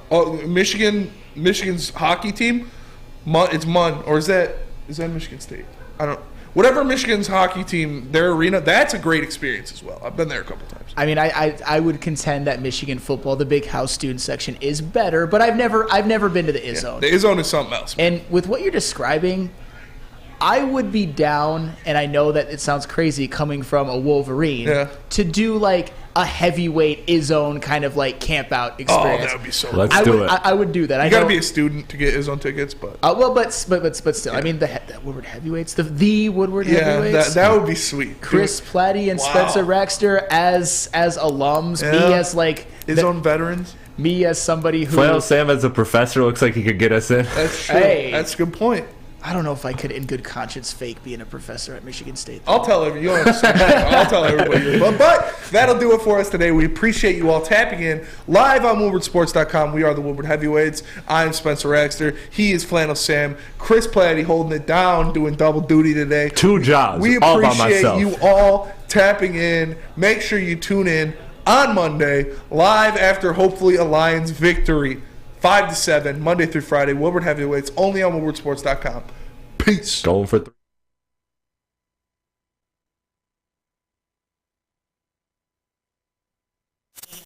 Michigan's hockey team. It's Munn, or is that Michigan State? I don't. Whatever Michigan's hockey team, their arena, that's a great experience as well. I've been there a couple times. I mean, I would contend that Michigan football, the big house student section, is better, but I've never been to the Izzone. The Izzone is something else. And with what you're describing, I would be down, and I know that it sounds crazy coming from a Wolverine, to do like a heavyweight Izzone kind of like camp out experience. Oh, that would be so. Let's do it. I would do that. You got to be a student to get Izzone tickets, but but still, I mean the Woodward heavyweights, the Woodward heavyweights. that would be sweet. Chris Platty and Spencer Raxter as alums, me as like Izzone veterans. Me as somebody who Flannel Sam as a professor looks like he could get us in. That's true. Hey. That's a good point. I don't know if I could, in good conscience, fake being a professor at Michigan State. I'll tell everybody. You don't understand. I'll tell everybody. But that'll do it for us today. We appreciate you all tapping in live on WoodwardSports.com. We are the Woodward Heavyweights. I'm Spencer Raxter. He is Flannel Sam. Chris Platty holding it down, doing double duty today. 2 jobs. We all by appreciate myself. you all tapping in. Make sure you tune in on Monday, live after hopefully a Lions victory. 5 to 7, Monday through Friday. Woodward Heavyweights, only on WoodwardSports.com. Peace. Going for 3.